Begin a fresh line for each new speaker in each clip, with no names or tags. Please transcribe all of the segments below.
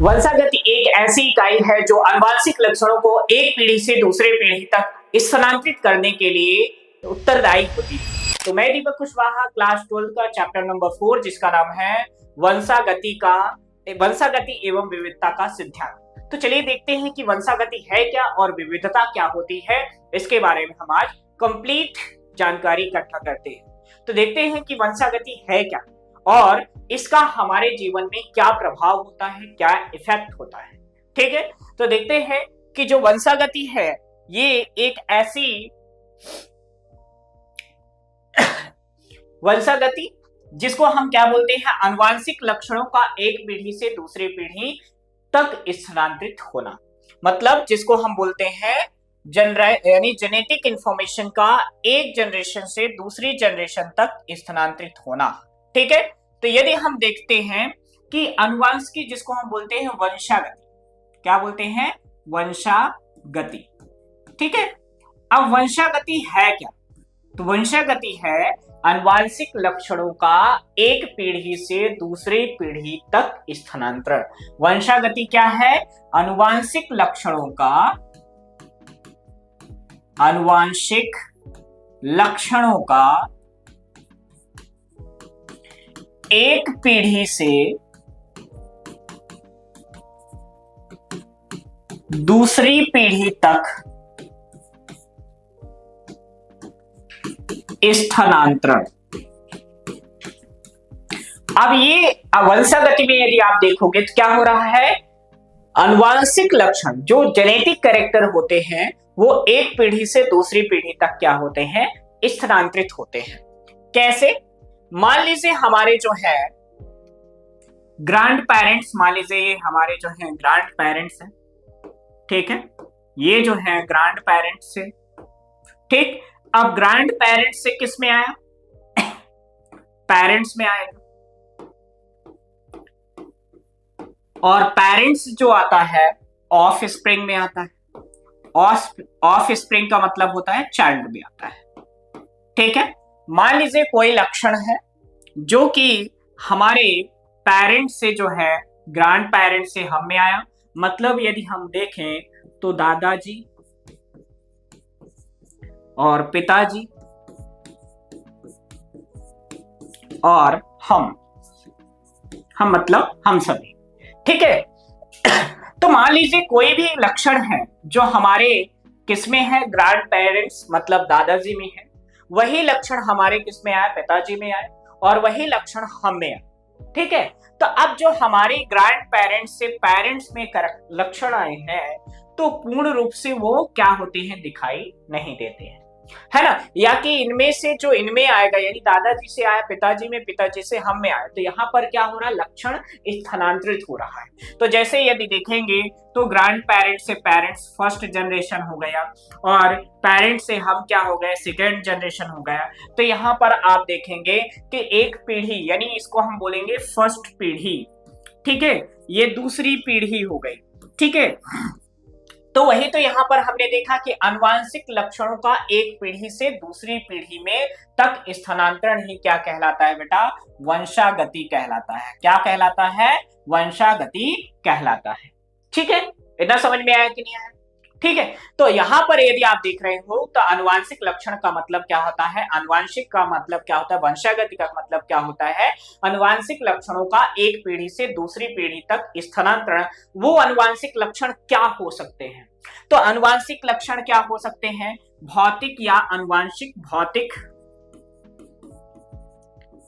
वंशागति एक ऐसी इकाई है जो आनुवंशिक लक्षणों को एक पीढ़ी से दूसरे पीढ़ी तक स्थानांतरित करने के लिए उत्तरदायी होती है। तो मैं दीपक कुशवाहा क्लास 12 का चैप्टर नंबर 4 जिसका नाम है वंशागति एवं विविधता का सिद्धांत। तो चलिए देखते हैं कि वंशागति है क्या और विविधता क्या होती है, इसके बारे में हम आज कंप्लीट जानकारी इकट्ठा करते हैं। तो देखते हैं कि वंशागति है क्या और इसका हमारे जीवन में क्या प्रभाव होता है, क्या इफेक्ट होता है। ठीक है, तो देखते हैं कि जो वंशागति है ये एक ऐसी वंशागति जिसको हम क्या बोलते हैं, आनुवंशिक लक्षणों का एक पीढ़ी से दूसरी पीढ़ी तक स्थानांतरित होना, मतलब जिसको हम बोलते हैं यानी जेनेटिक इंफॉर्मेशन का एक जनरेशन से दूसरी जनरेशन तक स्थानांतरित होना। ठीक है, तो यदि हम देखते हैं कि अनुवंशिकी जिसको हम बोलते हैं वंशागति, क्या बोलते हैं, वंशागति। ठीक है, अब वंशागति है क्या? तो वंशागति है आनुवंशिक लक्षणों का एक पीढ़ी से दूसरी पीढ़ी तक स्थानांतरण। वंशागति क्या है? आनुवंशिक लक्षणों का एक पीढ़ी से दूसरी पीढ़ी तक स्थानांतरण। अब ये वंशागति में यदि आप देखोगे तो क्या हो रहा है, आनुवंशिक लक्षण जो जेनेटिक कैरेक्टर होते हैं वो एक पीढ़ी से दूसरी पीढ़ी तक क्या होते हैं, स्थानांतरित होते हैं। कैसे? मान लीजिए हमारे जो है ग्रैंड पेरेंट्स, मान लीजिए हमारे जो है ग्रैंड पेरेंट्स हैं, ठीक है, ये जो है ग्रैंड पेरेंट्स से, ठीक, अब ग्रैंड पेरेंट्स से किस में आया, पेरेंट्स में आएगा, और पेरेंट्स जो आता है ऑफ स्प्रिंग में आता है, ऑफ स्प्रिंग का मतलब होता है चाइल्ड में आता है। ठीक है, मान लीजिए कोई लक्षण है जो कि हमारे पेरेंट्स से जो है ग्रैंड पेरेंट्स से हम में आया, मतलब यदि हम देखें तो दादाजी और पिताजी और हम मतलब हम सभी। ठीक है, तो मान लीजिए कोई भी लक्षण है जो हमारे किसमें है, ग्रैंड पेरेंट्स मतलब दादाजी में है, वही लक्षण हमारे किसमें आए, पिताजी में आए, और वही लक्षण हम में आए। ठीक है, तो अब जो हमारे ग्रैंड पेरेंट्स से पेरेंट्स में लक्षण आए हैं तो पूर्ण रूप से वो क्या होते हैं, दिखाई नहीं देते हैं, है ना, या कि इनमें से जो इनमें आएगा, यानी दादाजी से आया पिताजी में, पिताजी से हम में आया, तो यहाँ पर क्या हो रहा है, लक्षण स्थानांतरित हो रहा है। तो जैसे यदि देखेंगे तो ग्रैंड पेरेंट्स से पेरेंट्स फर्स्ट जनरेशन हो गया और पेरेंट्स से हम क्या हो गए, सेकेंड जनरेशन हो गया। तो यहाँ पर आप देखेंगे कि एक पीढ़ी, यानी इसको हम बोलेंगे फर्स्ट पीढ़ी, ठीक है, ये दूसरी पीढ़ी हो गई। ठीक है, तो वही तो यहाँ पर हमने देखा कि आनुवंशिक लक्षणों का एक पीढ़ी से दूसरी पीढ़ी में तक स्थानांतरण ही क्या कहलाता है बेटा, वंशागति कहलाता है। क्या कहलाता है, वंशागति कहलाता है। ठीक है, इतना समझ में आया कि नहीं आया? ठीक है, तो यहाँ पर यदि आप देख रहे हो तो आनुवंशिक लक्षण का मतलब क्या होता है, आनुवंशिक का मतलब क्या होता है, वंशागति का मतलब क्या होता है, आनुवंशिक लक्षणों का एक पीढ़ी से दूसरी पीढ़ी तक स्थानांतरण। वो आनुवंशिक लक्षण क्या हो सकते हैं? तो आनुवंशिक लक्षण क्या हो सकते हैं, भौतिक या आनुवंशिक,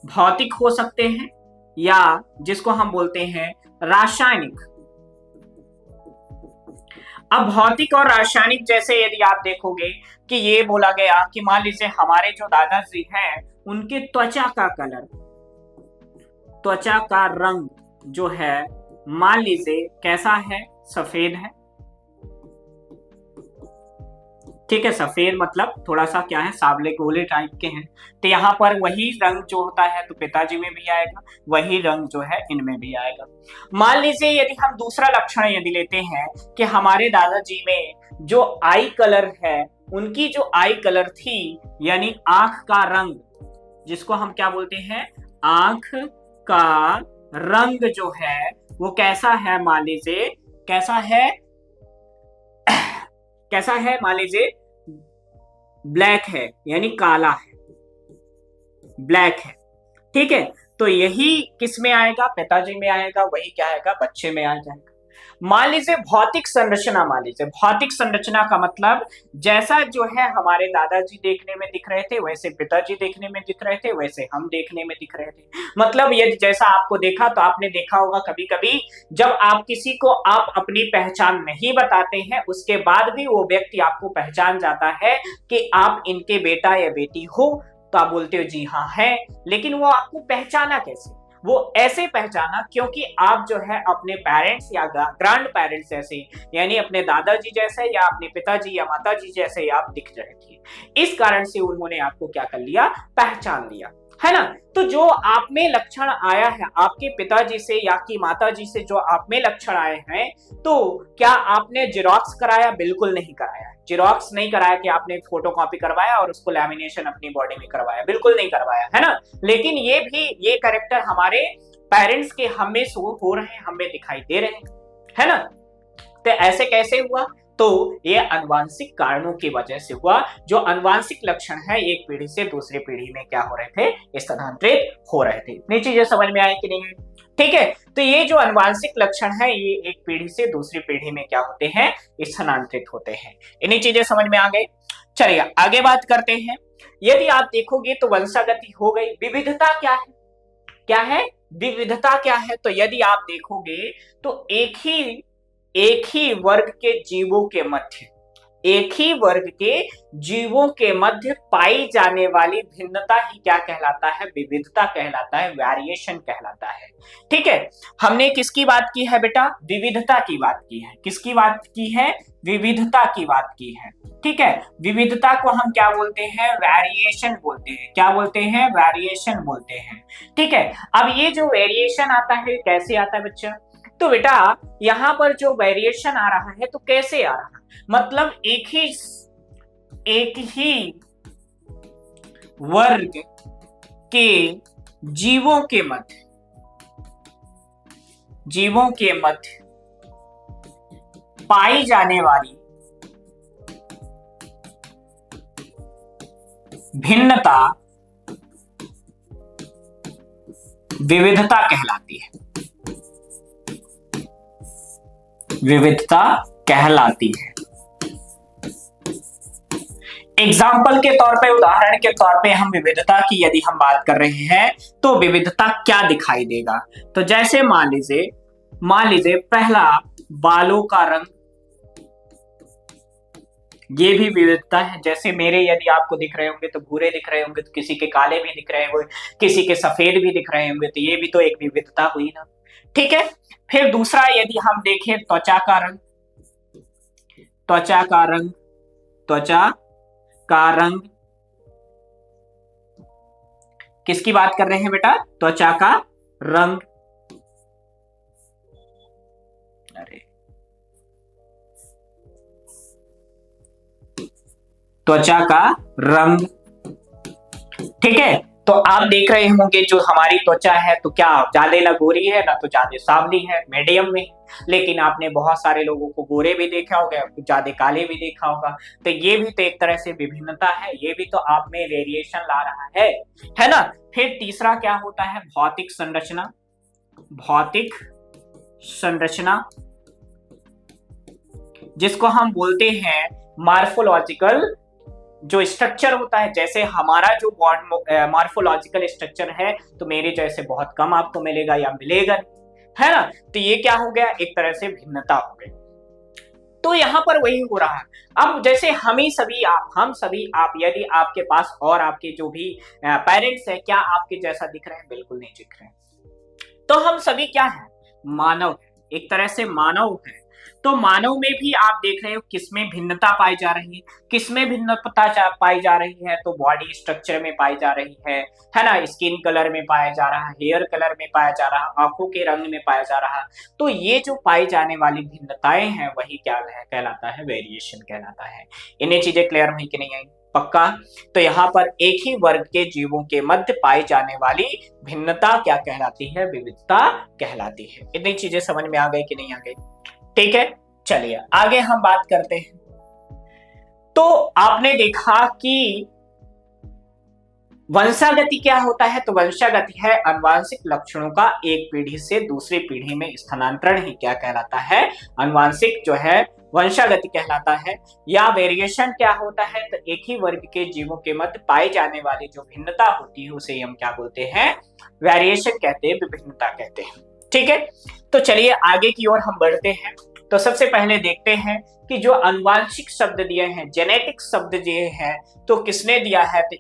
भौतिक हो सकते हैं, या जिसको हम बोलते हैं रासायनिक। अब भौतिक और रासायनिक जैसे यदि आप देखोगे कि ये बोला गया कि मान लीजिए हमारे जो दादाजी हैं उनके त्वचा का कलर, त्वचा का रंग जो है मान लीजिए कैसा है, सफेद है। ठीक है, सफेद मतलब थोड़ा सा क्या है, सावले गोले टाइप के हैं। तो यहाँ पर वही रंग जो होता है तो पिताजी में भी आएगा, वही रंग जो है इनमें भी आएगा। मान लीजिए यदि हम दूसरा लक्षण यदि लेते हैं कि हमारे दादाजी में जो आई कलर है, उनकी जो आई कलर थी यानी आंख का रंग, जिसको हम क्या बोलते हैं, आंख का रंग जो है वो कैसा है मान लीजिए, कैसा है, कैसा है मान लीजिए, ब्लैक है, यानी काला है, ब्लैक है। ठीक है, तो यही किस में आएगा, पिताजी में आएगा, वही क्या आएगा, बच्चे में आ जाएगा। मान लीजिए भौतिक संरचना, मान लीजिए भौतिक संरचना का मतलब जैसा जो है हमारे दादाजी देखने में दिख रहे थे, वैसे पिताजी देखने में दिख रहे थे, वैसे हम देखने में दिख रहे थे। मतलब ये जैसा आपको देखा, तो आपने देखा होगा कभी कभी जब आप किसी को आप अपनी पहचान नहीं बताते हैं, उसके बाद भी वो व्यक्ति आपको पहचान जाता है कि आप इनके बेटा या बेटी हो, तो आप बोलते हो जी हाँ है। लेकिन वो आपको पहचाना कैसे, वो ऐसे पहचाना क्योंकि आप जो है अपने पेरेंट्स या ग्रैंड पेरेंट्स जैसे, यानी अपने दादाजी जैसे या अपने पिताजी या माताजी जैसे आप दिख रहे थे, इस कारण से उन्होंने आपको क्या कर लिया, पहचान लिया, है ना। तो जो आप में लक्षण आया है आपके पिताजी से या की माताजी से, जो आप में लक्षण आए हैं, तो क्या आपने जेरोक्स कराया, बिल्कुल नहीं कराया। जेरोक्स नहीं कराया कि आपने फोटोकॉपी करवाया और उसको लैमिनेशन अपनी बॉडी में करवाया, बिल्कुल नहीं करवाया, है ना। लेकिन ये भी, ये कैरेक्टर हमारे पेरेंट्स के हमें शो हो रहे हैं, हमें दिखाई दे रहे हैं, है ना। तो ऐसे कैसे हुआ, तो ये अनुवांशिक कारणों की वजह से हुआ। जो अनुवांशिक लक्षण है एक पीढ़ी से दूसरी पीढ़ी में क्या हो रहे थे, स्थानांतरित हो रहे थे। इतनी चीजें समझ में आई कि नहीं, ठीक है। तो ये जो अनुवांशिक लक्षण है ये एक पीढ़ी से दूसरी पीढ़ी में क्या होते हैं, स्थानांतरित होते हैं। इन्हीं चीजें समझ में आ गई। चलिए आगे बात करते हैं। यदि आप देखोगे तो वंशागति हो गई, विविधता क्या है, क्या है विविधता क्या है, तो यदि आप देखोगे तो एक ही वर्ग के जीवों के मध्य, एक ही वर्ग के जीवों के मध्य पाई जाने वाली भिन्नता ही क्या कहलाता है, विविधता कहलाता है, वेरिएशन कहलाता है। ठीक है, हमने किसकी बात की है बेटा, विविधता की बात की है। किसकी बात की है, विविधता की बात की है। ठीक है, विविधता को हम क्या बोलते हैं, वेरिएशन बोलते हैं। क्या बोलते हैं, वेरिएशन बोलते हैं। ठीक है, अब ये जो वेरिएशन आता है कैसे आता है बच्चा, तो बेटा यहां पर जो वेरिएशन आ रहा है तो कैसे आ रहा है, मतलब एक ही वर्ग के जीवों के मध्य पाई जाने वाली भिन्नता विविधता कहलाती है, विविधता कहलाती है। एग्जाम्पल के तौर पे, उदाहरण के तौर पे हम विविधता की यदि हम बात कर रहे हैं तो विविधता क्या दिखाई देगा, तो जैसे मान लीजिए पहला बालों का रंग, ये भी विविधता है। जैसे मेरे यदि आपको दिख रहे होंगे तो भूरे दिख रहे होंगे, तो किसी के काले भी दिख रहे होंगे, किसी के सफेद भी दिख रहे होंगे, तो ये भी तो एक विविधता हुई ना। ठीक है, फिर दूसरा यदि हम देखें त्वचा का रंग, त्वचा का रंग किसकी बात कर रहे हैं बेटा, त्वचा का रंग। अरे त्वचा का रंग, ठीक है। तो आप देख रहे होंगे जो हमारी त्वचा है तो क्या ज्यादा ना गोरी है ना तो ज्यादा सांवली है, मीडियम में। लेकिन आपने बहुत सारे लोगों को गोरे भी देखा होगा, ज्यादा काले भी देखा होगा। तो ये भी तो एक तरह से विभिन्नता है, ये भी तो आप में वेरिएशन ला रहा है ना। फिर तीसरा क्या होता है, भौतिक संरचना। भौतिक संरचना जिसको हम बोलते हैं मार्फोलॉजिकल जो स्ट्रक्चर होता है। जैसे हमारा जो मॉर्फोलॉजिकल स्ट्रक्चर है तो मेरे जैसे बहुत कम आपको मिलेगा या मिलेगा, है ना। तो ये क्या हो गया, एक तरह से भिन्नता हो गई। तो यहां पर वही हो रहा है। अब जैसे हम सभी आप यदि आपके पास और आपके जो भी पेरेंट्स है, क्या आपके जैसा दिख रहे हैं, बिल्कुल नहीं दिख रहे हैं। तो हम सभी क्या है, मानव है, एक तरह से मानव है। तो मानव में भी आप देख रहे हो किसमें भिन्नता पाई जा रही है, किसमें भिन्नता पाई जा रही है, तो बॉडी स्ट्रक्चर में पाई जा रही है ना, स्किन कलर में पाया जा रहा है, हेयर कलर में पाया जा रहा है, आंखों के रंग में पाया जा रहा है। तो ये जो पाई जाने वाली भिन्नताएं हैं वही क्या है, कहलाता है वेरिएशन कहलाता है। इन्हें चीजें क्लियर हुई कि नहीं आई, पक्का। तो यहाँ पर एक ही वर्ग के जीवों के मध्य पाई जाने वाली भिन्नता क्या कहलाती है? विविधता कहलाती है। इतनी चीजें समझ में आ गई कि नहीं आ गई? ठीक है, चलिए आगे हम बात करते हैं। तो आपने देखा कि वंशागति क्या होता है? तो वंशागति है आनुवांशिक लक्षणों का एक पीढ़ी से दूसरी पीढ़ी में स्थानांतरण ही क्या कहलाता है? आनुवांशिक जो है वंशागति कहलाता है। या वेरिएशन क्या होता है? तो एक ही वर्ग के जीवों के मध्य पाई जाने वाली जो भिन्नता होती है उसे हम क्या बोलते हैं? वेरिएशन कहते हैं, विभिन्नता कहते हैं। ठीक है, तो चलिए आगे की ओर हम बढ़ते हैं। तो सबसे पहले देखते हैं कि जो आनुवांशिक शब्द दिए हैं, जेनेटिक शब्द दिए हैं, तो किसने दिया है? तो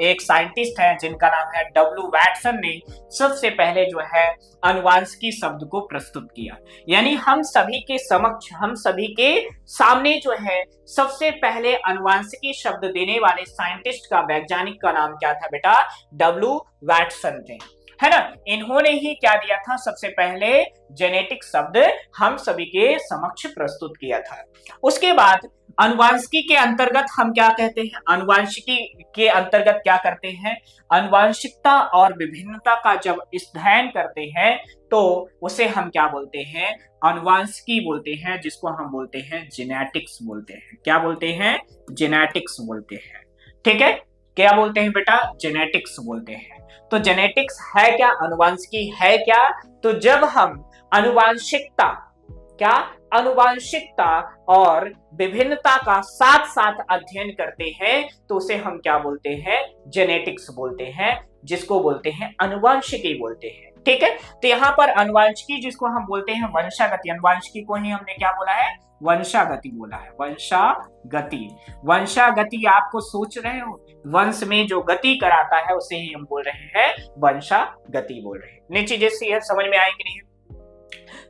एक साइंटिस्ट है जिनका नाम है डब्ल्यू वैटसन ने सबसे पहले जो है आनुवांशिकी शब्द को प्रस्तुत किया। यानी हम सभी के समक्ष, हम सभी के सामने जो है सबसे पहले आनुवांशिकी शब्द देने वाले साइंटिस्ट का, वैज्ञानिक का नाम क्या था बेटा? डब्ल्यू वैटसन थे, है ना। इन्होंने ही क्या दिया था? सबसे पहले जेनेटिक शब्द हम सभी के समक्ष प्रस्तुत किया था। उसके बाद आनुवांशिकी के अंतर्गत हम क्या कहते हैं? आनुवांशिकी के अंतर्गत क्या करते हैं? आनुवांशिकता और विभिन्नता का जब अध्ययन करते हैं तो उसे हम क्या बोलते हैं? आनुवांशिकी बोलते हैं, जिसको हम बोलते हैं जेनेटिक्स बोलते हैं। क्या बोलते हैं? जेनेटिक्स बोलते हैं। ठीक है, क्या बोलते हैं बेटा? जेनेटिक्स बोलते हैं। तो जेनेटिक्स है क्या? आनुवांशिकी है क्या? तो जब हम आनुवांशिकता, क्या आनुवांशिकता और विभिन्नता का साथ साथ अध्ययन करते हैं तो उसे हम क्या बोलते हैं? जेनेटिक्स बोलते हैं, जिसको बोलते हैं आनुवांशिकी बोलते हैं। ठीक है, तो यहाँ पर आनुवांशिकी जिसको हम बोलते हैं वंशागति, आनुवांशिकी को ही हमने क्या बोला है? वंशागति बोला है। वंशागति, वंशागति आपको सोच रहे हो, वंश में जो गति कराता है उसे ही हम बोल रहे हैं वंशागति बोल रहे हैं। नीचे जैसी समझ में आए कि नहीं?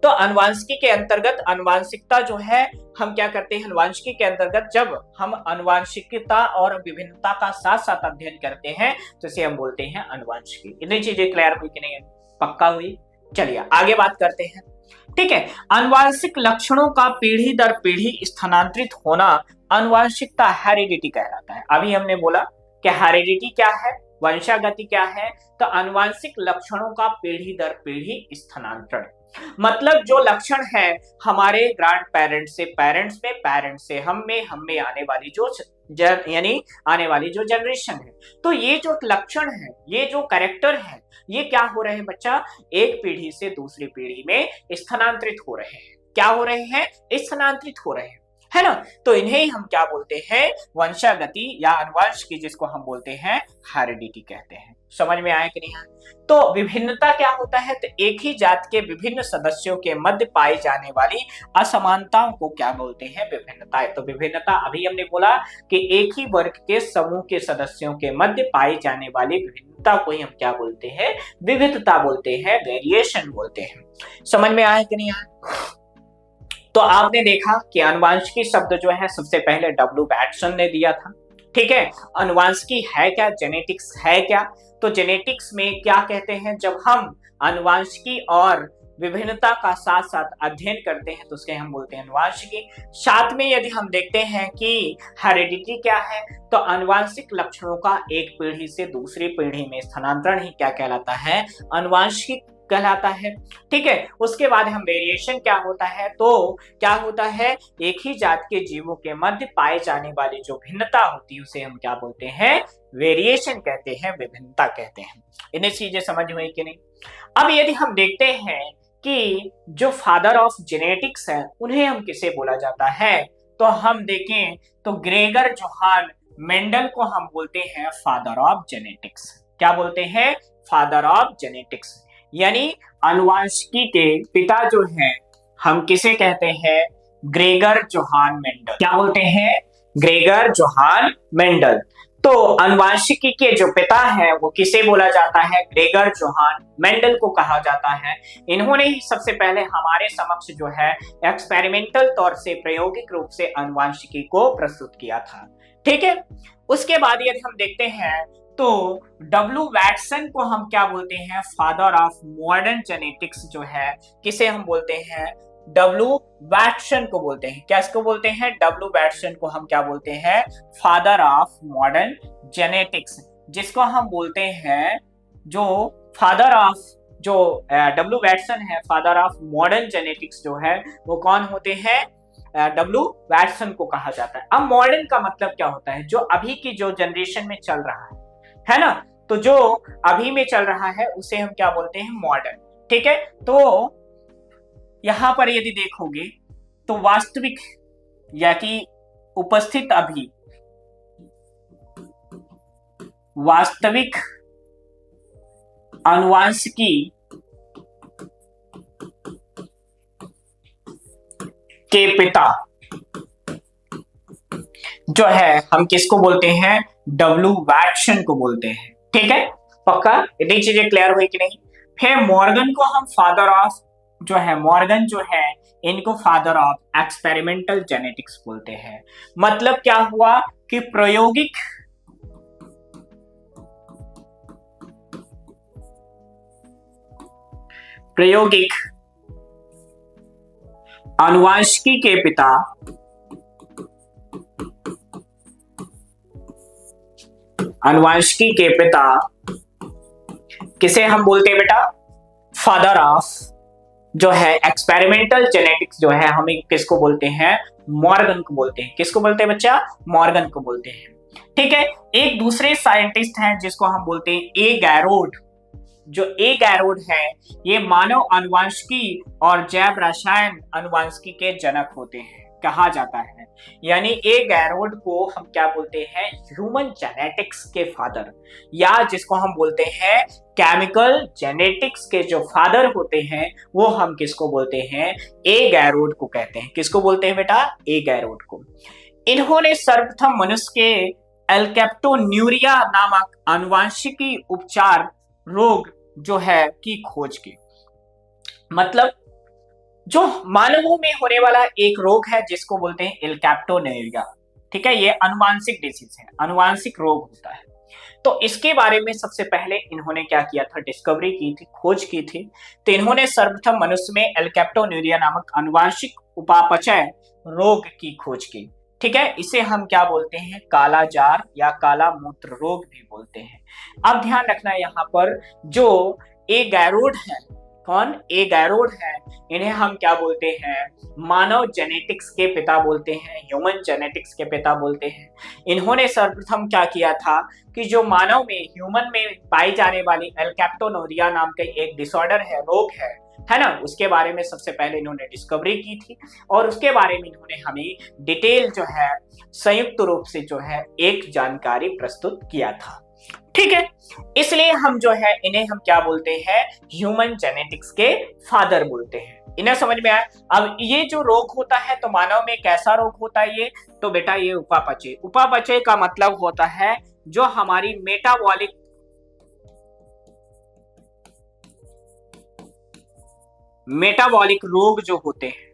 तो आनुवांशिकी के अंतर्गत आनुवांशिकता जो है हम क्या करते हैं? आनुवांशिकी के अंतर्गत जब हम आनुवांशिकता और विभिन्नता का साथ साथ अध्ययन करते हैं तो इसे हम बोलते हैं आनुवांशिकी। इतनी चीजें क्लियर हुई कि नहीं है? पक्का हुई? चलिए आगे बात करते हैं। ठीक है, आनुवांशिक लक्षणों का पीढ़ी दर पीढ़ी स्थानांतरित होना आनुवांशिकता, हेरिडिटी कहलाता है। अभी हमने बोला कि हेरिडिटी क्या है, वंशागति क्या है? तो आनुवांशिक लक्षणों का पीढ़ी दर पीढ़ी स्थानांतरण, मतलब जो लक्षण है हमारे ग्रैंड पेरेंट्स से पेरेंट्स में, पेरेंट्स से हम में आने वाली जो यानी आने वाली जो जनरेशन है, तो ये जो लक्षण है, ये जो कैरेक्टर है, ये क्या हो रहे हैं बच्चा? एक पीढ़ी से दूसरी पीढ़ी में स्थानांतरित हो रहे हैं। क्या हो रहे हैं? स्थानांतरित हो रहे हैं, है ना। तो इन्हें हम क्या बोलते हैं? वंशागति या आनुवंशिकी, जिसको हम बोलते हैं हेरिडिटी कहते हैं। समझ में आया कि नहीं आया? तो विभिन्नता क्या होता है? तो एक ही जात के विभिन्न सदस्यों के मध्य पाई जाने वाली असमानताओं को क्या बोलते हैं? विभिन्नता। तो विभिन्नता अभी हमने बोला कि एक ही वर्ग के समूह के सदस्यों के मध्य पाई जाने वाली विभिन्नता को ही हम क्या बोलते हैं? विविधता बोलते हैं, वेरिएशन बोलते हैं। समझ में आया कि नहीं आया? तो आपने देखा कि आनुवंशिकी शब्द जो है सबसे पहले डब्ल्यू वैटसन ने दिया था। ठीक है, आनुवंशिकी है क्या? जेनेटिक्स है क्या? तो जेनेटिक्स में क्या कहते हैं? जब हम आनुवंशिकी और विभिन्नता का साथ साथ अध्ययन करते हैं तो उसके हम बोलते हैं आनुवंशिकी। साथ में यदि हम देखते हैं कि हेरिडिटी क्या है, तो आनुवंशिक लक्षणों का एक पीढ़ी से दूसरी पीढ़ी में स्थानांतरण ही क्या कहलाता है? आनुवंशिकी कहलाता है। ठीक है, उसके बाद हम वेरिएशन क्या होता है? तो क्या होता है? एक ही जात के जीवों के मध्य पाए जाने वाली जो भिन्नता होती है उसे हम क्या बोलते हैं? वेरिएशन कहते हैं, विभिन्नता कहते हैं। इन्हें चीजें समझ हुई कि नहीं? अब यदि हम देखते हैं कि जो फादर ऑफ जेनेटिक्स है उन्हें हम किसे बोला जाता है, तो हम देखें तो ग्रेगर जोहान मेंडल को हम बोलते हैं फादर ऑफ जेनेटिक्स। क्या बोलते हैं? Father of genetics. यानी आनुवंशिकी के पिता जो हैं हम किसे कहते हैं? Gregor Johan Mendel. क्या बोलते हैं? Gregor Johan Mendel. तो आनुवंशिकी के जो पिता हैं वो किसे बोला जाता है? ग्रेगर जोहान मेंडल को कहा जाता है। इन्होंने ही सबसे पहले हमारे समक्ष जो है एक्सपेरिमेंटल तौर से, प्रायोगिक रूप से आनुवंशिकी को प्रस्तुत किया था। ठीक है, उसके बाद यदि हम देखते हैं तो डब्ल्यू वैटसन को हम क्या बोलते हैं? फादर ऑफ मॉडर्न जेनेटिक्स जो है, किसे हम बोलते हैं? डब्ल्यू बैटसन को बोलते हैं। क्या इसको बोलते हैं? डब्ल्यू बैटसन को हम क्या बोलते हैं? फादर ऑफ मॉडर्न जेनेटिक्स, जिसको हम बोलते हैं जो फादर ऑफ, जो डब्ल्यू बैटसन है, फादर ऑफ मॉडर्न जेनेटिक्स जो है वो कौन होते हैं? डब्ल्यू बैटसन को कहा जाता है। अब मॉडर्न का मतलब क्या होता है? जो अभी की जो जनरेशन में चल रहा है ना, तो जो अभी में चल रहा है उसे हम क्या बोलते हैं? मॉडर्न। ठीक है, तो यहां पर यदि देखोगे तो वास्तविक या कि उपस्थित अभी, वास्तविक आनुवंशिकी के पिता जो है हम किसको बोलते हैं? डब्ल्यू बैटसन को बोलते हैं। ठीक है, पक्का इतनी चीजें क्लियर हुई कि नहीं? फिर मॉर्गन को हम फादर ऑफ, जो है मॉर्गन जो है इनको फादर ऑफ एक्सपेरिमेंटल जेनेटिक्स बोलते हैं। मतलब क्या हुआ कि प्रायोगिक आनुवंशिकी के पिता आनुवंशिकी के पिता किसे हम बोलते हैं बेटा? फादर ऑफ जो है एक्सपेरिमेंटल जेनेटिक्स जो है हमें किसको बोलते हैं? मॉर्गन को बोलते हैं। किसको बोलते हैं बच्चा? मॉर्गन को बोलते हैं। ठीक है, एक दूसरे साइंटिस्ट हैं जिसको हम बोलते हैं ए गैरोड। जो ए गैरोड है ये मानव आनुवंशिकी और जैव रसायन आनुवंशिकी के जनक होते हैं, कहा जाता है। यानी ए गैरोड को हम क्या बोलते हैं? ह्यूमन जेनेटिक्स के फादर, या जिसको हम बोलते हैं केमिकल जेनेटिक्स के जो फादर होते हैं वो हम किसको बोलते हैं? ए गैरोड को कहते हैं। किसको बोलते हैं बेटा? ए गैरोड को। इन्होंने सर्वप्रथम मनुष्य के एल्केप्टोन्यूरिया नामक आनुवंशिकी उपचार रोग जो है की खोज की। मतलब जो मानवों में होने वाला एक रोग है जिसको बोलते हैं एल्केप्टोन्यूरिया। ठीक है, ये अनुवांशिक डिसीज है, अनुवांशिक रोग होता है। तो इसके बारे में सबसे पहले इन्होंने क्या किया था? डिस्कवरी की थी, खोज की थी। तो इन्होंने सर्वप्रथम मनुष्य में एल्केप्टोन्यूरिया नामक अनुवांशिक उपापचय रोग की खोज की। ठीक है, इसे हम क्या बोलते हैं? काला जार या काला मूत्र रोग भी बोलते हैं। अब ध्यान रखना यहाँ पर जो ए गैरोड है, कौन? ए गैरोड है, इन्हें हम क्या बोलते हैं? मानव जेनेटिक्स के पिता बोलते हैं, ह्यूमन जेनेटिक्स के पिता बोलते हैं। इन्होंने सर्वप्रथम क्या किया था कि जो मानव में, ह्यूमन में पाई जाने वाली एल्केप्टोन्यूरिया नाम का एक डिसऑर्डर है, रोग है ना, उसके बारे में सबसे पहले इन्होंने डिस्कवरी की थी और उसके बारे में इन्होंने हमें डिटेल जो है संयुक्त रूप से जो है एक जानकारी प्रस्तुत किया था। ठीक है, इसलिए हम जो है इन्हें हम क्या बोलते हैं? ह्यूमन जेनेटिक्स के फादर बोलते हैं। इन्हें समझ में आया? अब ये जो रोग होता है तो मानव में कैसा रोग होता है ये? तो बेटा ये उपापचय, उपापचय का मतलब होता है जो हमारी मेटाबॉलिक रोग जो होते हैं,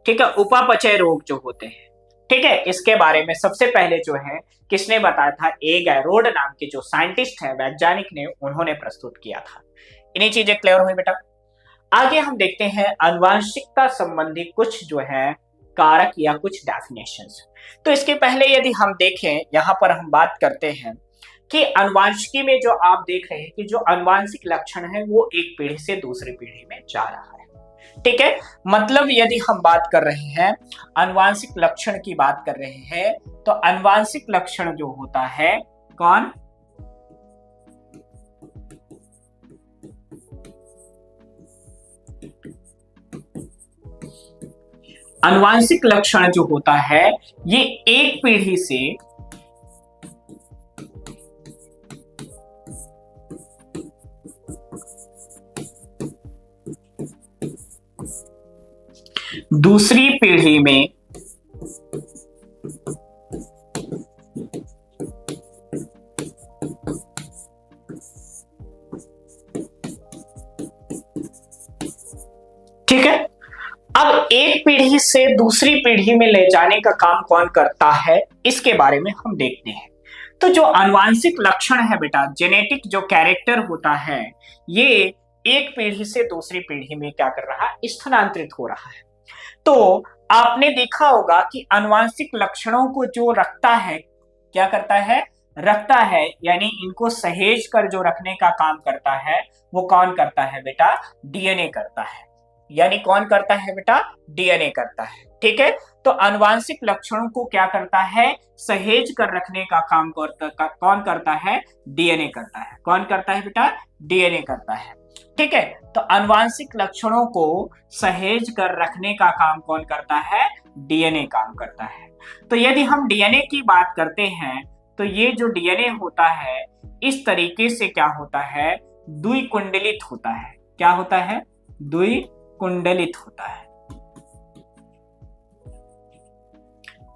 ठीक है, उपापचय रोग जो होते हैं। ठीक है, इसके बारे में सबसे पहले जो है किसने बताया था? ए गैरोड नाम के जो साइंटिस्ट है, वैज्ञानिक ने, उन्होंने प्रस्तुत किया था। इन्हीं चीजें क्लियर हुई बेटा। आगे हम देखते हैं आनुवंशिकता संबंधी कुछ जो है कारक या कुछ डेफिनेशंस। तो इसके पहले यदि हम देखें, यहां पर हम बात करते हैं कि आनुवंशिकी में जो आप देख रहे हैं कि जो आनुवंशिक लक्षण है वो एक पीढ़ी से दूसरी पीढ़ी में जा रहा है। ठीक है, मतलब यदि हम बात कर रहे हैं आनुवंशिक लक्षण की बात कर रहे हैं तो आनुवंशिक लक्षण जो होता है कौन? आनुवंशिक लक्षण जो होता है ये एक पीढ़ी से दूसरी पीढ़ी में ठीक है, अब एक पीढ़ी से दूसरी पीढ़ी में ले जाने का काम कौन करता है इसके बारे में हम देखते हैं। तो जो आनुवंशिक लक्षण है बेटा, जेनेटिक जो कैरेक्टर होता है, ये एक पीढ़ी से दूसरी पीढ़ी में क्या कर रहा है, स्थानांतरित हो रहा है। तो आपने देखा होगा कि आनुवंशिक लक्षणों को जो रखता है, क्या करता है, रखता है, यानी इनको सहेज कर जो रखने का काम करता है, वो कौन करता है बेटा, डीएनए करता है। यानी कौन करता है बेटा, डीएनए करता है। ठीक है, तो आनुवंशिक लक्षणों को क्या करता है, सहेज कर रखने का काम कौन करता है, डीएनए करता है। कौन करता है बेटा, डीएनए करता है। ठीक है, तो आनुवंशिक लक्षणों को सहेज कर रखने का काम कौन करता है, डीएनए काम करता है। तो यदि हम डीएनए की बात करते हैं, तो ये जो डीएनए होता है इस तरीके से क्या होता है, द्विकुंडलित होता है। क्या होता है, द्विकुंडलित होता है।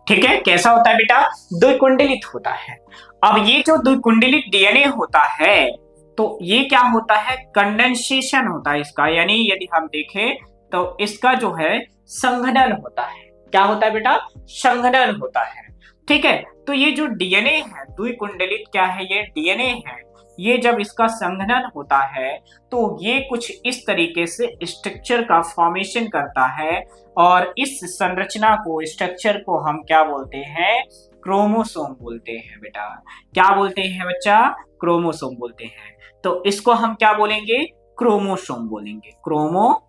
ठीक है, कैसा होता है बेटा, द्विकुंडलित होता है। अब ये जो द्विकुंडलित डीएनए होता है, तो ये क्या होता है, कंडेंसेशन होता है इसका, यानी यदि हम देखें तो इसका जो है संघनन होता है। क्या होता है बेटा, संघनन होता है। ठीक है, तो ये जो डीएनए है, द्विकुंडलित क्या है, ये डीएनए है, ये जब इसका संघनन होता है तो ये कुछ इस तरीके से स्ट्रक्चर का फॉर्मेशन करता है, और इस संरचना को, स्ट्रक्चर को हम क्या बोलते हैं, क्रोमोसोम बोलते हैं बेटा। क्या बोलते हैं बच्चा, क्रोमोसोम बोलते हैं। तो इसको हम क्या बोलेंगे, क्रोमोसोम बोलेंगे, क्रोमोसोम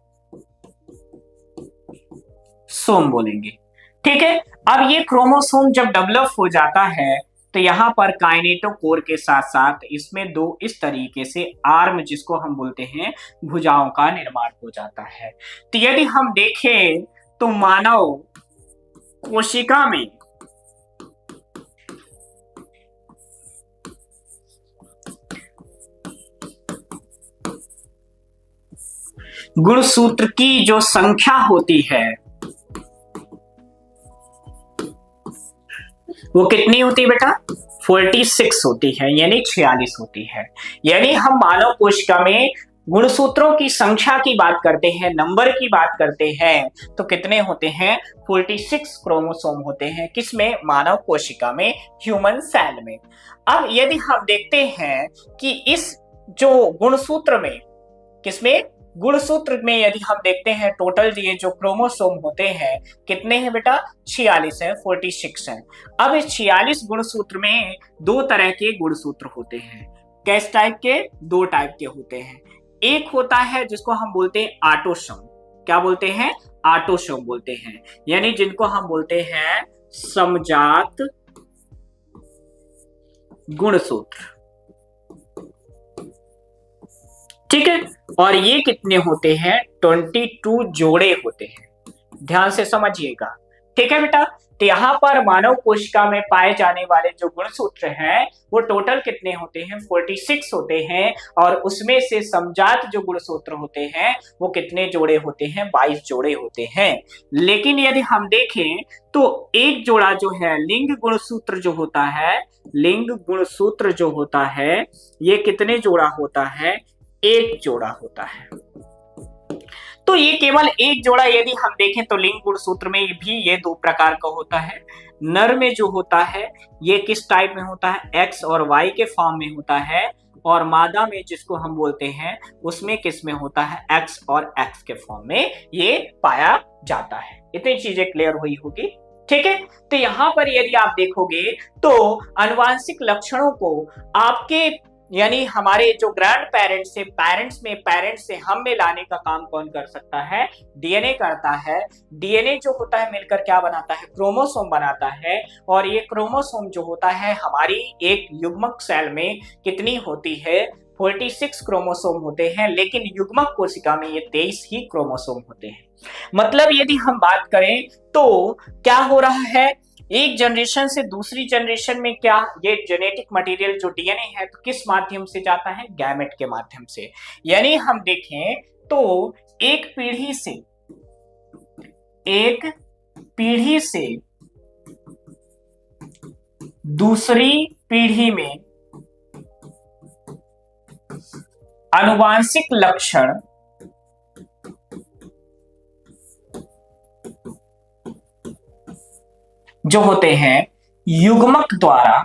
बोलेंगे। ठीक है, अब ये क्रोमोसोम जब डेवलप हो जाता है तो यहाँ पर काइनेटोकोर के साथ साथ इसमें दो इस तरीके से आर्म, जिसको हम बोलते हैं भुजाओं का निर्माण हो जाता है। तो यदि हम देखें तो मानव कोशिका में गुणसूत्र की जो संख्या होती है वो कितनी होती है बेटा, 46 होती है, यानी 46 होती है। यानी हम मानव कोशिका में गुणसूत्रों की संख्या की बात करते हैं, नंबर की बात करते हैं, तो कितने होते हैं, 46 क्रोमोसोम होते हैं। किसमें, मानव कोशिका में, ह्यूमन सेल में। अब यदि हम देखते हैं कि इस जो गुणसूत्र में, किसमें, गुणसूत्र में यदि हम देखते हैं टोटल ये जो क्रोमोसोम होते हैं कितने हैं बेटा, 46 है, 46 है। अब इस 46 गुणसूत्र में दो तरह के गुणसूत्र होते हैं। किस टाइप के, दो टाइप के होते हैं। एक होता है जिसको हम बोलते हैं ऑटोसोम। क्या बोलते हैं, ऑटोसोम बोलते हैं, यानी जिनको हम बोलते हैं समजात गुणसूत्र। ठीक है, और ये कितने होते हैं, 22 जोड़े होते हैं। ध्यान से समझिएगा। ठीक है बेटा, तो यहाँ पर मानव कोशिका में पाए जाने वाले जो गुणसूत्र हैं वो टोटल कितने होते हैं, 46 होते हैं, और उसमें से समजात जो गुणसूत्र होते हैं वो कितने जोड़े होते हैं, 22 जोड़े होते हैं। लेकिन यदि हम देखें तो एक जोड़ा जो है लिंग गुणसूत्र जो होता है, लिंग गुणसूत्र जो होता है ये कितने जोड़ा होता है, एक जोड़ा होता है। तो ये केवल एक जोड़ा यदि हम देखें तो लिंग गुणसूत्र में भी ये दो प्रकार का होता है। नर में जो होता है ये किस टाइप में होता है, एक्स और वाई के फॉर्म में होता है, और मादा में जिसको हम बोलते हैं उसमें किस में होता है, एक्स और एक्स के फॉर्म में ये पाया जाता है। इतनी चीजें क्लियर हुई होगी। ठीक है, तो यहां पर यदि आप देखोगे तो आनुवांशिक लक्षणों को आपके, यानी हमारे जो ग्रैंड पेरेंट्स से, पेरेंट्स से हम में लाने का काम कौन कर सकता है, डीएनए करता है। डीएनए जो होता है मिलकर क्या बनाता है, क्रोमोसोम बनाता है, और ये क्रोमोसोम जो होता है हमारी एक युग्मक सेल में कितनी होती है, 46 क्रोमोसोम होते हैं, लेकिन युग्मक कोशिका में ये 23 ही क्रोमोसोम होते हैं। मतलब यदि हम बात करें तो क्या हो रहा है, एक जनरेशन से दूसरी जनरेशन में क्या ये जेनेटिक मटेरियल जो डीएनए है तो किस माध्यम से जाता है, गैमेट के माध्यम से। यानी हम देखें तो एक पीढ़ी से दूसरी पीढ़ी में आनुवांशिक लक्षण जो होते हैं युग्मक द्वारा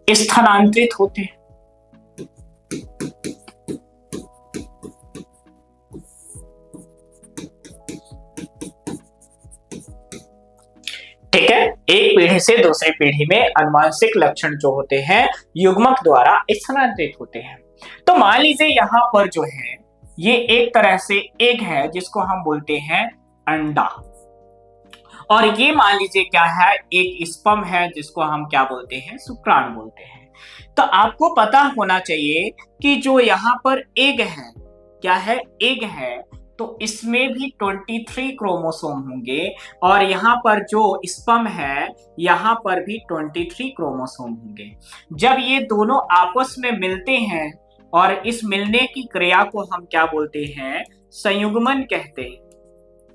स्थानांतरित होते हैं। ठीक है, एक पीढ़ी से दूसरी पीढ़ी में आनुवंशिक लक्षण जो होते हैं युग्मक द्वारा स्थानांतरित होते हैं। तो मान लीजिए यहाँ पर जो है ये एक तरह से एग है जिसको हम बोलते हैं अंडा, और ये मान लीजिए क्या है, एक स्पर्म है जिसको हम क्या बोलते हैं, शुक्राणु बोलते हैं। तो आपको पता होना चाहिए कि जो यहाँ पर एग है, क्या है, एग है, तो इसमें भी 23 क्रोमोसोम होंगे, और यहाँ पर जो स्पर्म है यहाँ पर भी 23 क्रोमोसोम होंगे। जब ये दोनों आपस में मिलते हैं, और इस मिलने की क्रिया को हम क्या बोलते हैं, संयुग्मन कहते हैं।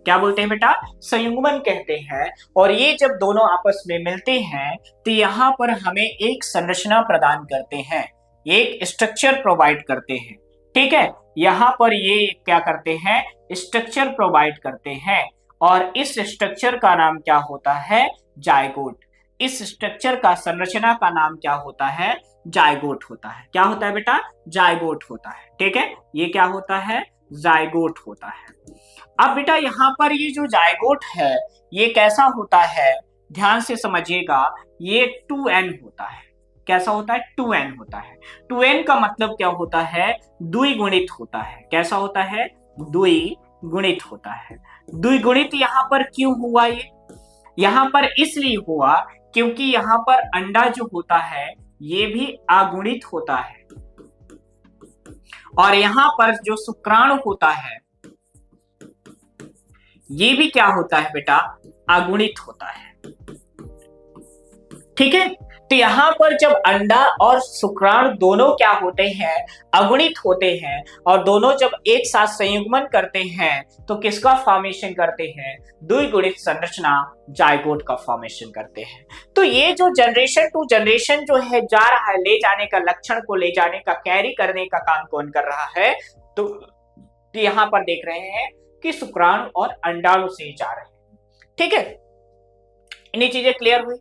क्या बोलते हैं बेटा, संयुग्मन कहते हैं। और ये जब दोनों आपस में मिलते हैं तो यहाँ पर हमें एक संरचना प्रदान करते हैं, एक स्ट्रक्चर प्रोवाइड करते हैं। ठीक है, यहाँ पर ये क्या करते हैं, स्ट्रक्चर प्रोवाइड करते हैं, और इस स्ट्रक्चर का नाम क्या होता है, जायगोट। इस स्ट्रक्चर का, संरचना का नाम क्या होता है, जायगोट होता है। क्या होता है बेटा, जायगोट होता है। ठीक है, ये क्या होता है, जायगोट होता है। अब बेटा यहाँ पर ये जो जायगोट है ये कैसा होता है, ध्यान से समझिएगा, ये 2n होता है। कैसा होता है, 2n होता है। 2n का मतलब क्या होता है, द्विगुणित होता है। कैसा होता है, द्विगुणित होता है। द्विगुणित यहाँ पर क्यों हुआ, ये यहाँ पर इसलिए हुआ क्योंकि यहाँ पर अंडा जो होता है ये भी अगुणित होता है, और यहाँ पर जो शुक्राणु होता है ये भी क्या होता है बेटा, अगुणित होता है। ठीक है, तो यहां पर जब अंडा और शुक्राणु दोनों क्या होते हैं, अगुणित होते हैं, और दोनों जब एक साथ संयुग्मन करते हैं तो किसका फॉर्मेशन करते हैं, द्विगुणित संरचना जायगोट का फॉर्मेशन करते हैं। तो ये जो जनरेशन टू जनरेशन जो है जा रहा है, ले जाने का, लक्षण को ले जाने का, कैरी करने का काम कौन कर रहा है, तो यहां पर देख रहे हैं कि शुक्राणु और अंडाणु से जा रहे हैं। ठीक है, इन्हीं चीजें क्लियर हुई।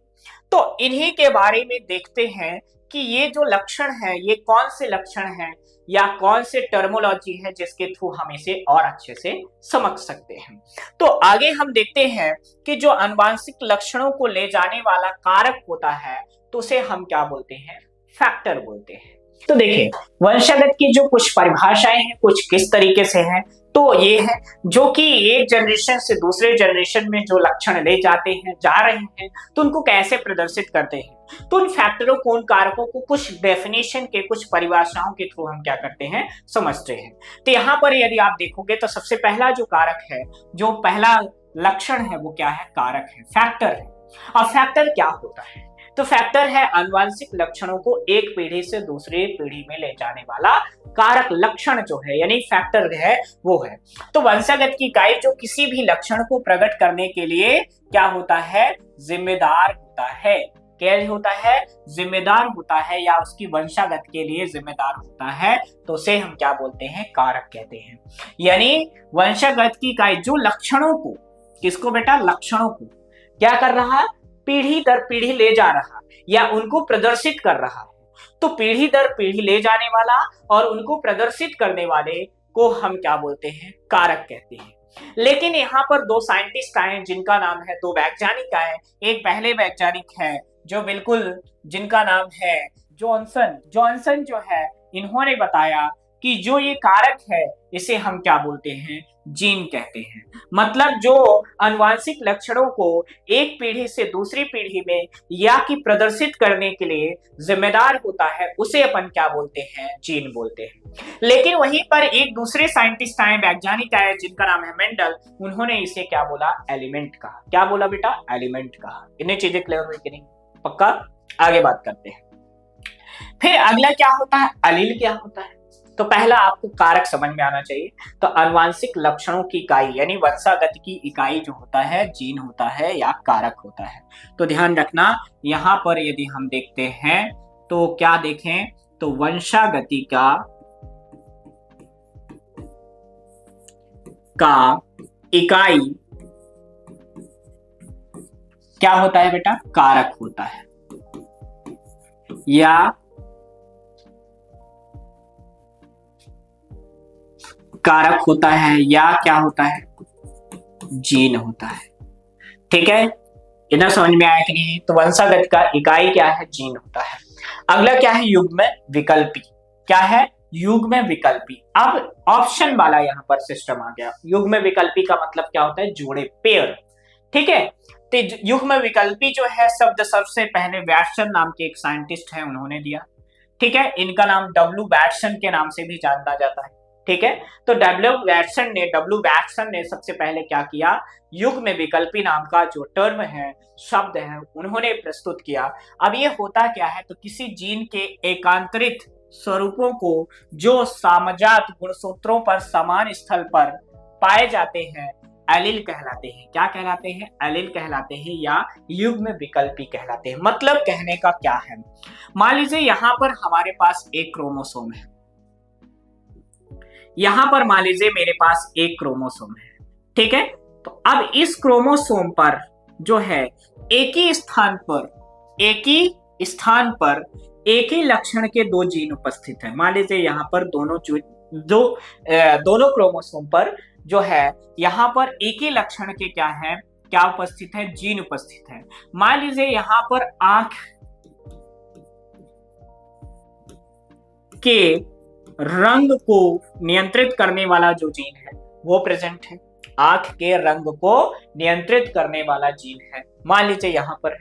तो इन्हीं के बारे में देखते हैं कि ये जो लक्षण है ये कौन से लक्षण हैं या कौन से टर्मोलॉजी है जिसके थ्रू हम इसे और अच्छे से समझ सकते हैं। तो आगे हम देखते हैं कि जो आनुवांशिक लक्षणों को ले जाने वाला कारक होता है तो उसे हम क्या बोलते हैं, फैक्टर बोलते हैं। तो देखिए, वंशागत की जो कुछ परिभाषाएं हैं कुछ किस तरीके से हैं, तो ये है जो कि एक जनरेशन से दूसरे जनरेशन में जो लक्षण ले जाते हैं, जा रहे हैं, तो उनको कैसे प्रदर्शित करते हैं। तो उन फैक्टरों को, उन कारकों को कुछ डेफिनेशन के, कुछ परिभाषाओं के थ्रू हम क्या करते हैं, समझते हैं। तो यहाँ पर यदि आप देखोगे तो सबसे पहला जो कारक है, जो पहला लक्षण है वो क्या है, कारक है, फैक्टर है। और फैक्टर क्या होता है, तो फैक्टर है आनुवांशिक लक्षणों को एक पीढ़ी से दूसरी पीढ़ी में ले जाने वाला कारक लक्षण जो है, यानी फैक्टर है वो है। तो वंशागत की इकाई जो किसी भी लक्षण को प्रकट करने के लिए क्या होता है, जिम्मेदार होता है। क्या होता है, जिम्मेदार होता है, या उसकी वंशागत के लिए जिम्मेदार होता है, तो उसे हम क्या बोलते हैं, कारक कहते हैं। यानी वंशागत की इकाई जो लक्षणों को, किसको बेटा, लक्षणों को क्या कर रहा है, पीढ़ी दर पीढ़ी ले जा रहा या उनको प्रदर्शित कर रहा है। तो पीढ़ी दर पीढ़ी ले जाने वाला और उनको प्रदर्शित करने वाले को हम क्या बोलते हैं, कारक कहते हैं। लेकिन यहाँ पर दो साइंटिस्ट आए जिनका नाम है, दो वैज्ञानिक आए। एक पहले वैज्ञानिक है जो बिल्कुल, जिनका नाम है जॉनसन। जॉनसन जो है, इन्होंने बताया कि जो ये कारक है इसे हम क्या बोलते हैं, जीन कहते हैं। मतलब जो आनुवांशिक लक्षणों को एक पीढ़ी से दूसरी पीढ़ी में या कि प्रदर्शित करने के लिए जिम्मेदार होता है उसे अपन क्या बोलते हैं, जीन बोलते हैं। लेकिन वहीं पर एक दूसरे साइंटिस्ट आए, वैज्ञानिक आए, जिनका नाम है मेंडल। उन्होंने इसे क्या बोला, एलिमेंट कहा। क्या बोला बेटा, एलिमेंट कहा। इन्हें चीजें क्लियर हुई कि नहीं, पक्का। आगे बात करते हैं। फिर अगला क्या होता है, अलील क्या होता है। तो पहला आपको कारक समझ में आना चाहिए। तो आनुवांशिक लक्षणों की इकाई यानी वंशागत की इकाई जो होता है, जीन होता है या कारक होता है। तो ध्यान रखना, यहां पर यदि हम देखते हैं तो क्या देखें, तो वंशागति का इकाई क्या होता है बेटा, कारक होता है, या कारक होता है, या क्या होता है, जीन होता है। ठीक है, इतना समझ में आया कि नहीं? तो वंशागत का इकाई क्या है? जीन होता है। अगला क्या है? युग्म विकल्पी। क्या है? युग्म विकल्पी। अब ऑप्शन वाला यहाँ पर सिस्टम आ गया। युग्म विकल्पी का मतलब क्या होता है? जोड़े, पेयर। ठीक है। तो युग्म विकल्पी जो है शब्द सबसे पहले वैटसन नाम के एक साइंटिस्ट है, उन्होंने दिया। ठीक है। इनका नाम डब्ल्यू वैटसन के नाम से भी जाना जाता है। ठीक है। तो डब्ल्यू वैटसन ने सबसे पहले क्या किया? युग्म विकल्पी नाम का जो टर्म है, शब्द है, उन्होंने प्रस्तुत किया। अब ये होता क्या है? तो किसी जीन के एकांतरित स्वरूपों को जो सामजात गुणसूत्रों पर समान स्थल पर पाए जाते हैं, एलील कहलाते हैं। क्या कहलाते हैं? एलील कहलाते हैं या युग्म विकल्पी कहलाते हैं। मतलब कहने का क्या है? मान लीजिए यहां पर हमारे पास एक क्रोमोसोम है, यहां पर मान लीजिए मेरे पास एक क्रोमोसोम है। ठीक है। तो अब इस क्रोमोसोम पर जो है एक ही स्थान पर एक ही लक्षण के दो जीन उपस्थित है। मान लीजिए यहां पर दोनों क्रोमोसोम पर जो है यहां पर एक ही लक्षण के क्या उपस्थित है? जीन उपस्थित है। मान लीजिए यहां पर आंख के रंग को नियंत्रित करने वाला जो जीन है वो प्रेजेंट है। आंख के रंग को नियंत्रित करने वाला जीन है, मान लीजिए यहां पर है।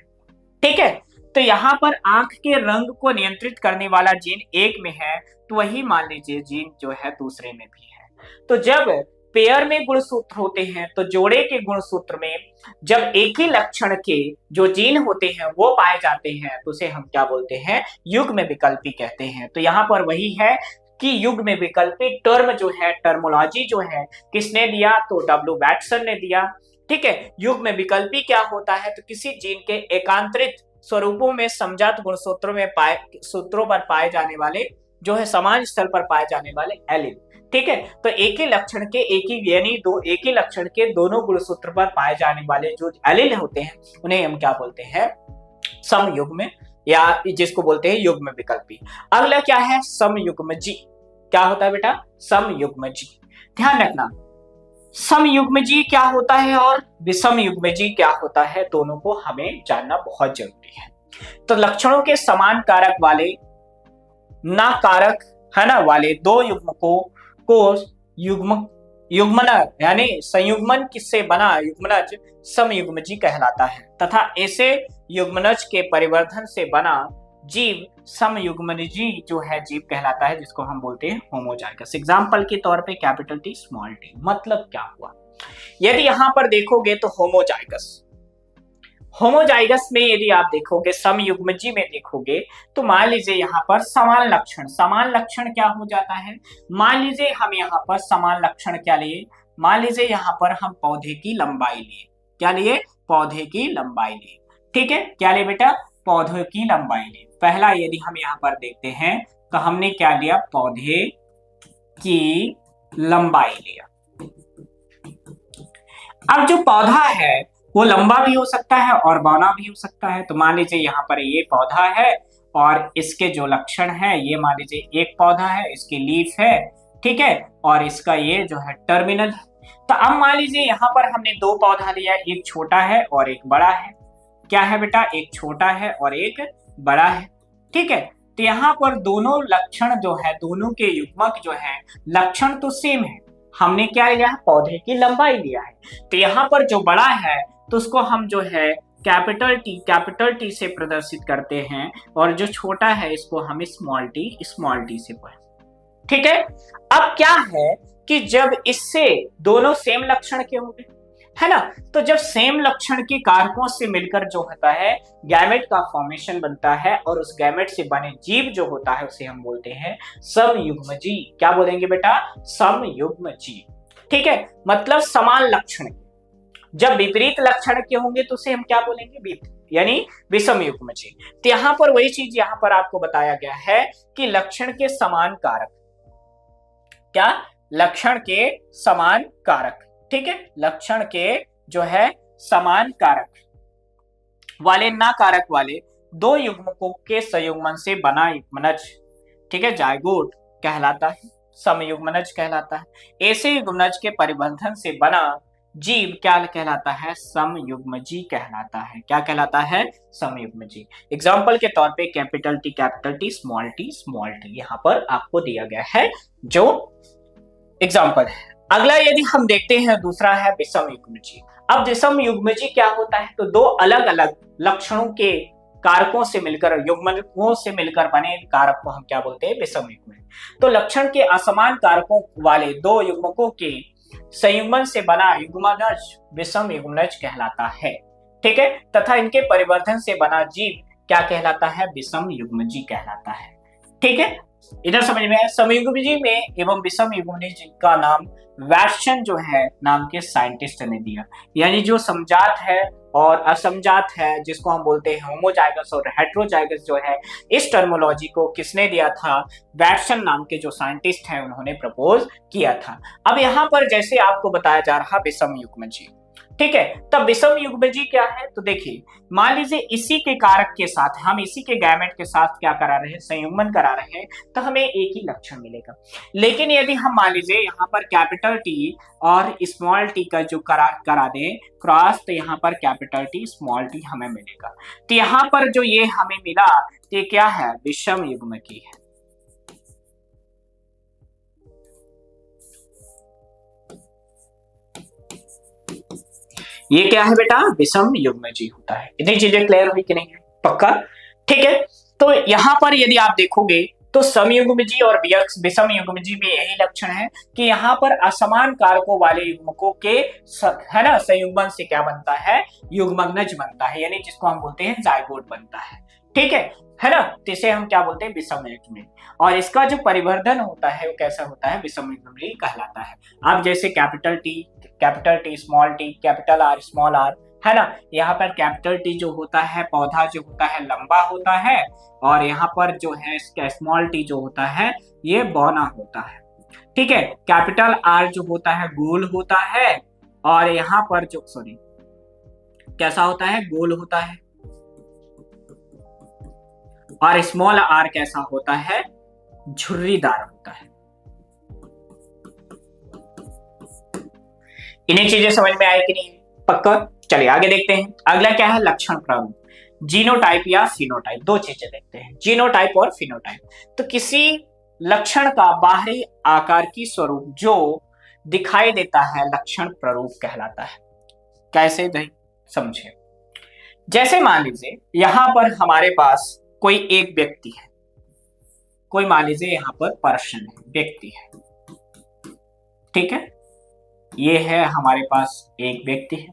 ठीक है। तो यहां पर आंख के रंग को नियंत्रित करने वाला जीन एक में है, तो वही मान लीजिए जीन जो है दूसरे में भी है। तो जब पेयर में गुणसूत्र होते हैं, तो जोड़े के गुणसूत्र में जब एक ही लक्षण के जो जीन होते हैं वो पाए जाते हैं, तो उसे हम क्या बोलते हैं? युग्म विकल्पी कहते हैं। तो यहाँ पर वही है कि युग्म विकल्पी टर्म जो है, टर्मोलॉजी जो है, किसने दिया? तो डब्ल्यू वैटसन ने दिया। ठीक है। युग्म विकल्पी क्या होता है? तो किसी जीन के एकांतरित स्वरूपों में समजात सूत्रों पर पाए जाने वाले जो है समान स्थल पर पाए जाने वाले एलील। ठीक है। तो एक ही लक्षण के एक ही लक्षण के दोनों गुणसूत्र पर पाए जाने वाले जो एलील होते हैं, उन्हें हम क्या बोलते हैं? समयुग्म, या जिसको बोलते हैं युग्म विकल्पी। अगला क्या है? समयुग्मजी। क्या होता है बेटा? समयुग्मजी। ध्यान रखना, समयुग्मजी क्या होता है और विषमयुग्मजी क्या होता है, दोनों को हमें जानना बहुत जरूरी है। तो लक्षणों के समान कारक वाले, ना कारक है ना वाले दो युग्मकों को युग्मन यानी संयुग्मन किससे बना युग्मनज समयुग्मजी कहलाता है, तथा ऐसे युग्मनज के परिवर्धन से बना जीव समयुग्मनजी जो है जीव कहलाता है, जिसको हम बोलते हैं होमोजाइगस। एग्जाम्पल के तौर पे कैपिटल टी स्मॉल टी। मतलब क्या हुआ? यदि यहां पर देखोगे तो होमोजाइगस में यदि आप देखोगे, समयुग्मजी में देखोगे, तो मान लीजिए यहाँ पर समान लक्षण क्या हो जाता है? मान लीजिए हम यहाँ पर समान लक्षण क्या लिए? मान लीजिए यहाँ पर हम पौधे की लंबाई लिए। क्या लिए? पौधे की लंबाई लिए। ठीक है। क्या लिए बेटा? पौधे की लंबाई लिए। पहला यदि हम यहाँ पर देखते हैं तो हमने क्या लिया? पौधे की लंबाई लिया। अब जो पौधा है वो लंबा भी हो सकता है और बौना भी हो सकता है। तो मान लीजिए यहाँ पर ये पौधा है और इसके जो लक्षण है, ये मान लीजिए एक पौधा है, इसकी लीफ है। ठीक है। और इसका ये जो है टर्मिनल है। तो अब मान लीजिए यहाँ पर हमने दो पौधा लिया, एक छोटा है और एक बड़ा है। क्या है बेटा? एक छोटा है और एक बड़ा है। ठीक है। तो यहाँ पर दोनों लक्षण जो है, दोनों के युग्मक जो है, लक्षण तो सेम है। हमने क्या लिया है? पौधे की लंबाई लिया है। तो यहाँ पर जो बड़ा है तो उसको हम जो है कैपिटल टी से प्रदर्शित करते हैं, और जो छोटा है इसको हम स्मॉल टी से पढ़ते। ठीक है। अब क्या है कि जब इससे दोनों सेम लक्षण के होंगे, है ना, तो जब सेम लक्षण के कारकों से मिलकर जो होता है गैमेट का फॉर्मेशन बनता है, और उस गैमेट से बने जीव जो होता है उसे हम बोलते हैं समयुग्मजी। क्या बोलेंगे बेटा? समयुग्मजी। ठीक है। मतलब समान लक्षण। जब विपरीत लक्षण के होंगे तो उसे हम क्या बोलेंगे? यानी विषमयुग्मजी। तो यहां पर वही चीज यहां पर आपको बताया गया है कि लक्षण के समान कारक। क्या? लक्षण के समान कारक। ठीक है। लक्षण के जो है समान कारक वाले, ना कारक वाले दो युग्मकों के संयुग्मन से बना युग्मनज, ठीक है, जायगोट कहलाता है, समयुग्मनज कहलाता है। ऐसे युग्मनज के परिबंधन से बना जीव क्या कहलाता है? समयुग्मजी कहलाता है। क्या कहलाता है? समयुग्मजी। एग्जाम्पल के तौर पे कैपिटल टी, स्मॉल टी यहाँ पर आपको दिया गया है जो एग्जाम्पल है। अगला यदि हम देखते हैं, दूसरा है विषम युग्मजी। अब विषम युग्मजी क्या होता है? तो दो अलग अलग लक्षणों के कारकों से मिलकर, युग्मकों से मिलकर बने कारक को हम क्या बोलते हैं? विषम युग्मज। तो लक्षण के असमान कारकों वाले दो युग्मकों के संयुग्मन से बना युग्मनज विषम युग्मनज कहलाता है। ठीक है, तथा इनके परिवर्तन से बना जीव क्या कहलाता है? विषम युग्मजी कहलाता है। ठीक है, इधर समझ में आया। समयुग्मजी में एवं विषम युग्मजी का नाम वैटसन जो है नाम के साइंटिस्ट ने दिया। यानी जो समजात है और असमजात है, जिसको हम बोलते हैं होमोजाइगस और हेट्रोजाइगस जो है, इस टर्मोलॉजी को किसने दिया था? वैटसन नाम के जो साइंटिस्ट हैं उन्होंने प्रपोज किया था। अब यहाँ पर जैसे आपको बताया जा रहा विषम युग्मजी, ठीक है, तब विषम युग्मजी क्या है? तो देखिए, मान लीजिए इसी के कारक के साथ, हम इसी के गैमेट के साथ क्या करा रहे हैं? संयुग्मन करा रहे हैं, तो हमें एक ही लक्षण मिलेगा। लेकिन यदि हम मान लीजिए यहाँ पर कैपिटल टी और स्मॉल टी का जो करा दें क्रॉस, तो यहाँ पर कैपिटल टी स्मॉल टी हमें मिलेगा। तो यहाँ पर जो ये हमें मिला, ये क्या है? विषम युग्मकी है। ये क्या है बेटा? विषम युग्मजी होता है। इतनी चीजें क्लियर हुई कि नहीं? पक्का? ठीक है, तो यहां पर यदि आप देखोगे तो समयुग्मजी और विषम युग्मजी में यही लक्षण है कि यहाँ पर असमान कारकों वाले युग्मकों के है ना संयुग्मन से क्या बनता है? युग्मनज बनता है, यानी जिसको हम बोलते हैं जाइगोट बनता है। ठीक है ना? तो इसे हम क्या बोलते हैं? विषम युग्मजी। और इसका जो परिवर्धन होता है वो कैसा होता है? विषम युग्मजी कहलाता है। अब जैसे capital T small T, capital R small R, है ना? यहाँ पर कैपिटल टी जो होता है, पौधा जो होता है लंबा होता है, और यहाँ पर जो है स्मॉल टी जो होता है ये बौना होता है। ठीक है, कैपिटल आर जो होता है गोल होता है, और यहाँ पर जो कैसा होता है? गोल होता है। और स्मॉल आर कैसा होता है? झुर्रीदार होता है। इन्हें चीजें समझ में आए कि नहीं? पक्का? चलिए आगे देखते हैं। अगला क्या है? लक्षण प्रारूप। जीनोटाइप या फिनोटाइप, दो चीजें देखते हैं, जीनोटाइप और फिनोटाइप। तो किसी लक्षण का बाहरी आकार की स्वरूप जो दिखाई देता है लक्षण प्रारूप कहलाता है। कैसे भाई? समझिए, जैसे मान लीजिए यहां पर हमारे पास कोई एक व्यक्ति है, कोई मान लीजिए यहां पर पर्सन है, व्यक्ति है। ठीक है, ये है हमारे पास एक व्यक्ति है।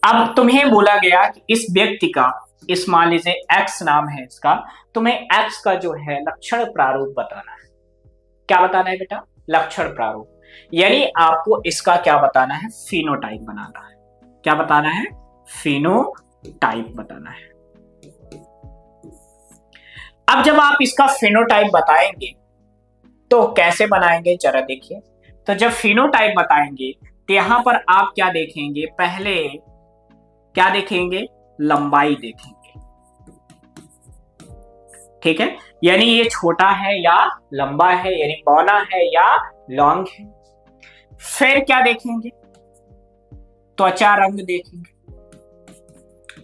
अब तुम्हें बोला गया कि इस व्यक्ति का, इस मान लीजिए एक्स नाम है इसका, तुम्हें एक्स का जो है लक्षण प्रारूप बताना है। क्या बताना है बेटा? लक्षण प्रारूप। यानी आपको इसका क्या बताना है? फिनोटाइप बनाना है। क्या बताना है? फिनोटाइप बताना है। अब जब आप इसका फिनोटाइप बताएंगे तो कैसे बनाएंगे जरा देखिए। तो जब फिनोटाइप बताएंगे तो यहां पर आप क्या देखेंगे? पहले क्या देखेंगे? लंबाई देखेंगे। ठीक है, यानी ये छोटा है या लंबा है, यानी बौना है या लॉन्ग है। फिर क्या देखेंगे? त्वचा रंग देखेंगे,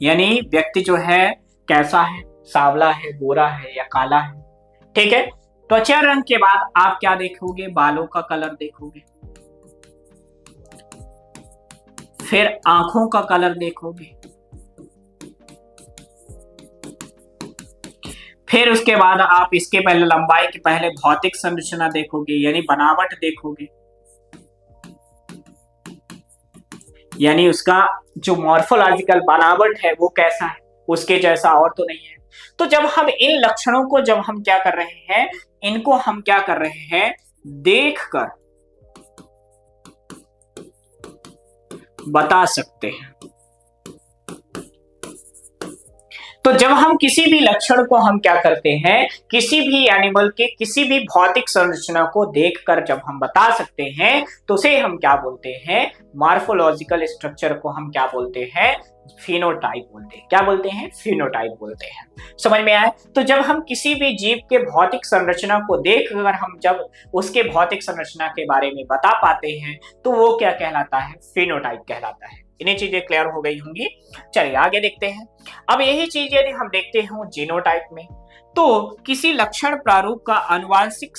यानी व्यक्ति जो है कैसा है? सांवला है, गोरा है या काला है। ठीक है, त्वचा रंग के बाद आप क्या देखोगे? बालों का कलर देखोगे। फिर आंखों का कलर देखोगे। फिर उसके बाद आप इसके पहले लंबाई के पहले भौतिक संरचना देखोगे, यानी बनावट देखोगे, यानी उसका जो मॉर्फोलॉजिकल बनावट है वो कैसा है, उसके जैसा और तो नहीं है। तो जब हम इन लक्षणों को जब हम क्या कर रहे हैं, इनको हम क्या कर रहे हैं? देखकर बता सकते हैं। तो जब हम किसी भी लक्षण को हम क्या करते हैं, किसी भी एनिमल के किसी भी भौतिक संरचना को देखकर जब हम बता सकते हैं तो उसे हम क्या बोलते हैं, मॉर्फोलॉजिकल स्ट्रक्चर को हम क्या बोलते हैं, फिनोटाइप बोलते हैं। क्या बोलते हैं, फिनोटाइप बोलते हैं। समझ में आया? तो जब हम किसी भी जीव के भौतिक संरचना को देखकर हम जब उसके भौतिक संरचना के बारे में बता पाते हैं तो वो क्या कहलाता है, फिनोटाइप कहलाता है। इन्हें चीजें क्लियर हो गई होंगी। चलिए आगे देखते हैं। अब यही चीज यदि हम देखते हो जीनोटाइप में, तो किसी लक्षण प्रारूप का अनुवांशिक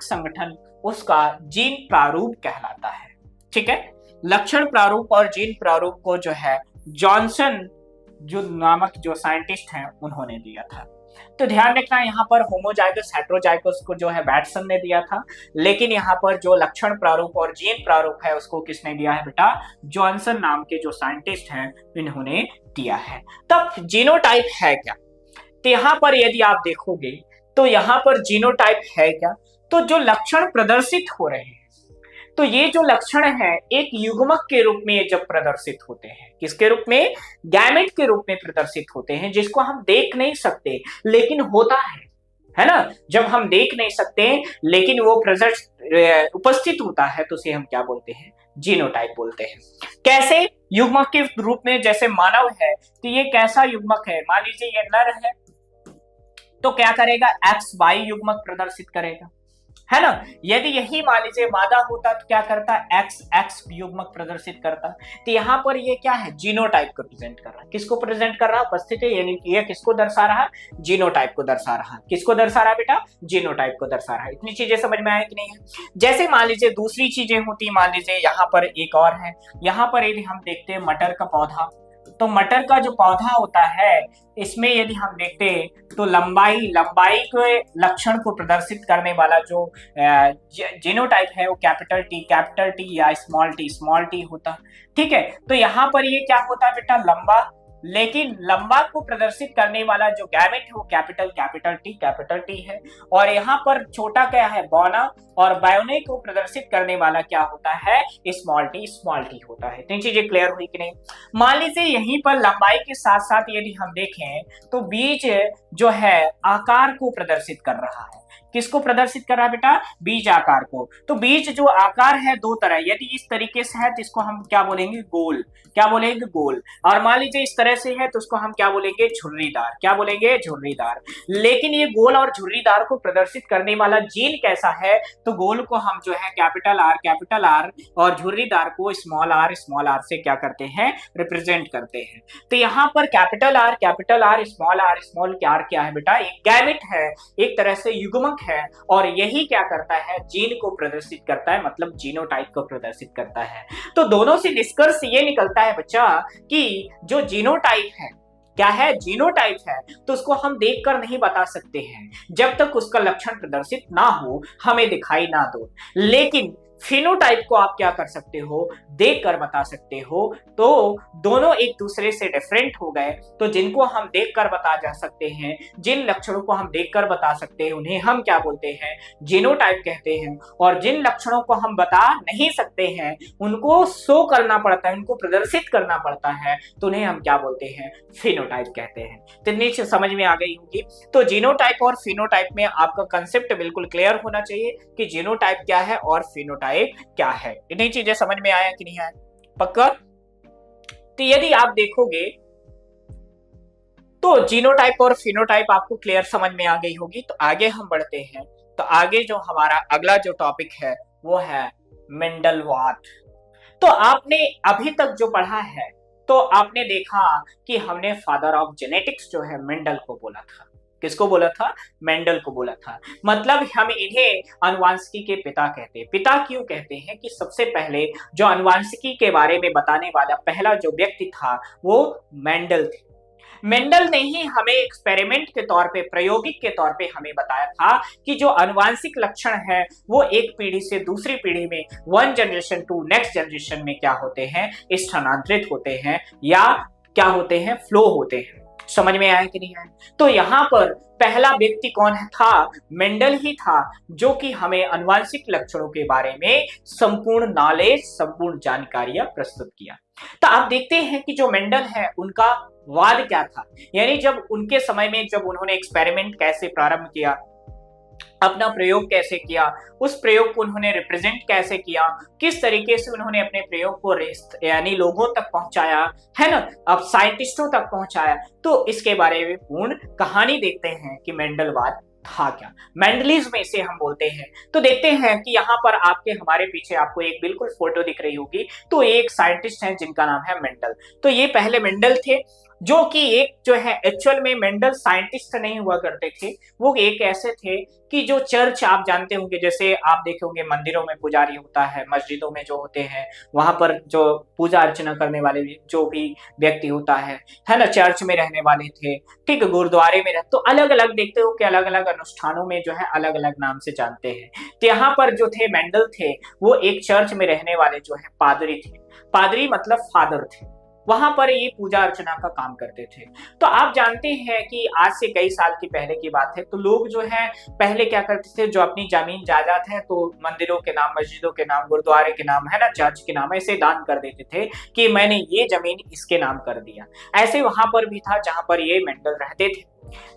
संगठन उसका जीन प्रारूप कहलाता है। ठीक है, लक्षण प्रारूप और जीन प्रारूप को जो है जॉनसन जो नामक जो साइंटिस्ट हैं उन्होंने दिया था। तो ध्यान रखना, यहाँ पर होमोजाइगस हेट्रोजाइगस को जो है बैटसन ने दिया था, लेकिन यहाँ पर जो लक्षण प्रारूप और जीन प्रारूप है उसको किसने दिया है बेटा, जॉनसन नाम के जो साइंटिस्ट हैं इन्होंने दिया है। तब जीनोटाइप है क्या, तो यहाँ पर यदि आप देखोगे तो यहाँ पर जीनोटाइप है क्या, तो जो लक्षण प्रदर्शित हो रहे हैं, तो ये जो लक्षण है एक युग्मक के रूप में जब प्रदर्शित होते हैं, किसके रूप में, गैमेट के रूप में प्रदर्शित होते हैं, जिसको हम देख नहीं सकते लेकिन होता है ना। जब हम देख नहीं सकते लेकिन वो प्रेजेंट उपस्थित होता है तो उसे हम क्या बोलते हैं, जीनोटाइप बोलते हैं। कैसे, युग्मक के रूप में, जैसे मानव है तो ये कैसा युग्मक है, मान लीजिए ये नर है तो क्या करेगा, XY युग्मक प्रदर्शित करेगा, है ना। यदि यही मान लीजिए मादा होता तो क्या करता, XX युग्मक प्रदर्शित करता। तो यहाँ पर ये क्या है, जीनोटाइप को प्रेजेंट कर रहा है। किसको प्रेजेंट कर रहा है, उपस्थिति, यानी कि ये किसको दर्शा रहा है, जीनोटाइप को दर्शा रहा है। किसको दर्शा रहा है बेटा, जीनोटाइप को दर्शा रहा है। इतनी चीजें समझ में आए कि नहीं है। जैसे मान लीजिए दूसरी चीजें होती, मान लीजिए यहाँ पर एक और है, यहाँ पर यदि हम देखते हैं मटर का पौधा, तो मटर का जो पौधा होता है इसमें यदि हम देखते हैं तो लंबाई के लक्षण को प्रदर्शित करने वाला जो जीनोटाइप है वो कैपिटल टी या स्मॉल टी होता। ठीक है, तो यहाँ पर ये क्या होता है बेटा, लंबा, लेकिन लंबा को प्रदर्शित करने वाला जो गैमेट है वो कैपिटल टी है। और यहाँ पर छोटा क्या है, बौना, और बायोने को प्रदर्शित करने वाला क्या होता है, स्मॉल टी होता है। तीन चीजें क्लियर हुई कि नहीं। मान लीजिए यहीं पर लंबाई के साथ साथ यदि हम देखें तो बीज जो है आकार को प्रदर्शित कर रहा है। किसको प्रदर्शित कर रहा है बेटा, बीज आकार को। तो बीज जो आकार है दो तरह, यदि इस तरीके से है तो इसको हम क्या बोलेंगे, गोल। क्या बोलेंगे, गोल। और मान लीजिए इस तरह से है तो उसको हम क्या बोलेंगे, झुर्रीदार। क्या बोलेंगे, झुर्रीदार। लेकिन ये गोल और झुर्रीदार को प्रदर्शित करने वाला जीन कैसा है, तो गोल को हम जो है कैपिटल आर और झुर्रीदार को स्मॉल आर से क्या करते हैं, रिप्रेजेंट करते हैं। तो यहाँ पर कैपिटल आर स्मॉल आर क्या है बेटा, एक गैमेट है, एक तरह से युग्मक है, और यही क्या करता है, जीन को प्रदर्शित करता है, मतलब जीनोटाइप को प्रदर्शित करता है। तो दोनों से निष्कर्ष ये निकलता है बच्चा कि जो जीनोटाइप है, क्या है, जीनोटाइप है, तो उसको हम देखकर नहीं बता सकते हैं जब तक उसका लक्षण प्रदर्शित ना हो, हमें दिखाई ना दो। लेकिन फिनोटाइप को आप क्या कर सकते हो, देखकर बता सकते हो। तो दोनों एक दूसरे से डिफरेंट हो गए, तो जिनको हम देखकर बता जा सकते हैं, जिन लक्षणों को हम देखकर बता सकते हैं उन्हें हम क्या बोलते हैं, जीनोटाइप कहते हैं। और जिन लक्षणों को हम बता नहीं सकते हैं, उनको शो करना पड़ता है, उनको प्रदर्शित करना पड़ता है, तो उन्हें हम क्या बोलते हैं, फिनोटाइप कहते हैं। तो नीचे समझ में आ गई होगी। तो जीनोटाइप और फिनोटाइप में आपका कंसेप्ट बिल्कुल क्लियर होना चाहिए कि जीनोटाइप क्या है और फिनोटाइप क्या है। इतनी चीजें समझ में आया कि नहीं आया, पक्का। तो यदि आप देखोगे तो जीनोटाइप और फिनोटाइप आपको क्लियर समझ में आ गई होगी। तो आगे हम बढ़ते हैं। तो आगे जो हमारा अगला जो टॉपिक है वो है मेंडलवाद। तो आपने अभी तक जो पढ़ा है तो आपने देखा कि हमने फादर ऑफ जेनेटिक्स जो है मेंडल को बोला था। किसको बोला था, मेंडल को बोला था। मतलब हम इन्हें अनुवांशिकी के पिता कहते हैं। पिता क्यों कहते हैं कि सबसे पहले जो अनुवांशिकी के बारे में बताने वाला पहला जो व्यक्ति था वो मेंडल थे। मेंडल ने ही हमें एक्सपेरिमेंट के तौर पे, प्रायोगिक के तौर पे हमें बताया था कि जो अनुवांशिक लक्षण है वो एक पीढ़ी से दूसरी पीढ़ी में, one generation to next generation में क्या होते हैं, स्थानांतरित होते हैं या क्या होते हैं, फ्लो होते हैं। समझ में आया कि नहीं आया। तो यहाँ पर पहला व्यक्ति कौन था, मेंडल ही था, जो कि हमें अनुवांशिक लक्षणों के बारे में संपूर्ण नॉलेज, संपूर्ण जानकारियां प्रस्तुत किया। तो आप देखते हैं कि जो मेंडल है उनका वाद क्या था, यानी जब उनके समय में जब उन्होंने एक्सपेरिमेंट कैसे प्रारंभ किया, अपना प्रयोग कैसे किया, उस प्रयोग को उन्होंने रिप्रेजेंट कैसे किया, किस तरीके से उन्होंने अपने प्रयोग को यानी लोगों तक पहुंचाया, है ना, अब साइंटिस्टों तक पहुंचाया, तो इसके बारे में पूर्ण कहानी देखते हैं कि मेंडलवाद था क्या, मेंडलिज्म इसे हम बोलते हैं। तो देखते हैं कि यहाँ पर आपके हमारे पीछे आपको एक बिल्कुल फोटो दिख रही होगी, तो एक साइंटिस्ट है जिनका नाम है मेंडल। तो ये पहले मेंडल थे, जो कि एक जो है एक्चुअल में मेंडल साइंटिस्ट नहीं हुआ करते थे, वो एक ऐसे थे कि जो चर्च आप जानते होंगे, जैसे आप देखे होंगे मंदिरों में पुजारी होता है, मस्जिदों में जो होते हैं वहां पर जो पूजा अर्चना करने वाले जो भी व्यक्ति होता है ना, चर्च में रहने वाले थे, ठीक है, गुरुद्वारे में रहते, तो अलग अलग देखते हो कि अलग अलग अनुष्ठानों में जो है अलग अलग नाम से जानते हैं। तो यहाँ पर जो थे मेंडल थे, वो एक चर्च में रहने वाले जो है पादरी थे, पादरी मतलब फादर थे, वहां पर ये पूजा अर्चना का काम करते थे। तो आप जानते हैं कि आज से कई साल की पहले की बात है, तो लोग जो है पहले क्या करते थे, जो अपनी जमीन जायदाद है तो मंदिरों के नाम, मस्जिदों के नाम, गुरुद्वारे के नाम, है ना, चर्च के नाम ऐसे दान कर देते थे कि मैंने ये जमीन इसके नाम कर दिया। ऐसे वहां पर भी था जहां पर ये मेंडल रहते थे।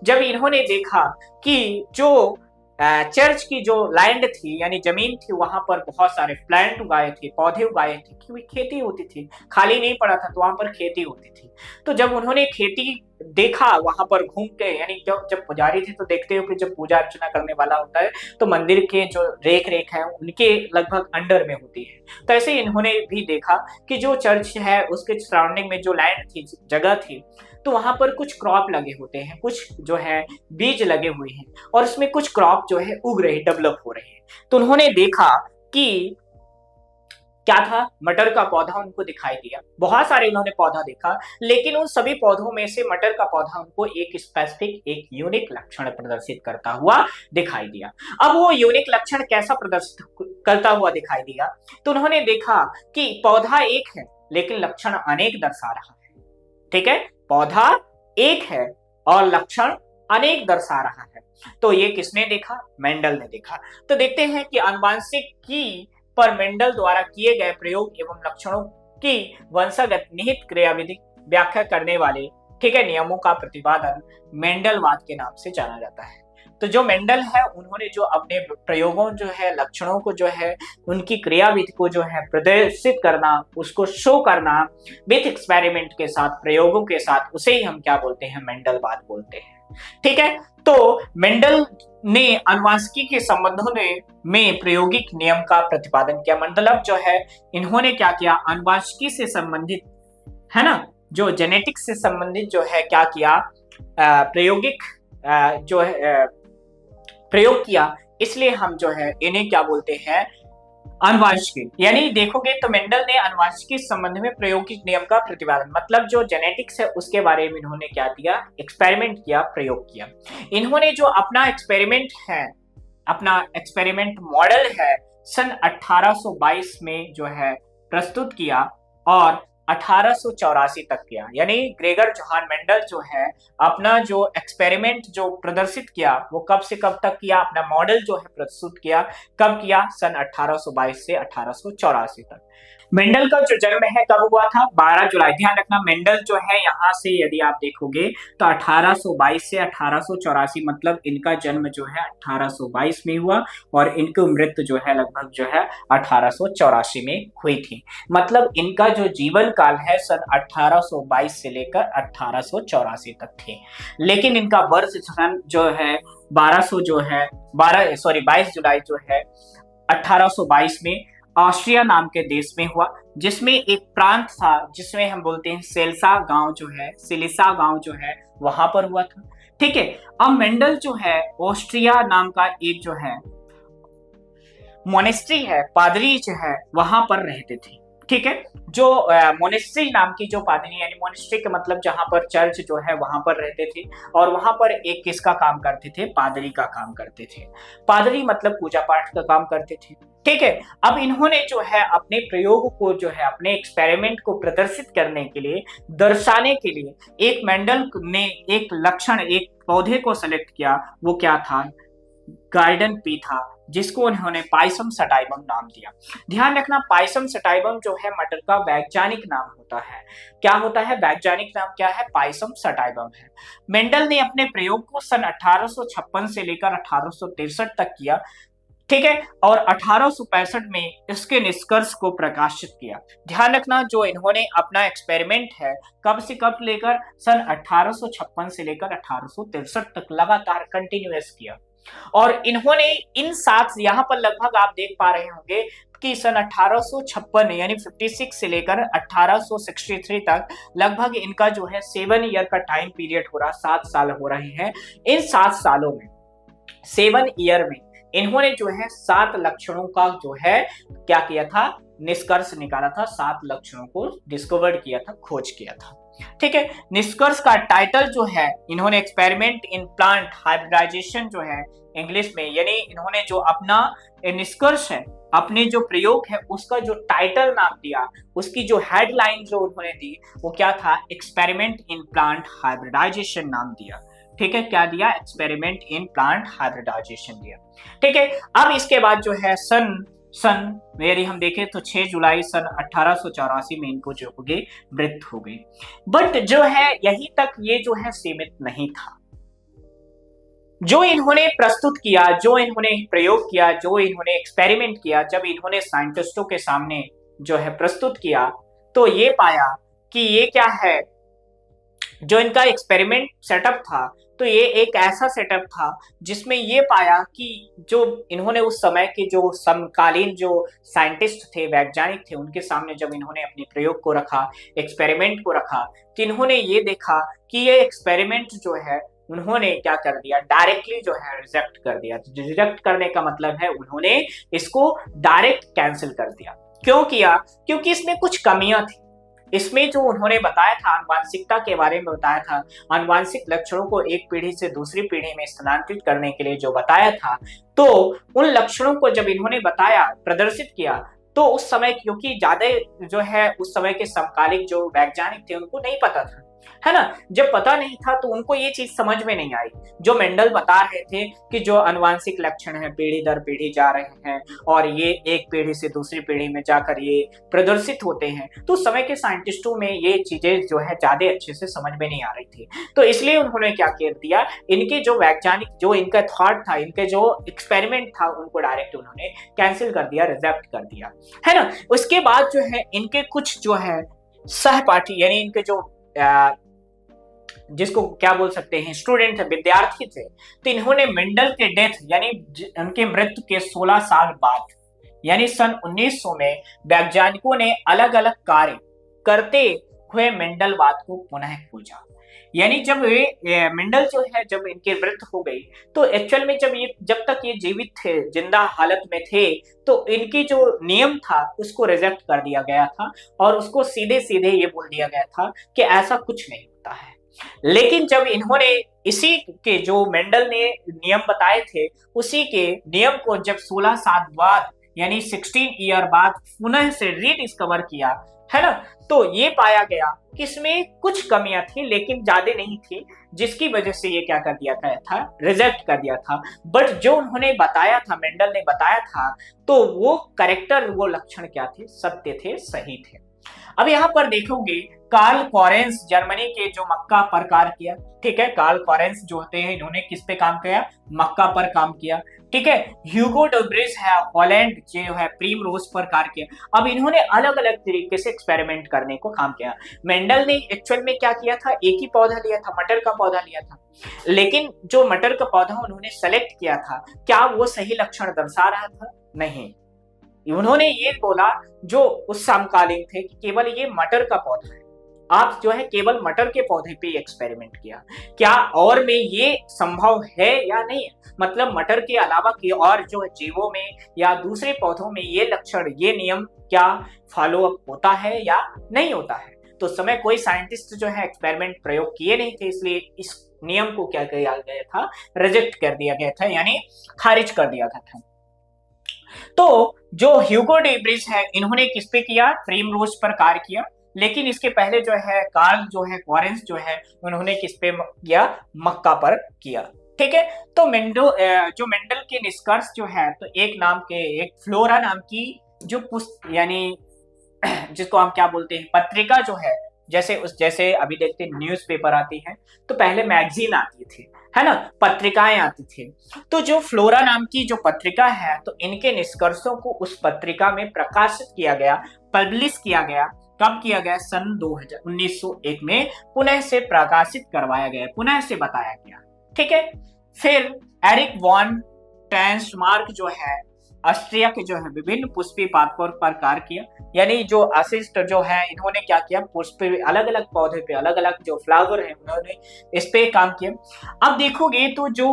जब इन्होंने देखा कि जो चर्च की जो लैंड थी यानी जमीन थी, वहां पर बहुत सारे प्लांट उगाए थे, पौधे उगाए थे, क्योंकि खेती होती थी, खाली नहीं पड़ा था, तो वहां पर खेती होती थी। तो जब उन्होंने खेती देखा वहां पर घूम के, यानी जब जब पुजारी थे तो देखते हो कि जब पूजा अर्चना करने वाला होता है तो मंदिर के जो रेख रेख है उनके लगभग अंडर में होती है। तो ऐसे इन्होंने भी देखा कि जो चर्च है उसके सराउंडिंग में जो लैंड थी, जगह थी, तो वहां पर कुछ क्रॉप लगे होते हैं, कुछ जो है बीज लगे हुए हैं, और उसमें कुछ क्रॉप जो है उग रहे, डेवलप हो रहे हैं। तो उन्होंने देखा कि क्या था, मटर का पौधा उनको दिखाई दिया। बहुत सारे उन्होंने पौधा देखा, लेकिन उन सभी पौधों में से मटर का पौधा उनको एक स्पेसिफिक, एक यूनिक लक्षण प्रदर्शित करता हुआ दिखाई दिया। अब वो यूनिक लक्षण कैसा प्रदर्शित करता हुआ दिखाई दिया, तो उन्होंने देखा कि पौधा एक है लेकिन लक्षण अनेक दर्शा रहा है। ठीक है, पौधा एक है और लक्षण अनेक दर्शा रहा है। तो ये किसने देखा, मेंडल ने देखा। तो देखते हैं कि आनुवंशिक की पर मेंडल द्वारा किए गए प्रयोग एवं लक्षणों की वंशागत निहित क्रियाविधि व्याख्या करने वाले, ठीक है, नियमों का प्रतिपादन मेंडलवाद के नाम से जाना जाता है। तो जो मेंडल है उन्होंने जो अपने प्रयोगों जो है, लक्षणों को जो है, उनकी क्रियाविधि को जो है प्रदर्शित करना, उसको शो करना विथ एक्सपेरिमेंट के साथ, प्रयोगों के साथ, उसे ही हम क्या बोलते हैं, मेंडलवाद बोलते हैं। ठीक है, तो मेंडल ने आनुवंशिकी के संबंधों में प्रायोगिक नियम का प्रतिपादन किया। मतलब जो है इन्होंने क्या किया, आनुवंशिकी से संबंधित, है ना, जो जेनेटिक्स से संबंधित जो है क्या किया, प्रायोगिक जो है प्रयोग किया। इसलिए हम जो है इन्हें क्या बोलते हैं, आनुवंशिकी। यानी देखोगे तो मेंडल ने आनुवंशिकी संबंध में प्रायोगिक नियम का प्रतिपादन, मतलब जो जेनेटिक्स है उसके बारे में इन्होंने क्या किया, एक्सपेरिमेंट किया, प्रयोग किया। इन्होंने जो अपना एक्सपेरिमेंट है, अपना एक्सपेरिमेंट मॉडल है, सन 1822 में जो है प्रस्तुत किया और 1884 तक किया। यानी ग्रेगर जोहान मेंडल जो है अपना जो एक्सपेरिमेंट जो प्रदर्शित किया वो कब से कब तक किया, अपना मॉडल जो है प्रस्तुत किया, कब किया, सन 1822 से 1884 तक। मेंडल का जो जन्म है कब हुआ था, 12 जुलाई। ध्यान रखना, मेंडल जो है यहाँ से यदि आप देखोगे तो 1822 से 1884, मतलब इनका जन्म जो है 1822 में हुआ और इनकी मृत्यु जो है लगभग जो है 1884 में हुई थी। मतलब इनका जो जीवन काल है सन 1822 से लेकर 1884 तक थे। लेकिन इनका बर्थ सन जो है 22 जुलाई जो है 1822 में ऑस्ट्रिया नाम के देश में हुआ, जिसमें एक प्रांत था जिसमें हम बोलते हैं सेल्सा गांव जो है, सिलिसा गांव जो है, वहां पर हुआ था। ठीक है, अब मेंडल जो है ऑस्ट्रिया नाम का एक जो है मोनेस्ट्री है, पादरी जो है वहां पर रहते थे। ठीक है, जो मोनेस्ट्री नाम की जो पादरी, यानी मोनेस्ट्री का मतलब जहां पर चर्च जो है वहां पर रहते थे, और वहां पर एक किसका काम करते थे, पादरी का काम करते थे। पादरी मतलब पूजा पाठ का काम करते थे। ठीक है, अब इन्होंने जो है अपने प्रयोग को जो है, अपने एक्सपेरिमेंट को प्रदर्शित करने के लिए, दर्शाने के लिए एक मेंडल ने एक लक्षण, एक पौधे को सेलेक्ट किया। वो क्या था, गार्डन पी था, जिसको उन्होंने पाइसम सटाइवम नाम दिया। ध्यान रखना, पाइसम सटाइवम जो है मटर का वैज्ञानिक नाम होता है। क्या होता है? वैज्ञानिक नाम क्या है? पाइसम सटाइवम है। मेंडल ने अपने प्रयोग को सन 1856 से लेकर 1863 तक किया, ठीक है, और 1865 में इसके निष्कर्ष को प्रकाशित किया। ध्यान रखना, जो इन्होंने अपना एक्सपेरिमेंट है कब से कब लेकर सन 1856 से लेकर 1863 तक लगातार कंटिन्यूअस किया। और इन्होंने इन सात, यहां पर लगभग आप देख पा रहे होंगे कि सन 1856 यानी 56 से लेकर 1863 तक लगभग इनका जो है 7 ईयर का टाइम पीरियड हो रहा, 7 साल हो रहे हैं। इन 7 सालों में, 7 ईयर में इन्होंने जो है 7 लक्षणों का जो है क्या किया था? निष्कर्ष निकाला था। 7 लक्षणों को डिस्कवर किया था, खोज किया था, ठीक है। निष्कर्ष का टाइटल जो है, इन्होंने एक्सपेरिमेंट इन प्लांट हाइब्रिडाइजेशन जो है इंग्लिश में, यानी इन्होंने जो अपना निष्कर्ष है, अपने जो प्रयोग है, उसका जो टाइटल नाम दिया, उसकी जो हेडलाइन जो उन्होंने दी, वो क्या था? एक्सपेरिमेंट इन प्लांट हाइब्रिडाइजेशन नाम दिया, ठीक है। क्या दिया? एक्सपेरिमेंट इन प्लांट हाइब्रिडाइजेशन दिया, ठीक है। अब इसके बाद जो है सन यदि हम देखें तो 6 जुलाई सन 1884 में इनको जो हो गई, मृत्यु हो गई। बट जो है यहीं तक ये जो है सीमित नहीं था। जो इन्होंने प्रस्तुत किया, जो इन्होंने प्रयोग किया, जो इन्होंने एक्सपेरिमेंट किया, जब इन्होंने साइंटिस्टों के सामने जो है प्रस्तुत किया, तो ये पाया कि ये क्या है, जो इनका एक्सपेरिमेंट सेटअप था, तो ये एक ऐसा सेटअप था जिसमें ये पाया कि जो इन्होंने उस समय के जो समकालीन जो साइंटिस्ट थे, वैज्ञानिक थे, उनके सामने जब इन्होंने अपने प्रयोग को रखा, एक्सपेरिमेंट को रखा, तो इन्होंने ये देखा कि ये एक्सपेरिमेंट जो है उन्होंने क्या कर दिया? डायरेक्टली जो है रिजेक्ट कर दिया। रिजेक्ट करने का मतलब है उन्होंने इसको डायरेक्ट कैंसिल कर दिया। क्यों किया? क्योंकि इसमें कुछ कमियां थी। इसमें जो उन्होंने बताया था, आनुवांशिकता के बारे में बताया था, आनुवांशिक लक्षणों को एक पीढ़ी से दूसरी पीढ़ी में स्थानांतरित करने के लिए जो बताया था, तो उन लक्षणों को जब इन्होंने बताया, प्रदर्शित किया, तो उस समय, क्योंकि ज्यादा जो है उस समय के समकालिक जो वैज्ञानिक थे उनको नहीं पता था, है ना। जब पता नहीं था तो उनको ये चीज समझ में नहीं आई। जो मेंडल बता रहे थे कि जो आनुवांशिक लक्षण है पीढ़ी दर पीढ़ी जा रहे हैं और ये एक पीढ़ी से दूसरी पीढ़ी में जाकर ये प्रदर्शित होते हैं, तो उस समय के साइंटिस्टों में ये चीजें जो है ज्यादा अच्छे से समझ में नहीं आ रही थी। तो इसलिए उन्होंने क्या कर दिया, इनके जो वैज्ञानिक, जो इनका थॉट था, इनके जो एक्सपेरिमेंट था, उनको डायरेक्ट उन्होंने कैंसिल कर दिया, रिजेक्ट कर दिया, है ना। उसके बाद जो है इनके कुछ जो है सहपाठी, यानी इनके जो जिसको क्या बोल सकते हैं, स्टूडेंट थे, विद्यार्थी थे, तो इन्होंने मेंडल के डेथ यानी उनके मृत्यु के 16 साल बाद, यानी सन 1900 में वैज्ञानिकों ने अलग अलग कार्य करते हुए मेंडलवाद को पुनः खोजा। यानी जब ये मेंडल जो है, जब इनकी मृत्यु हो गई, तो एक्चुअल में जब तक ये जीवित थे, जिंदा हालत में थे, तो इनकी जो नियम था उसको रिजेक्ट कर दिया गया था और उसको सीधे सीधे ये बोल दिया गया था कि ऐसा कुछ नहीं होता है। लेकिन जब इन्होंने इसी के जो मेंडल ने नियम बताए थे, उसी के नियम को जब 16 साल बाद यानी 16 ईयर बाद पुनः से रीडिस्कवर किया, है ना, तो ये पाया गया कि इसमें कुछ कमियां थी लेकिन ज्यादा नहीं थी, जिसकी वजह से ये क्या कर दिया गया था, रिजेक्ट कर दिया था। बट जो उन्होंने बताया था, मेंडल ने बताया था, तो वो करेक्टर, वो लक्षण क्या थे? सत्य थे, सही थे। अब यहाँ पर देखोगे, कार्ल कॉरेंस जर्मनी के जो मक्का पर कार्य किया, ठीक है। कार्ल कॉरेंस जो होते हैं, इन्होंने किस पे काम किया? मक्का पर काम किया, ठीक है। ह्यूगो डे व्रिज है, हॉलैंड जो है प्रीम रोज पर कार्य किया। अब इन्होंने अलग अलग तरीके से एक्सपेरिमेंट करने को काम किया। मेंडल ने एक्चुअल में क्या किया था? एक ही पौधा लिया था, मटर का पौधा लिया था, लेकिन जो मटर का पौधा उन्होंने सेलेक्ट किया था, क्या वो सही लक्षण दर्शा रहा था? नहीं। उन्होंने ये बोला, जो उस समकालीन थे, कि केवल ये मटर का पौधा है, आप जो है केवल मटर के पौधे पे एक्सपेरिमेंट किया, क्या और में ये संभव है या नहीं है? मतलब मटर के अलावा की और जो जीवों में या दूसरे पौधों में ये लक्षण, ये नियम क्या फॉलो अप होता है या नहीं होता है? तो उस समय कोई साइंटिस्ट जो है एक्सपेरिमेंट प्रयोग किए नहीं थे, इसलिए इस नियम को क्या किया गया था? रिजेक्ट कर दिया गया था, यानी खारिज कर दिया गया था। तो जो ह्यूगो डे व्रिज है, इन्होंने किस पे किया? प्रीम रोज पर कार्य किया। लेकिन इसके पहले जो है कार्ल जो है कॉरेंस जो है, उन्होंने किस पे किया? मक्का पर किया, ठीक है। तो जो मेंडल के निष्कर्ष जो है, तो एक फ्लोरा नाम की जो पुस्त यानी जिसको हम क्या बोलते हैं, पत्रिका जो है, जैसे अभी देखते हैं न्यूज़पेपर आती है, तो पहले मैगजीन आती थी, है ना, पत्रिकाएं आती थी। तो जो फ्लोरा नाम की जो पत्रिका है, तो इनके निष्कर्षों को उस पत्रिका में प्रकाशित किया गया, पब्लिश किया गया। कब किया गया? सन 1901 में पुनः से प्रकाशित करवाया गया, पुनः से बताया गया। ठीक है। फिर एरिक वॉन ट्रांसमार्क जो है, ऑस्ट्रिया के जो है, विभिन्न पुष्पीय पादपों पर कार्य किया। यानी जो असिस्ट जो है, इन्होंने क्या किया, पुष्प अलग अलग पौधे पे अलग अलग जो फ्लावर है, उन्होंने इस पे काम किया। अब देखोगे तो जो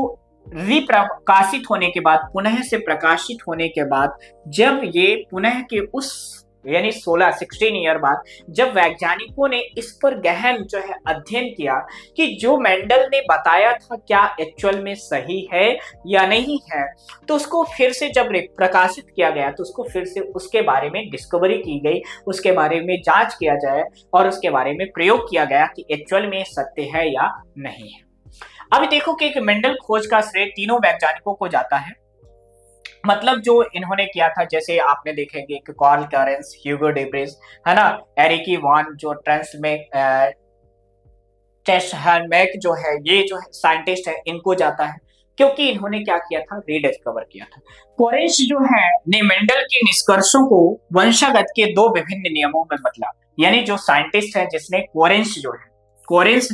रिप्रकाशित होने के बाद, पुनः से प्रकाशित होने के बाद, जब ये पुनः के उस यानी 16 ईयर बाद जब वैज्ञानिकों ने इस पर गहन जो है अध्ययन किया कि जो मेंडल ने बताया था क्या एक्चुअल में सही है या नहीं है, तो उसको फिर से जब प्रकाशित किया गया, तो उसको फिर से उसके बारे में डिस्कवरी की गई, उसके बारे में जांच किया जाए और उसके बारे में प्रयोग किया गया कि एक्चुअल में सत्य है या नहीं है। अभी देखो कि मेंडल खोज का श्रेय तीनों वैज्ञानिकों को जाता है। मतलब जो इन्होंने किया था, जैसे आपने देखेंगे कि कार्ल लॉरेंस, ह्यूगो डेब्रेज, है ना, एरिकी वॉन जो टेस्टहरमैक जो है, ये जो है साइंटिस्ट है, इनको जाता है, क्योंकि इन्होंने क्या किया था, रीडिस्कवर किया था। कोरेंश जो है ने मेंडल के निष्कर्षों को वंशागत के दो विभिन्न नियमों में बदला। यानी जो साइंटिस्ट है जिसने कोरेंस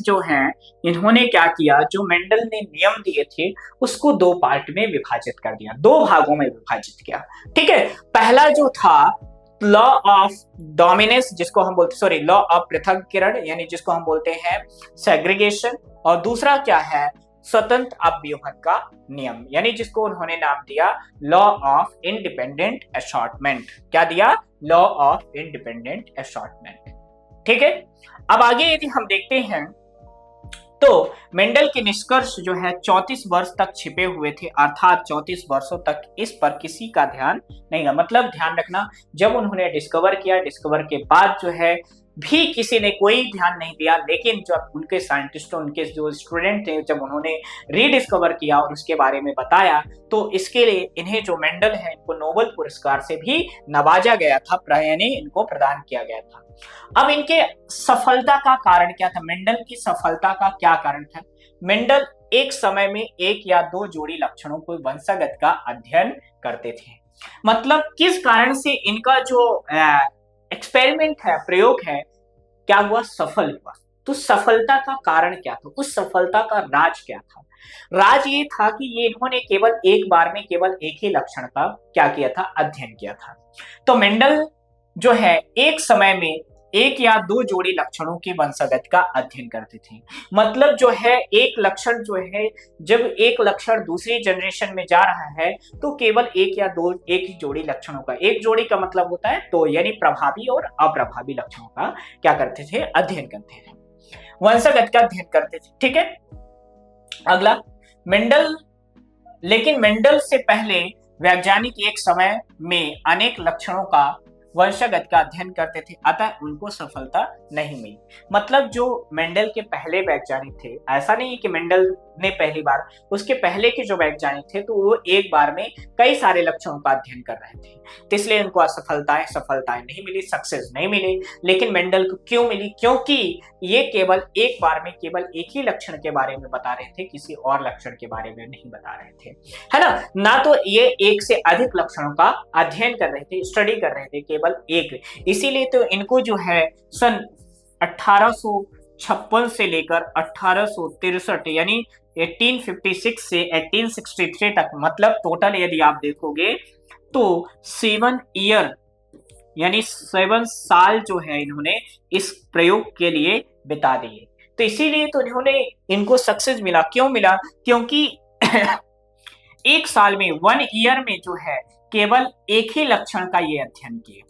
जो है, इन्होंने क्या किया, जो मेंडल ने नियम दिए थे उसको दो पार्ट में विभाजित कर दिया, दो भागों में विभाजित किया। ठीक है। पहला जो था लॉ ऑफ डोमिनेंस, जिसको हम बोलते, सॉरी, लॉ ऑफ पृथक्करण, यानी जिसको हम बोलते हैं सेग्रीगेशन, और दूसरा क्या है, स्वतंत्र अपव्यूहन का नियम, यानी जिसको उन्होंने नाम दिया लॉ ऑफ इंडिपेंडेंट असॉर्टमेंट। क्या दिया? Law of independent assortment. ठीक है। अब आगे यदि हम देखते हैं, तो मेंडल के निष्कर्ष जो है 34 वर्ष तक छिपे हुए थे, अर्थात 34 वर्षों तक इस पर किसी का ध्यान नहीं था। मतलब ध्यान रखना, जब उन्होंने डिस्कवर किया, डिस्कवर के बाद जो है भी किसी ने कोई ध्यान नहीं दिया, लेकिन जब उनके साइंटिस्टों, उनके जो स्टूडेंट थे, जब उन्होंने रीडिस्कवर किया और उसके बारे में बताया, तो इसके लिए इन्हें जो मेंडल है, इनको नोबेल पुरस्कार से भी नवाजा गया था, यानी इनको प्रदान किया गया था। अब इनके सफलता का कारण क्या था? मेंडल की सफलता का क्या कारण था? मेंडल एक समय में एक या दो जोड़ी लक्षणों को वंशागत का अध्ययन करते थे। मतलब किस कारण से इनका जो एक्सपेरिमेंट है, प्रयोग है, क्या हुआ, सफल हुआ। तो सफलता का कारण क्या था? उस सफलता का राज क्या था? राज ये था कि ये इन्होंने केवल एक बार में केवल एक ही लक्षण का क्या किया था, अध्ययन किया था। तो मेंडल जो है एक समय में एक या दो जोड़ी लक्षणों के वंशागत का अध्ययन करते थे। मतलब जो है एक लक्षण जो है, जब एक लक्षण दूसरी जनरेशन में जा रहा है, तो केवल एक या दो, एक ही जोड़ी लक्षणों का, एक जोड़ी का मतलब होता है तो, यानी प्रभावी और अप्रभावी लक्षणों का क्या करते थे, अध्ययन करते थे, वंशागत का अध्ययन करते थे। ठीक है। अगला, लेकिन मेंडल से पहले वैज्ञानिक एक समय में अनेक लक्षणों का वंशागत का अध्ययन करते थे, अतः उनको सफलता नहीं मिली। मतलब जो मेंडल के पहले वैज्ञानिक थे, ऐसा नहीं है कि मेंडल ने पहली बार, उसके पहले के जो वैज्ञानिक थे, तो वो एक बार में कई सारे लक्षणों का अध्ययन कर रहे थे, तो इसलिए उनको सफलताएं नहीं मिली, सक्सेस नहीं मिली। लेकिन मेंडल को क्यों मिली? क्योंकि ये केवल एक बार में केवल एक ही लक्षण के बारे में बता रहे थे, किसी और लक्षण के बारे में नहीं बता रहे थे, है ना तो ये एक से अधिक लक्षणों का अध्ययन कर रहे थे, स्टडी कर रहे थे, केवल एक। इसीलिए तो इनको जो है सन 1856 से लेकर 1863, यानी 1856 से 1863 तक, मतलब टोटल यदि आप देखोगे तो 7 ईयर, यानी 7 साल जो है इन्होंने इस प्रयोग के लिए बिता दिए। तो इसीलिए तो इनको सक्सेस मिला। क्यों मिला? क्योंकि एक साल में, 1 ईयर में जो है केवल एक ही लक्षण का ये अध्ययन किया,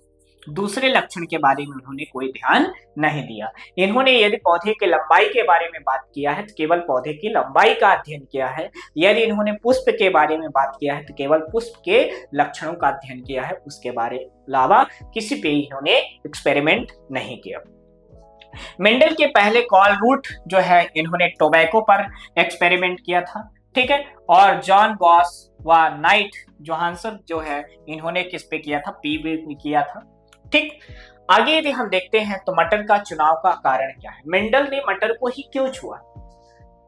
दूसरे लक्षण के बारे में उन्होंने कोई ध्यान नहीं दिया। इन्होंने यदि पौधे के लंबाई के बारे में बात किया है, तो केवल पौधे की लंबाई का अध्ययन किया है। यदि इन्होंने पुष्प के बारे में बात किया है, तो केवल पुष्प के लक्षणों का अध्ययन किया है, उसके बारे अलावा किसी पे इन्होंने एक्सपेरिमेंट नहीं किया। मेंडल के पहले कॉल रूट जो है, इन्होंने टोबैको पर एक्सपेरिमेंट किया था। ठीक है। और जॉन गॉस व नाइट जोहानसन जो है, इन्होंने किस पे किया था, पी पे किया था। ठीक, आगे यदि हम देखते हैं तो मटर का चुनाव का कारण क्या है, मेंडल ने मटर को ही क्यों चुना,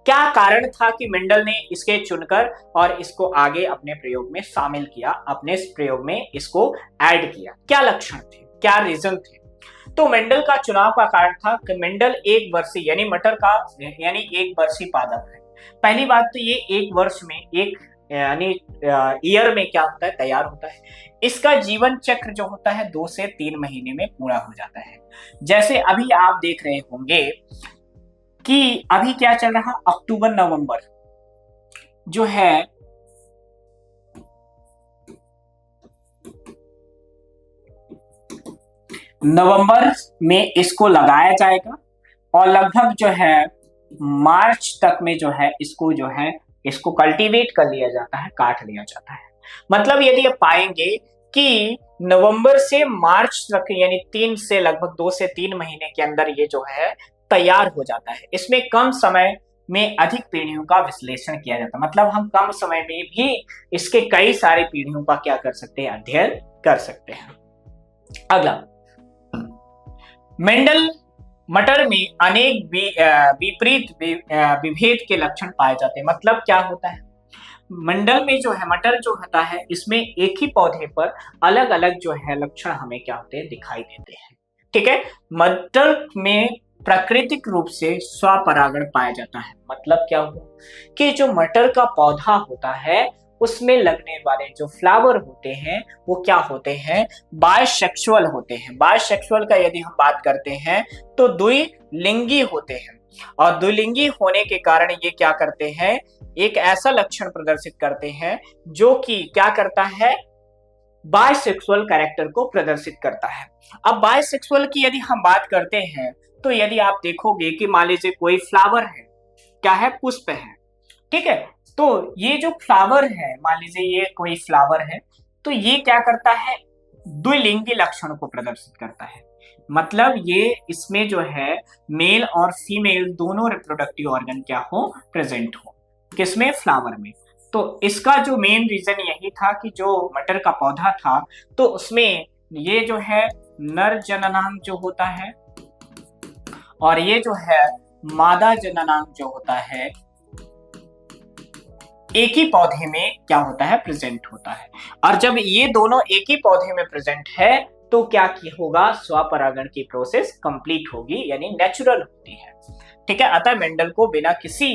क्या कारण था कि मेंडल ने इसके चुनकर और इसको आगे अपने प्रयोग में शामिल किया, अपने प्रयोग में इसको ऐड किया, क्या लक्षण थे, क्या रीजन थे। तो मेंडल का चुनाव का कारण था कि मेंडल एक वर्षीय यानी मटर का यानी एक वर्षीय पादप है। पहली बात तो ये एक वर्ष में एक यानी ईयर में क्या होता है, तैयार होता है। इसका जीवन चक्र जो होता है 2 से 3 महीने में पूरा हो जाता है। जैसे अभी आप देख रहे होंगे कि अभी क्या चल रहा, अक्टूबर नवंबर जो है, नवंबर में इसको लगाया जाएगा और लगभग जो है मार्च तक में जो है इसको कल्टीवेट कर लिया जाता है, काट लिया जाता है। मतलब यदि आप पाएंगे कि नवंबर से मार्च तक यानी 3 से लगभग 2 से 3 महीने के अंदर ये जो है तैयार हो जाता है। इसमें कम समय में अधिक पीढ़ियों का विश्लेषण किया जाता है, मतलब हम कम समय में भी इसके कई सारे पीढ़ियों का क्या कर सकते हैं, अध्ययन कर सकते हैं। अगला, मेंडल मटर में अनेक विपरीत विभेद के लक्षण पाए जाते हैं। मतलब क्या होता है, मंडल में जो है मटर जो होता है, इसमें एक ही पौधे पर अलग अलग जो है लक्षण हमें क्या होते हैं, दिखाई देते हैं। ठीक है, मटर में प्राकृतिक रूप से स्वपरागण पाया जाता है। मतलब क्या हुआ कि जो मटर का पौधा होता है उसमें लगने वाले जो फ्लावर होते हैं वो क्या होते हैं, बायसेक्सुअल होते हैं। बायसेक्सुअल का यदि हम बात करते हैं तो द्विलिंगी होते हैं, और द्विलिंगी होने के कारण ये क्या करते हैं, एक ऐसा लक्षण प्रदर्शित करते हैं जो कि क्या करता है, बायसेक्सुअल कैरेक्टर को प्रदर्शित करता है। अब बायसेक्सुअल की यदि हम बात करते हैं तो यदि आप देखोगे कि मान लीजिए कोई फ्लावर है, क्या है, पुष्प है, ठीक है, तो ये जो फ्लावर है, मान लीजिए ये कोई फ्लावर है, तो ये क्या करता है, द्विलिंगी लक्षण को प्रदर्शित करता है। मतलब ये इसमें जो है मेल और फीमेल दोनों रिप्रोडक्टिव ऑर्गन क्या हो, प्रेजेंट हो, किसमें, फ्लावर में। तो इसका जो मेन रीजन यही था कि जो मटर का पौधा था तो उसमें ये जो है नर जननांग जो होता है और ये जो है मादा जननांग जो होता है, एक ही पौधे में क्या होता है, प्रेजेंट होता है। और जब ये दोनों एक ही पौधे में प्रेजेंट है तो क्या होगा, स्वपरागण की प्रोसेस कंप्लीट होगी, यानी नेचुरल होती है। ठीक है, अतः मेंडल को बिना किसी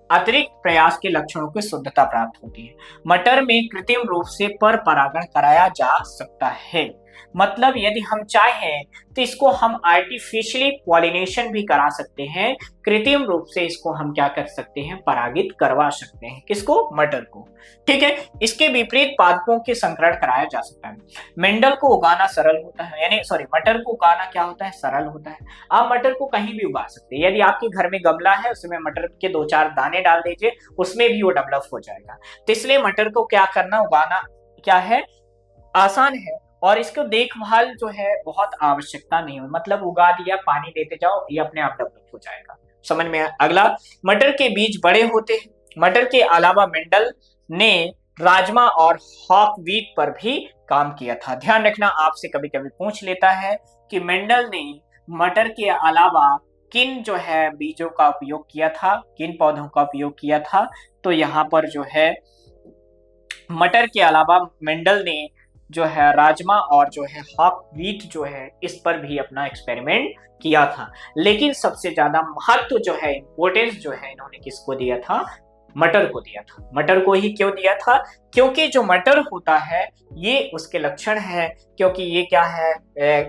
अतिरिक्त प्रयास के लक्षणों की शुद्धता प्राप्त होती है। मटर में कृत्रिम रूप से पर परागण कराया जा सकता है। मतलब यदि हम चाहें तो इसको हम आर्टिफिशियली पॉलिनेशन भी करा सकते हैं, कृत्रिम रूप से इसको हम क्या कर सकते हैं, परागित करवा सकते हैं। किसको, मटर को। ठीक है, इसके विपरीत पादपों के संकरण कराया जा सकता है। मेंडल को उगाना सरल होता है, यानी मटर को उगाना क्या होता है, सरल होता है। आप मटर को कहीं भी उगा सकते हैं। यदि आपके घर में गमला है उसमें मटर के 2-4 दाने डाल दीजिए, उसमें भी वो डेवलप हो जाएगा। तो इसलिए मटर को क्या करना, उगाना क्या है, आसान है, और इसको देखभाल जो है बहुत आवश्यकता नहीं है। मतलब उगा दिया, पानी देते जाओ, ये अपने आप डेवलप हो जाएगा। समझ में आया। अगला, मटर के बीज बड़े होते हैं। मटर के अलावा मेंडल ने राजमा और हॉक व्हीट पर भी काम किया था। ध्यान रखना, आपसे कभी कभी पूछ लेता है कि मेंडल ने मटर के अलावा किन जो है बीजों का उपयोग किया था, किन पौधों का उपयोग किया था। तो यहाँ पर जो है मटर के अलावा मेंडल ने जो है राजमा और जो है हॉक व्हीट जो है इस पर भी अपना एक्सपेरिमेंट किया था। लेकिन सबसे ज्यादा महत्व जो है, इंपॉर्टेंस जो है, इन्होंने किसको दिया था, मटर को दिया था। मटर को ही क्यों दिया था, क्योंकि जो मटर होता है ये उसके लक्षण है, क्योंकि ये क्या है,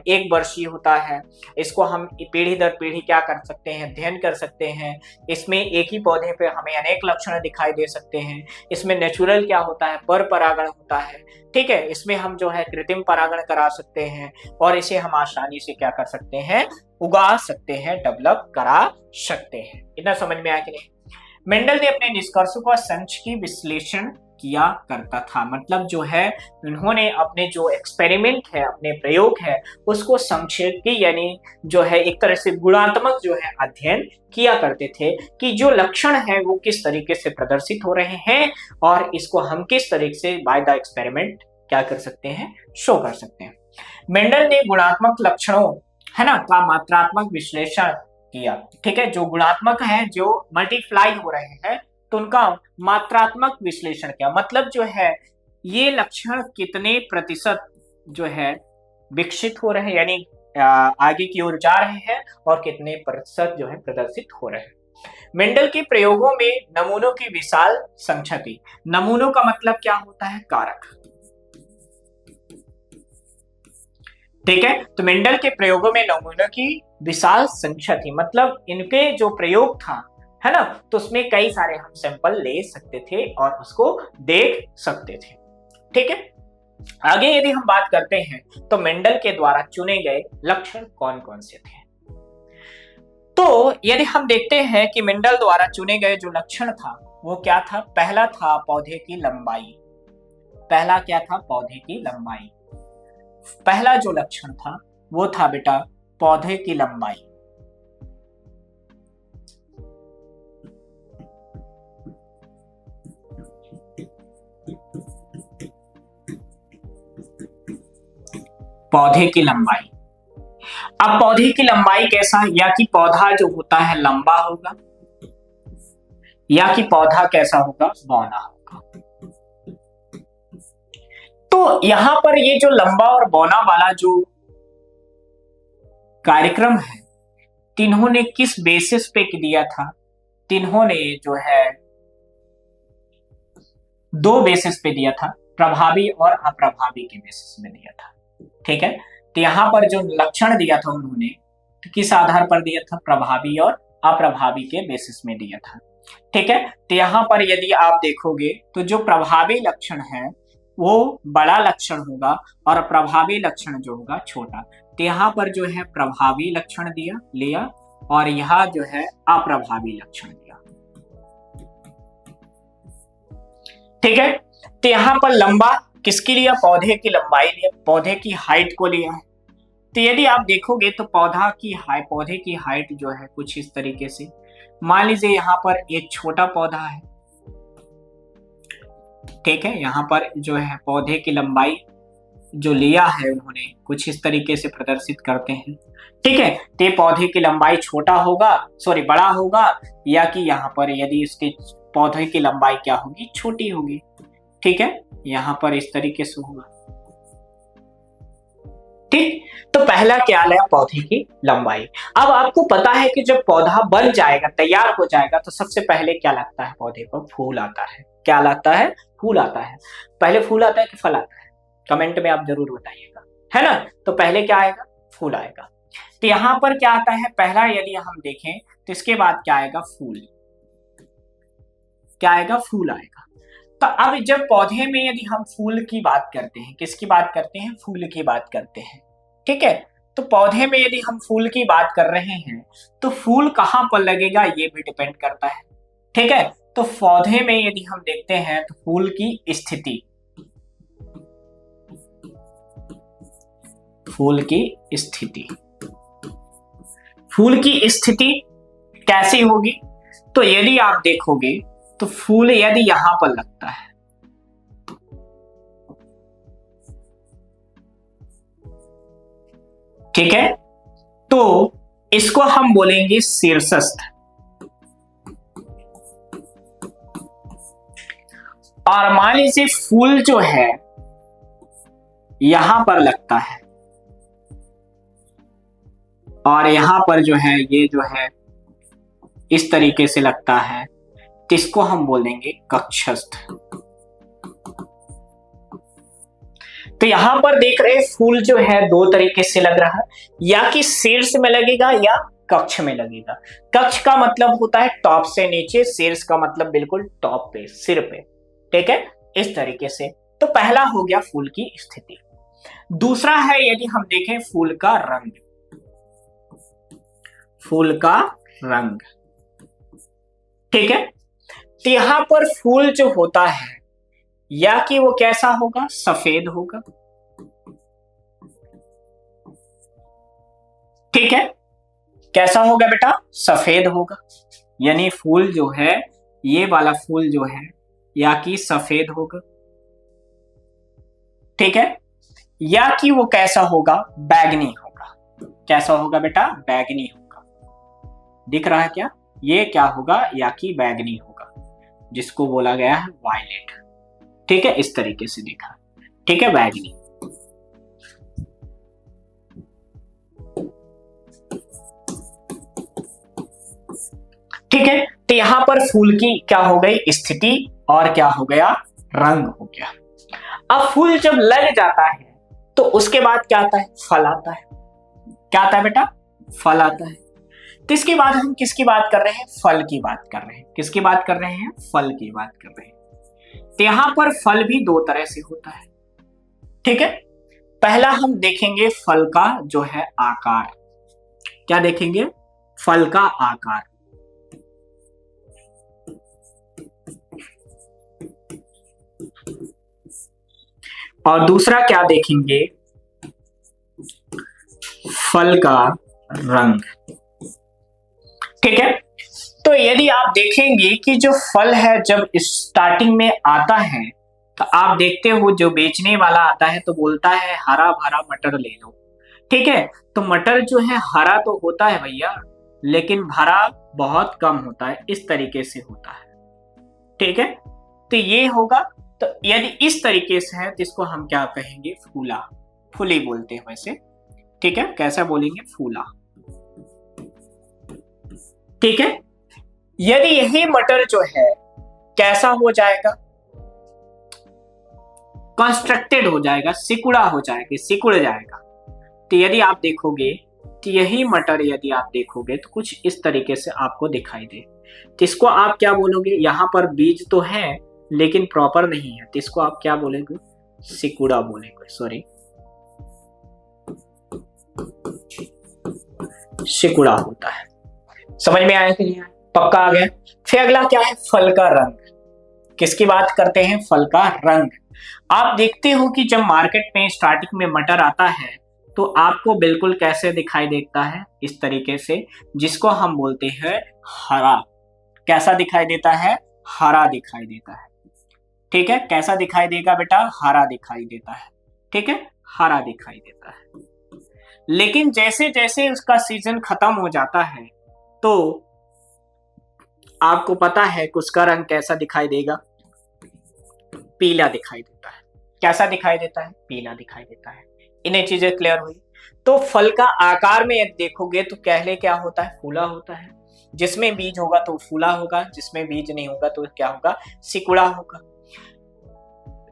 एक वर्षीय होता है। इसको हम पीढ़ी दर पीढ़ी क्या कर सकते हैं, अध्ययन कर सकते हैं। इसमें एक ही पौधे पे हमें अनेक लक्षण दिखाई दे सकते हैं। इसमें नेचुरल क्या होता है, पर परागण होता है। ठीक है, इसमें हम जो है कृत्रिम परागण करा सकते हैं और इसे हम आसानी से क्या कर सकते हैं, उगा सकते हैं, डेवलप करा सकते हैं। इतना समझ में आया कि नहीं। मेंडल ने अपने निष्कर्षों का संख्यिकी विश्लेषण किया करता था। मतलब जो है उन्होंने अपने जो एक्सपेरिमेंट है, अपने प्रयोग है, उसको संक्षेप यानी जो है एक तरह से गुणात्मक जो है अध्ययन किया करते थे कि जो लक्षण है वो किस तरीके से प्रदर्शित हो रहे हैं और इसको हम किस तरीके से बाय द एक्सपेरिमेंट क्या कर सकते हैं, शो कर सकते हैं। मेंडल ने गुणात्मक लक्षणों है ना का मात्रात्मक विश्लेषण किया। ठीक है, जो गुणात्मक है, जो मल्टीप्लाई हो रहे हैं, तो उनका मात्रात्मक विश्लेषण किया। मतलब जो है ये लक्षण कितने प्रतिशत जो है विकसित हो रहे हैं, यानी आगे की ओर जा रहे हैं, और कितने प्रतिशत जो है प्रदर्शित हो रहे हैं। मेंडल के प्रयोगों में नमूनों की विशाल संख्या थी। नमूनों का मतलब क्या होता है, कारक। ठीक है, तो मेंडल के प्रयोगों में नमूनों की विशाल संख्या थी, मतलब इनके जो प्रयोग था है ना, तो उसमें कई सारे हम सैंपल ले सकते थे और उसको देख सकते थे। ठीक है, आगे यदि हम बात करते हैं तो मेंडल के द्वारा चुने गए लक्षण कौन कौन से थे। तो यदि हम देखते हैं कि मेंडल द्वारा चुने गए जो लक्षण था वो क्या था, पहला था पौधे की लंबाई। पहला क्या था, पौधे की लंबाई। पहला जो लक्षण था वो था बेटा पौधे की लंबाई। पौधे की लंबाई। अब पौधे की लंबाई कैसा, या कि पौधा जो होता है लंबा होगा, या कि पौधा कैसा होगा, बौना होगा। तो यहां पर ये जो लंबा और बौना वाला जो कार्यक्रम है, तिन्होंने किस बेसिस पे दिया था, तिन्होंने जो है दो बेसिस पे दिया था, प्रभावी और अप्रभावी के बेसिस में दिया था। ठीक है, तो यहां पर जो लक्षण दिया था उन्होंने तो किस आधार पर दिया था, प्रभावी और अप्रभावी के बेसिस में दिया था। ठीक है, तो यहां पर यदि आप देखोगे तो जो प्रभावी लक्षण है वो बड़ा लक्षण होगा और अप्रभावी लक्षण जो होगा छोटा। तो यहाँ पर जो है प्रभावी लक्षण दिया लिया और यहाँ जो है अप्रभावी लक्षण दिया। ठीक है, तो यहां पर लंबा किसकी लिया, पौधे की लंबाई लिया, पौधे की हाइट को लिया है। तो यदि आप देखोगे तो पौधे की हाइट जो है कुछ इस तरीके से, मान लीजिए यहाँ पर एक छोटा पौधा है। ठीक है, यहाँ पर जो है पौधे की लंबाई जो लिया है उन्होंने कुछ इस तरीके से प्रदर्शित करते हैं। ठीक है, तो ये पौधे की लंबाई छोटा होगा, सॉरी बड़ा होगा, या कि यहाँ पर यदि इसके पौधे की लंबाई क्या होगी, छोटी होगी। ठीक है, यहाँ पर इस तरीके से होगा। ठीक, तो पहला क्या है, पौधे की लंबाई। अब आपको पता है कि जब पौधा बन जाएगा, तैयार हो जाएगा, तो सबसे पहले क्या लगता है, पौधे पर फूल आता है। क्या लगता है, फूल आता है। पहले फूल आता है कि फल आता है, कमेंट में आप जरूर बताइएगा, है ना। तो पहले क्या आएगा, फूल आएगा। तो यहाँ पर क्या आता है, पहला यदि हम देखें तो इसके बाद क्या आएगा, फूल। क्या आएगा, फूल आएगा। तो अब जब पौधे में यदि हम फूल की बात करते हैं, किसकी बात करते हैं, फूल की बात करते हैं। ठीक है, तो पौधे में यदि हम फूल की बात कर रहे हैं तो फूल कहां पर लगेगा ये भी डिपेंड करता है। ठीक है, तो पौधे में यदि हम देखते हैं तो फूल की स्थिति, फूल की स्थिति, फूल की स्थिति कैसी होगी, तो यदि आप देखोगे तो फूल यदि यहां पर लगता है, ठीक है, तो इसको हम बोलेंगे शीर्षस्थ। और मान लीजिए फूल जो है यहां पर लगता है और यहां पर जो है ये जो है इस तरीके से लगता है, तो इसको हम बोलेंगे कक्षस्थ। तो यहां पर देख रहे फूल जो है दो तरीके से लग रहा है, या कि शीर्ष में लगेगा या कक्ष में लगेगा। कक्ष का मतलब होता है टॉप से नीचे, शीर्ष का मतलब बिल्कुल टॉप पे, सिर पे। ठीक है, इस तरीके से। तो पहला हो गया फूल की स्थिति। दूसरा है यदि हम देखें फूल का रंग, फूल का रंग। ठीक है, तो यहां पर फूल जो होता है या कि वो कैसा होगा, सफेद होगा। ठीक है, कैसा होगा बेटा, सफेद होगा। यानी फूल जो है, ये वाला फूल जो है, या कि सफेद होगा। ठीक है, या कि वो कैसा होगा, बैगनी होगा। कैसा होगा बेटा, बैगनी होगा। दिख रहा है क्या, ये क्या होगा, या कि बैगनी होगा, जिसको बोला गया है वायलेट। ठीक है, इस तरीके से देखा। ठीक है, बैगनी। ठीक है, तो यहां पर फूल की क्या हो गई स्थिति, और क्या हो गया, रंग हो गया। अब फूल जब लग जाता है तो उसके बाद क्या आता है, फल आता है। क्या आता है बेटा, फल आता है। तो इसके बाद हम किसकी बात कर रहे हैं, फल की बात कर रहे हैं। किसकी बात कर रहे हैं, फल की बात कर रहे हैं। तो यहां पर फल भी दो तरह से होता है। ठीक है, पहला हम देखेंगे फल का जो है आकार। क्या देखेंगे, फल का आकार। और दूसरा क्या देखेंगे, फल का रंग। ठीक है, तो यदि आप देखेंगे कि जो फल है जब स्टार्टिंग में आता है, तो आप देखते हो जो बेचने वाला आता है तो बोलता है हरा भरा मटर ले लो। ठीक है, तो मटर जो है हरा तो होता है भैया, लेकिन भरा बहुत कम होता है, इस तरीके से होता है। ठीक है, तो ये होगा। तो यदि इस तरीके से है तो इसको हम क्या कहेंगे, फूला। फूली बोलते हैं वैसे। ठीक है, कैसा बोलेंगे, फूला। ठीक है, यदि यही मटर जो है कैसा हो जाएगा, कंस्ट्रक्टेड हो जाएगा, सिकुड़ा हो जाएगा, सिकुड़ जाएगा। तो यदि आप देखोगे तो यही मटर यदि आप देखोगे तो कुछ इस तरीके से आपको दिखाई दे, तो इसको आप क्या बोलोगे, यहां पर बीज तो है लेकिन प्रॉपर नहीं है, तो इसको आप क्या बोलेंगे, सिकुड़ा बोलेंगे। सॉरी, सिकुड़ा होता है। समझ में आया कि नहीं आया, पक्का आ गया। फिर अगला क्या है, फल का रंग। किसकी बात करते हैं, फल का रंग। आप देखते हो कि जब मार्केट में स्टार्टिंग में मटर आता है तो आपको बिल्कुल कैसे दिखाई देता है, इस तरीके से, जिसको हम बोलते हैं हरा। कैसा दिखाई देता है, हरा दिखाई देता है। ठीक है, कैसा दिखाई देगा बेटा, हरा दिखाई देता है। ठीक है, हरा दिखाई देता है। लेकिन जैसे जैसे उसका सीजन खत्म हो जाता है तो आपको पता है कि उसका रंग कैसा दिखाई देगा, पीला दिखाई देता है। कैसा दिखाई देता है, पीला दिखाई देता है। इन्हें चीजें क्लियर हुई। तो फल का आकार में यदि देखोगे तो पहले क्या होता है, फूला होता है। जिसमें बीज होगा तो फूला होगा, जिसमें बीज नहीं होगा तो क्या होगा, सिकुड़ा होगा।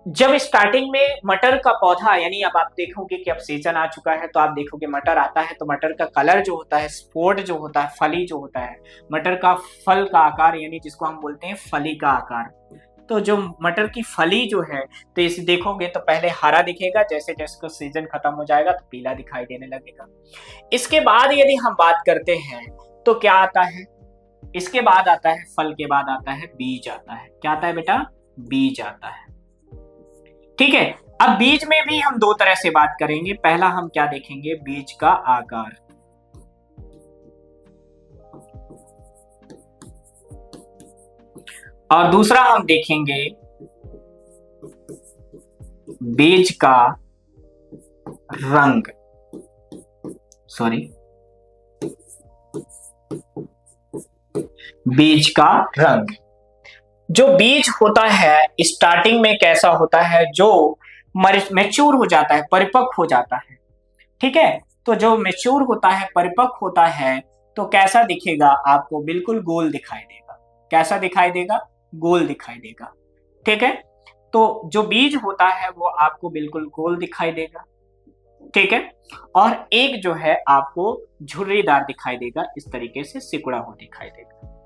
जब स्टार्टिंग में मटर का पौधा, यानी अब आप देखोगे कि अब सीजन आ चुका है तो आप देखोगे मटर आता है तो मटर का कलर जो होता है, स्पोर्ट जो होता है, फली जो होता है, मटर का फल का आकार, यानी जिसको हम बोलते हैं फली का आकार। तो जो मटर की फली जो है, तो इसे देखोगे तो पहले हरा दिखेगा, जैसे जैसे को सीजन खत्म हो जाएगा तो पीला दिखाई देने लगेगा। इसके बाद यदि हम बात करते हैं तो क्या आता है, इसके बाद आता है, फल के बाद आता है बीज आता है। क्या आता है बेटा, बीज आता है। ठीक है, अब बीज में भी हम दो तरह से बात करेंगे। पहला हम क्या देखेंगे, बीज का आकार। और दूसरा हम देखेंगे बीज का रंग। सॉरी, बीज का रंग। जो बीज होता है स्टार्टिंग में कैसा होता है, जो मैच्योर हो जाता है, परिपक्व हो जाता है। ठीक है, तो जो मैच्योर होता है, परिपक्व होता है, तो कैसा दिखेगा आपको, बिल्कुल गोल दिखाई देगा। कैसा दिखाई देगा, गोल दिखाई देगा। ठीक है, तो जो बीज होता है वो आपको बिल्कुल गोल दिखाई देगा। ठीक है, और एक जो है आपको झुर्रीदार दिखाई देगा, इस तरीके से सिकुड़ा हुआ दिखाई देगा।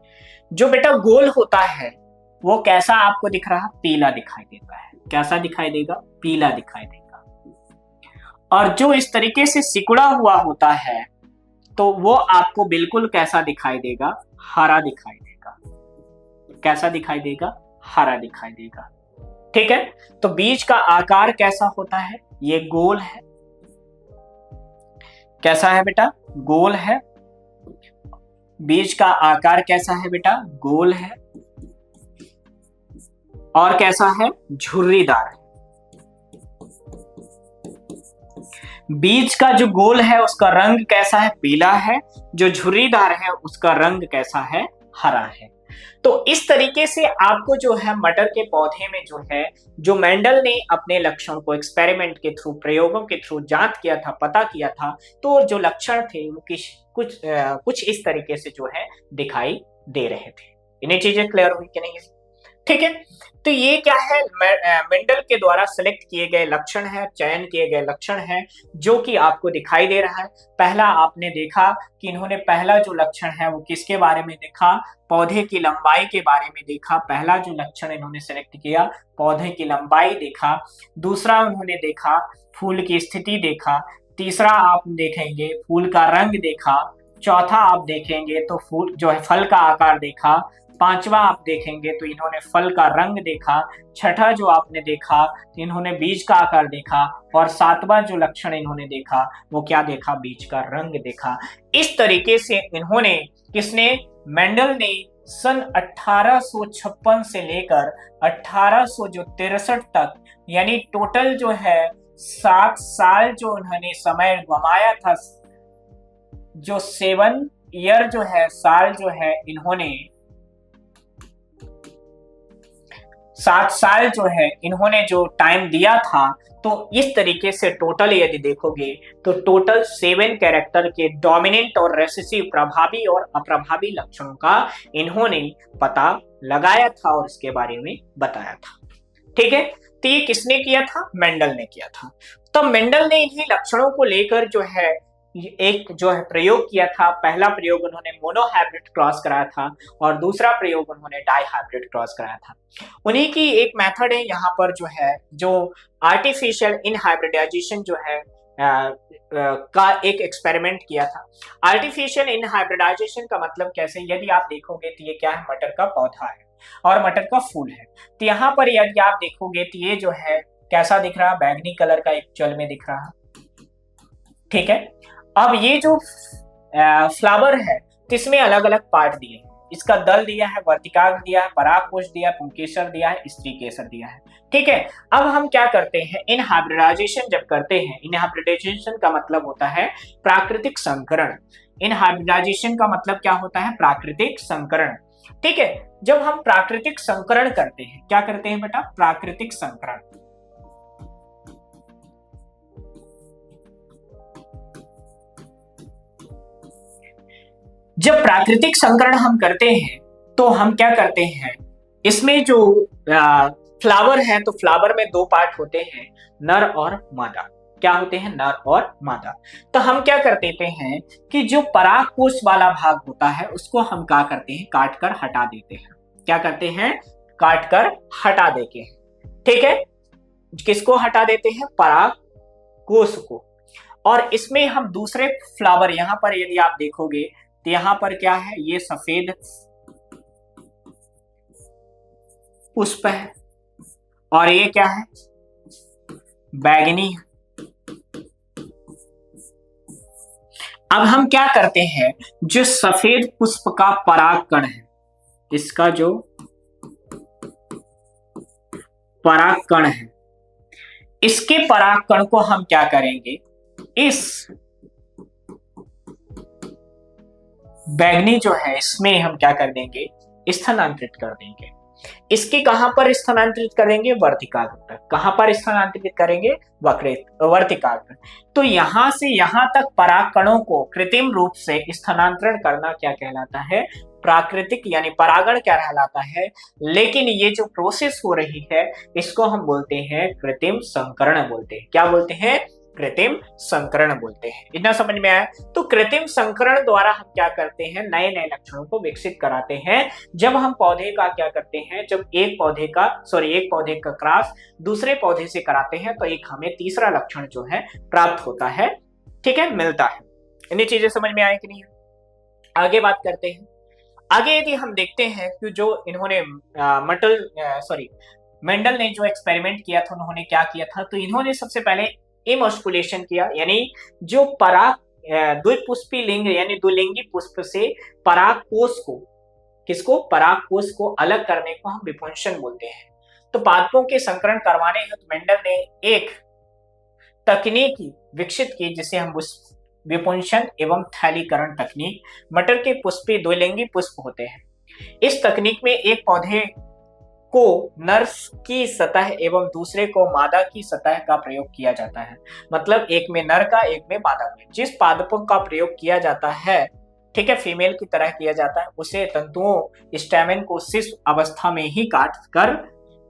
जो बेटा गोल होता है वो कैसा आपको दिख रहा, पीला दिखाई देता है। कैसा दिखाई देगा, पीला दिखाई देगा। और जो इस तरीके से सिकुड़ा हुआ होता है तो वो आपको बिल्कुल कैसा दिखाई देगा, हरा दिखाई देगा। कैसा दिखाई देगा, हरा दिखाई देगा। ठीक है। तो बीज का आकार कैसा होता है? ये गोल है। कैसा है बेटा? गोल है। बीज का आकार कैसा है बेटा? गोल है। और कैसा है? झुर्रीदार है। बीज का जो गोल है उसका रंग कैसा है? पीला है। जो झुर्रीदार है उसका रंग कैसा है? हरा है। तो इस तरीके से आपको जो है मटर के पौधे में जो है, जो मेंडल ने अपने लक्षण को एक्सपेरिमेंट के थ्रू, प्रयोगों के थ्रू जांच किया था, पता किया था, तो जो लक्षण थे वो कुछ इस तरीके से जो है दिखाई दे रहे थे। इन्हें चीजें क्लियर हुई कि नहीं? ठीक है। तो ये क्या है? मेंडल के द्वारा सिलेक्ट किए गए लक्षण है, चयन किए गए लक्षण है, जो कि आपको दिखाई दे रहा है। पहला आपने देखा कि इन्होंने पहला जो लक्षण है वो किसके बारे में देखा? पौधे की लंबाई के बारे में देखा। पहला जो लक्षण इन्होंने सिलेक्ट किया, पौधे की लंबाई देखा। दूसरा उन्होंने देखा फूल की स्थिति देखा। तीसरा आप देखेंगे फूल का रंग देखा। चौथा आप देखेंगे तो फूल जो है फल का आकार देखा। पांचवा आप देखेंगे तो इन्होंने फल का रंग देखा। छठा जो आपने देखा तो इन्होंने बीज का आकार देखा। और सातवां जो लक्षण इन्होंने देखा वो क्या देखा? बीज का रंग देखा। इस तरीके से इन्होंने, किसने? मेंडल ने सन 1856 से लेकर 1863 तक, यानी टोटल जो है 7 साल जो उन्होंने समय गंवाया था, जो 7 ईयर जो है, साल जो है, इन्होंने 7 साल जो है इन्होंने जो टाइम दिया था, तो इस तरीके से टोटल यदि देखोगे तो टोटल 7 कैरेक्टर के डोमिनेंट और रेसेसिव, प्रभावी और अप्रभावी लक्षणों का इन्होंने पता लगाया था और इसके बारे में बताया था। ठीक है। तो ये किसने किया था? मेंडल ने किया था। तो मेंडल ने इन्हीं लक्षणों को लेकर जो है एक जो है प्रयोग किया था। पहला प्रयोग उन्होंने मोनोहाइब्रिड क्रॉस कराया था और दूसरा प्रयोग उन्होंने डाइहाइब्रिड क्रॉस कराया था। उन्हीं की एक मेथड है यहाँ पर जो है, जो आर्टिफिशियल इनहाइब्रिडाइजेशन जो है का एक एक्सपेरिमेंट किया था। आर्टिफिशियल इनहाइब्रिडाइजेशन का मतलब कैसे? यदि आप देखोगे तो ये क्या है? मटर का पौधा है और मटर का फूल है। तो यहाँ पर यदि आप देखोगे तो ये जो है कैसा दिख रहा है? बैंगनी कलर का एक जल में दिख रहा है। ठीक है। अब ये जो फ्लावर है तो इसमें अलग अलग पार्ट दिए हैं। इसका दल दिया है, वर्तिकाग्र दिया है, परागकोश दिया है, पुंकेसर दिया है, स्त्री केसर दिया है। ठीक है। अब हम क्या करते हैं? इनहाइब्रिडाइजेशन जब करते हैं, इनहाइब्रिडाइजेशन का मतलब होता है प्राकृतिक संकरण। इनहाइब्रिडाइजेशन का मतलब क्या होता है? प्राकृतिक संकरण। ठीक है। जब हम प्राकृतिक संकरण करते हैं, क्या करते हैं बेटा? प्राकृतिक संकरण। जब प्राकृतिक संकरण हम करते हैं तो हम क्या करते हैं? इसमें जो फ्लावर है तो फ्लावर में 2 पार्ट होते हैं, नर और मादा। क्या होते हैं? नर और मादा। तो हम क्या कर देते हैं कि जो परागकोश वाला भाग होता है उसको हम क्या करते हैं? काट कर हटा देते हैं। क्या करते हैं? काट कर हटा देते हैं। ठीक है। किसको हटा देते हैं? परागकोश को। और इसमें हम दूसरे फ्लावर, यहां पर यदि आप देखोगे तो यहां पर क्या है? ये सफेद पुष्प है और ये क्या है? बैगनी है। अब हम क्या करते हैं? जो सफेद पुष्प का परागकण है, इसका जो परागकण है, इसके परागकण को हम क्या करेंगे? इस बैगनी जो है इसमें हम क्या कर देंगे? स्थानांतरित कर देंगे। इसके कहां पर स्थानांतरित करेंगे? वर्तिकाग्र तक। कहां पर स्थानांतरित करेंगे? वर्तिकाग्र। तो यहां से यहां तक परागकणों को कृत्रिम रूप से स्थानांतरण करना क्या कहलाता है? प्राकृतिक, यानी परागण क्या कहलाता है। लेकिन ये जो प्रोसेस हो रही है इसको हम बोलते हैं कृत्रिम संकरण बोलते हैं। क्या बोलते हैं? कृत्रिम संकरण बोलते हैं। इतना समझ में आया? तो कृत्रिम संकरण द्वारा हम क्या करते हैं? नए नए लक्षणों को विकसित कराते हैं। जब हम पौधे का क्या करते हैं? जब एक पौधे का क्रॉस दूसरे पौधे से कराते हैं तो एक हमें तीसरा लक्षण जो है प्राप्त होता है। ठीक है, मिलता है। इन्हीं चीजें समझ में आए कि नहीं? आगे बात करते हैं। आगे यदि हम देखते हैं कि जो इन्होंने मेंडल ने जो एक्सपेरिमेंट किया था, उन्होंने क्या किया था, तो इन्होंने सबसे पहले इमस्कुलेशन किया, यानी जो पराग द्विपुष्पी लिंग यानी द्विलिंगी पुष्प से पराग कोष को, किसको, पराग कोष को अलग करने को हम विपुंसन बोलते हैं। तो पादपों के संकरण करवाने हेतु मेंडल ने एक तकनीक विकसित की जिसे हम विपुंसन एवं थैलीकरण तकनीक। मटर के पुष्पे द्विलिंगी पुष्प होते हैं। इस तकनीक में एक पौधे को नर की सतह एवं दूसरे को मादा की सतह का प्रयोग किया जाता है। मतलब एक में नर का, एक में मादा में। जिस पादपों का प्रयोग किया जाता है, ठीक है, फीमेल की तरह किया जाता है, उसे तंतुओं स्टैमेन को शिशु अवस्था में ही काट कर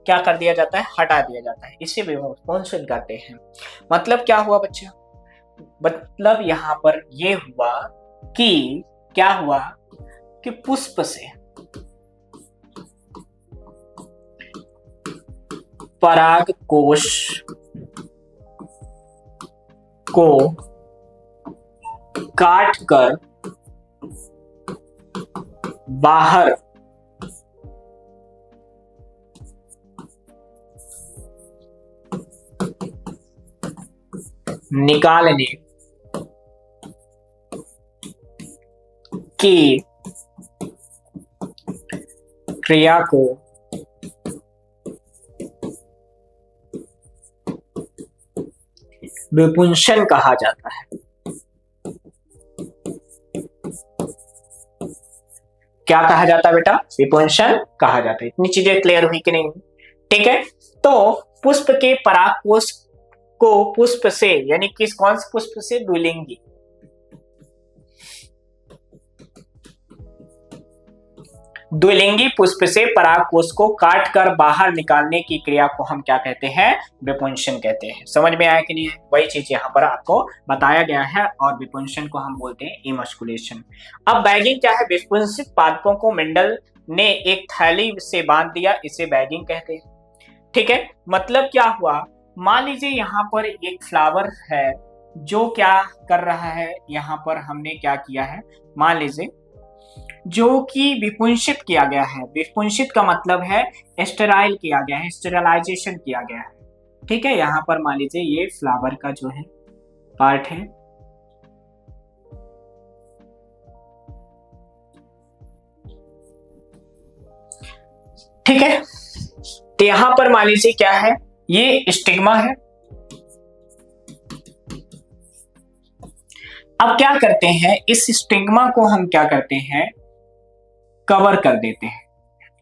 क्या कर दिया जाता है, हटा दिया जाता है। इसे विपुंसन करते हैं। मतलब क्या हुआ बच्चा, मतलब यहाँ पर ये हुआ कि क्या हुआ कि पुष्प से पराग कोश को काट कर बाहर निकालने की क्रिया को विपुंसन कहा जाता है। क्या कहा जाता है बेटा, विपुंसन कहा जाता है। इतनी चीजें क्लियर हुई कि नहीं, ठीक है। तो पुष्प के परागकोश को पुष्प से, यानी किस, कौन से पुष्प से, द्विलिंगी, द्विलिंगी पुष्प से परागकोश को काट कर बाहर निकालने की क्रिया को हम क्या कहते हैं, विपुंसन कहते हैं। समझ में आया कि नहीं है, वही चीज यहाँ पर आपको बताया गया है। और विपुंसन को हम बोलते हैं इमस्कुलेशन। अब बैगिंग क्या है, विपुंसित पादपों को मेंडल ने एक थैली से बांध दिया, इसे बैगिंग कहते हैं। ठीक है, मतलब क्या हुआ, मान लीजिए यहाँ पर एक फ्लावर है जो क्या कर रहा है, यहाँ पर हमने क्या किया है, मान लीजिए जो कि विपुंसित किया गया है। विपुंसित का मतलब है स्टेराइल किया गया है, स्टेरलाइजेशन किया गया है। ठीक है, यहाँ पर मान लीजिए ये फ्लावर का जो है पार्ट है, ठीक है। तो यहां पर मान लीजिए क्या है, ये स्टिग्मा है। अब क्या करते हैं, इस स्टिग्मा को हम क्या करते हैं, कवर कर देते हैं।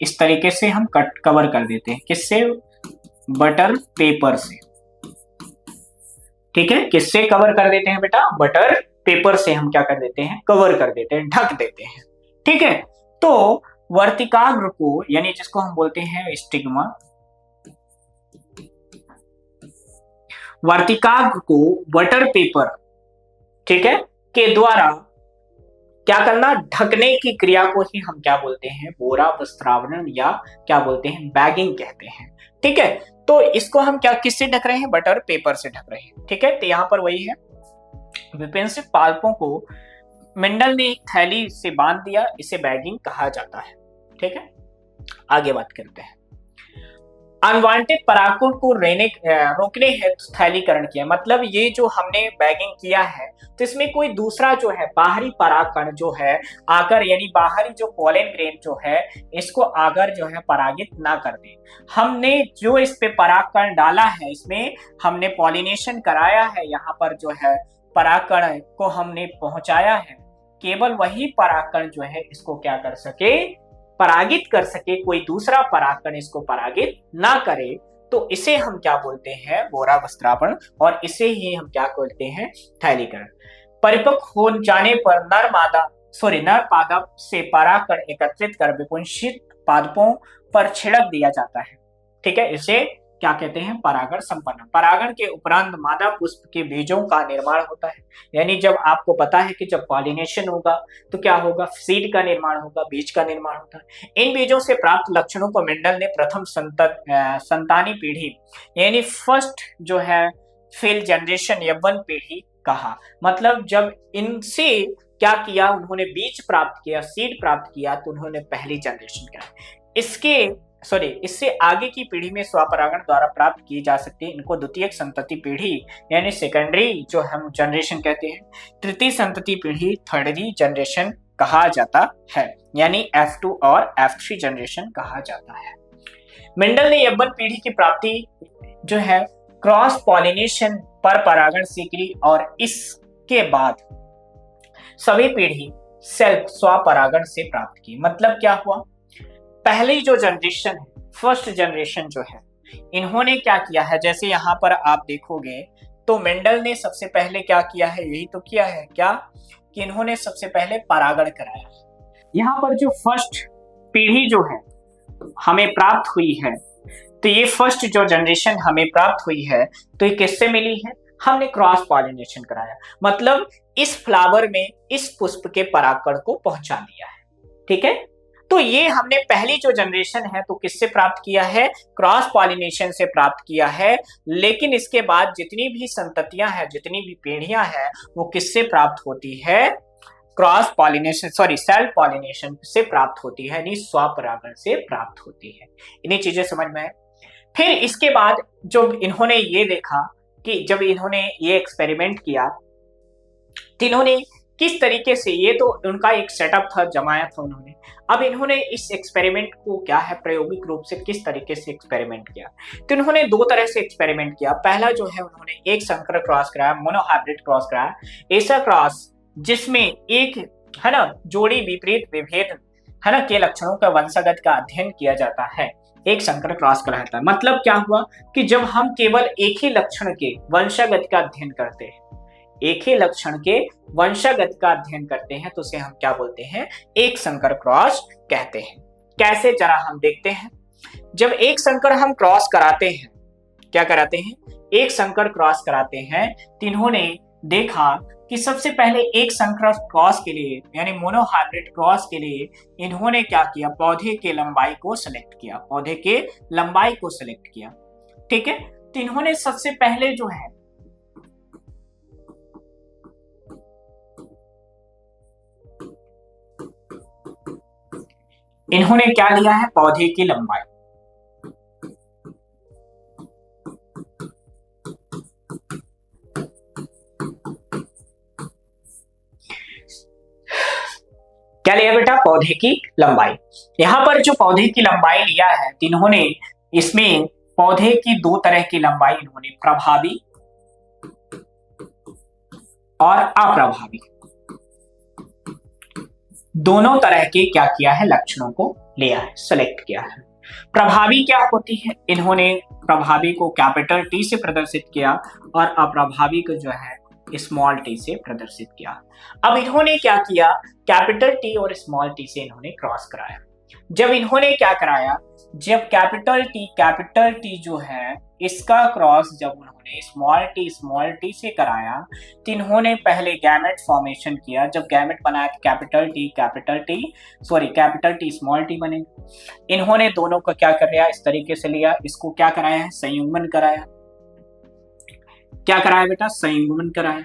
इस तरीके से हम कवर कर देते हैं, किससे, बटर पेपर से। ठीक है, किससे कवर कर देते हैं बेटा, बटर पेपर से हम क्या कर देते हैं, कवर कर देते हैं, ढक देते हैं। ठीक है, तो वर्तिकाग्र को, यानी जिसको हम बोलते हैं स्टिग्मा, वर्तिकाग्र को बटर पेपर, ठीक है, के द्वारा क्या करना, ढकने की क्रिया को ही हम क्या बोलते हैं, बोरा वस्त्रावरण या क्या बोलते हैं, बैगिंग कहते हैं। ठीक है, तो इसको हम क्या, किससे ढक रहे हैं, बटर पेपर से ढक रहे हैं। ठीक है, तो यहां पर वही है, विपुंसित पादपों को मेंडल ने एक थैली से बांध दिया, इसे बैगिंग कहा जाता है। ठीक है, आगे बात करते हैं। अनवांटेड परागण को रोकने हेतु थैलीकरण किया। मतलब ये जो हमने बैगिंग किया है, तो इसमें कोई दूसरा जो है बाहरी परागकण जो है आकर, यानी बाहरी जो पॉलन ग्रेन जो है, इसको आकर जो है परागित ना कर दे। हमने जो इस पे परागकण डाला है, इसमें हमने पॉलिनेशन कराया है, यहाँ पर जो है परागकण को हमने पहुंचाया है, केवल वही परागकण जो है इसको क्या कर सके, परागित कर सके, कोई दूसरा परागकण इसको परागित ना करे, तो इसे हम क्या बोलते हैं, बोरा वस्त्रावरण, और इसे ही हम क्या बोलते हैं, थैलीकरण। परिपक्व हो जाने पर नर पादप से परागकण एकत्रित कर विपुंसित पादपों पर छिड़क दिया जाता है। ठीक है, इसे क्या कहते हैं, परागण संपन्न। परागण के उपरांत मादा पुष्प के बीजों का निर्माण होता है। यानी जब आपको पता है कि जब पॉलिनेशन होगा तो क्या होगा, सीड का निर्माण होगा, बीज का निर्माण होता है। इन बीजों से प्राप्त लक्षणों को मेंडल ने प्रथम संतानी पीढ़ी, यानी फर्स्ट जो है फेल जनरेशन, यवन पीढ़ी कहा। मतलब जब इनसे क्या किया, उन्होंने बीज प्राप्त किया, सीड प्राप्त किया, तो उन्होंने पहली जनरेशन किया। इसके सॉरी इससे आगे की पीढ़ी में स्वपरागण द्वारा प्राप्त की जा सकती है। इनको द्वितीयक संतति पीढ़ी यानी सेकेंडरी जो हम जनरेशन कहते हैं, तृतीय संतति पीढ़ी थर्डरी जनरेशन कहा जाता है, यानी F2 और F3 जनरेशन कहा जाता है। मेंडल ने यवन पीढ़ी की प्राप्ति जो है क्रॉस पॉलिनेशन पर परागण से की और इसके बाद सभी पीढ़ी सेल्फ स्वपरागण से प्राप्त की। मतलब क्या हुआ, पहली जो जनरेशन है, फर्स्ट जनरेशन जो है, इन्होंने क्या किया है, जैसे यहाँ पर आप देखोगे तो मेंडल ने सबसे पहले क्या किया है, यही तो किया है क्या कि इन्होंने सबसे पहले परागण कराया। यहाँ पर जो फर्स्ट पीढ़ी जो है हमें प्राप्त हुई है, तो ये फर्स्ट जो जनरेशन हमें प्राप्त हुई है तो ये किससे मिली है, हमने क्रॉस पॉलिनेशन कराया, मतलब इस फ्लावर में इस पुष्प के परागकण को पहुंचा दिया है। ठीक है, तो ये हमने पहली जो जनरेशन है तो किससे प्राप्त किया है, क्रॉस पॉलिनेशन से प्राप्त किया है। लेकिन इसके बाद जितनी भी संततियां हैं, जितनी भी पीढ़ियां हैं, वो किससे प्राप्त होती है, cross pollination sorry self pollination से प्राप्त होती है, यानी स्वपरागण से प्राप्त होती है। इन्हीं चीजें समझ में आए। फिर इसके बाद जब इन्होंने ये देखा कि जब इन्होंने ये एक्सपेरिमेंट किया तो इन्होंने किस तरीके से, ये तो उनका एक सेटअप था, जमाया था उन्होंने, अब इन्होंने इस एक्सपेरिमेंट को क्या है प्रायोगिक रूप से किस तरीके से एक्सपेरिमेंट किया, तो इन्होंने दो तरह से एक्सपेरिमेंट किया। पहला जो है उन्होंने एक संकर क्रॉस कराया, मोनोहाइब्रिड क्रॉस कराया, ऐसा क्रॉस जिसमें एक है ना जोड़ी विपरीत विभेद है ना के लक्षणों का वंशागत का अध्ययन किया जाता है, एक संकर क्रॉस कहलाता है। मतलब क्या हुआ कि जब हम केवल एक ही लक्षण के वंशागत का अध्ययन करते हैं, एक ही लक्षण के वंशागत का अध्ययन करते हैं, तो उसे हम क्या बोलते हैं, एक संकर क्रॉस कहते हैं। कैसे, जरा हम देखते हैं। जब एक संकर हम क्रॉस कराते हैं, क्या कराते हैं, एक संकर क्रॉस कराते हैं, तो इन्होंने देखा कि सबसे पहले एक संकर क्रॉस के लिए यानी मोनोहाइब्रिड क्रॉस के लिए इन्होंने क्या किया, पौधे के लंबाई को सिलेक्ट किया, पौधे के लंबाई को सिलेक्ट किया। ठीक है, तो इन्होंने सबसे पहले जो है इन्होंने क्या लिया है, पौधे की लंबाई। क्या लिया बेटा, पौधे की लंबाई। यहां पर जो पौधे की लंबाई लिया है, इन्होंने इसमें पौधे की दो तरह की लंबाई इन्होंने प्रभावी और अप्रभावी दोनों तरह के क्या किया है, लक्षणों को लिया है, सेलेक्ट किया है। प्रभावी क्या होती है, इन्होंने प्रभावी को कैपिटल टी से प्रदर्शित किया और अप्रभावी को जो है स्मॉल टी से प्रदर्शित किया। अब इन्होंने क्या किया, कैपिटल टी और स्मॉल टी से इन्होंने क्रॉस कराया। जब इन्होंने क्या कराया, जब कैपिटल टी जो है इसका क्रॉस जब उन्होंने स्मॉल टी से कराया, तो इन्होंने पहले गैमेट फॉर्मेशन किया। जब गैमेट बनाया तो कैपिटल टी स्मॉल टी बने। इन्होंने दोनों को क्या कर लिया, इस तरीके से लिया, इसको क्या कराया है, संयुग्मन कराया। क्या कराया बेटा, संयुग्मन कराया।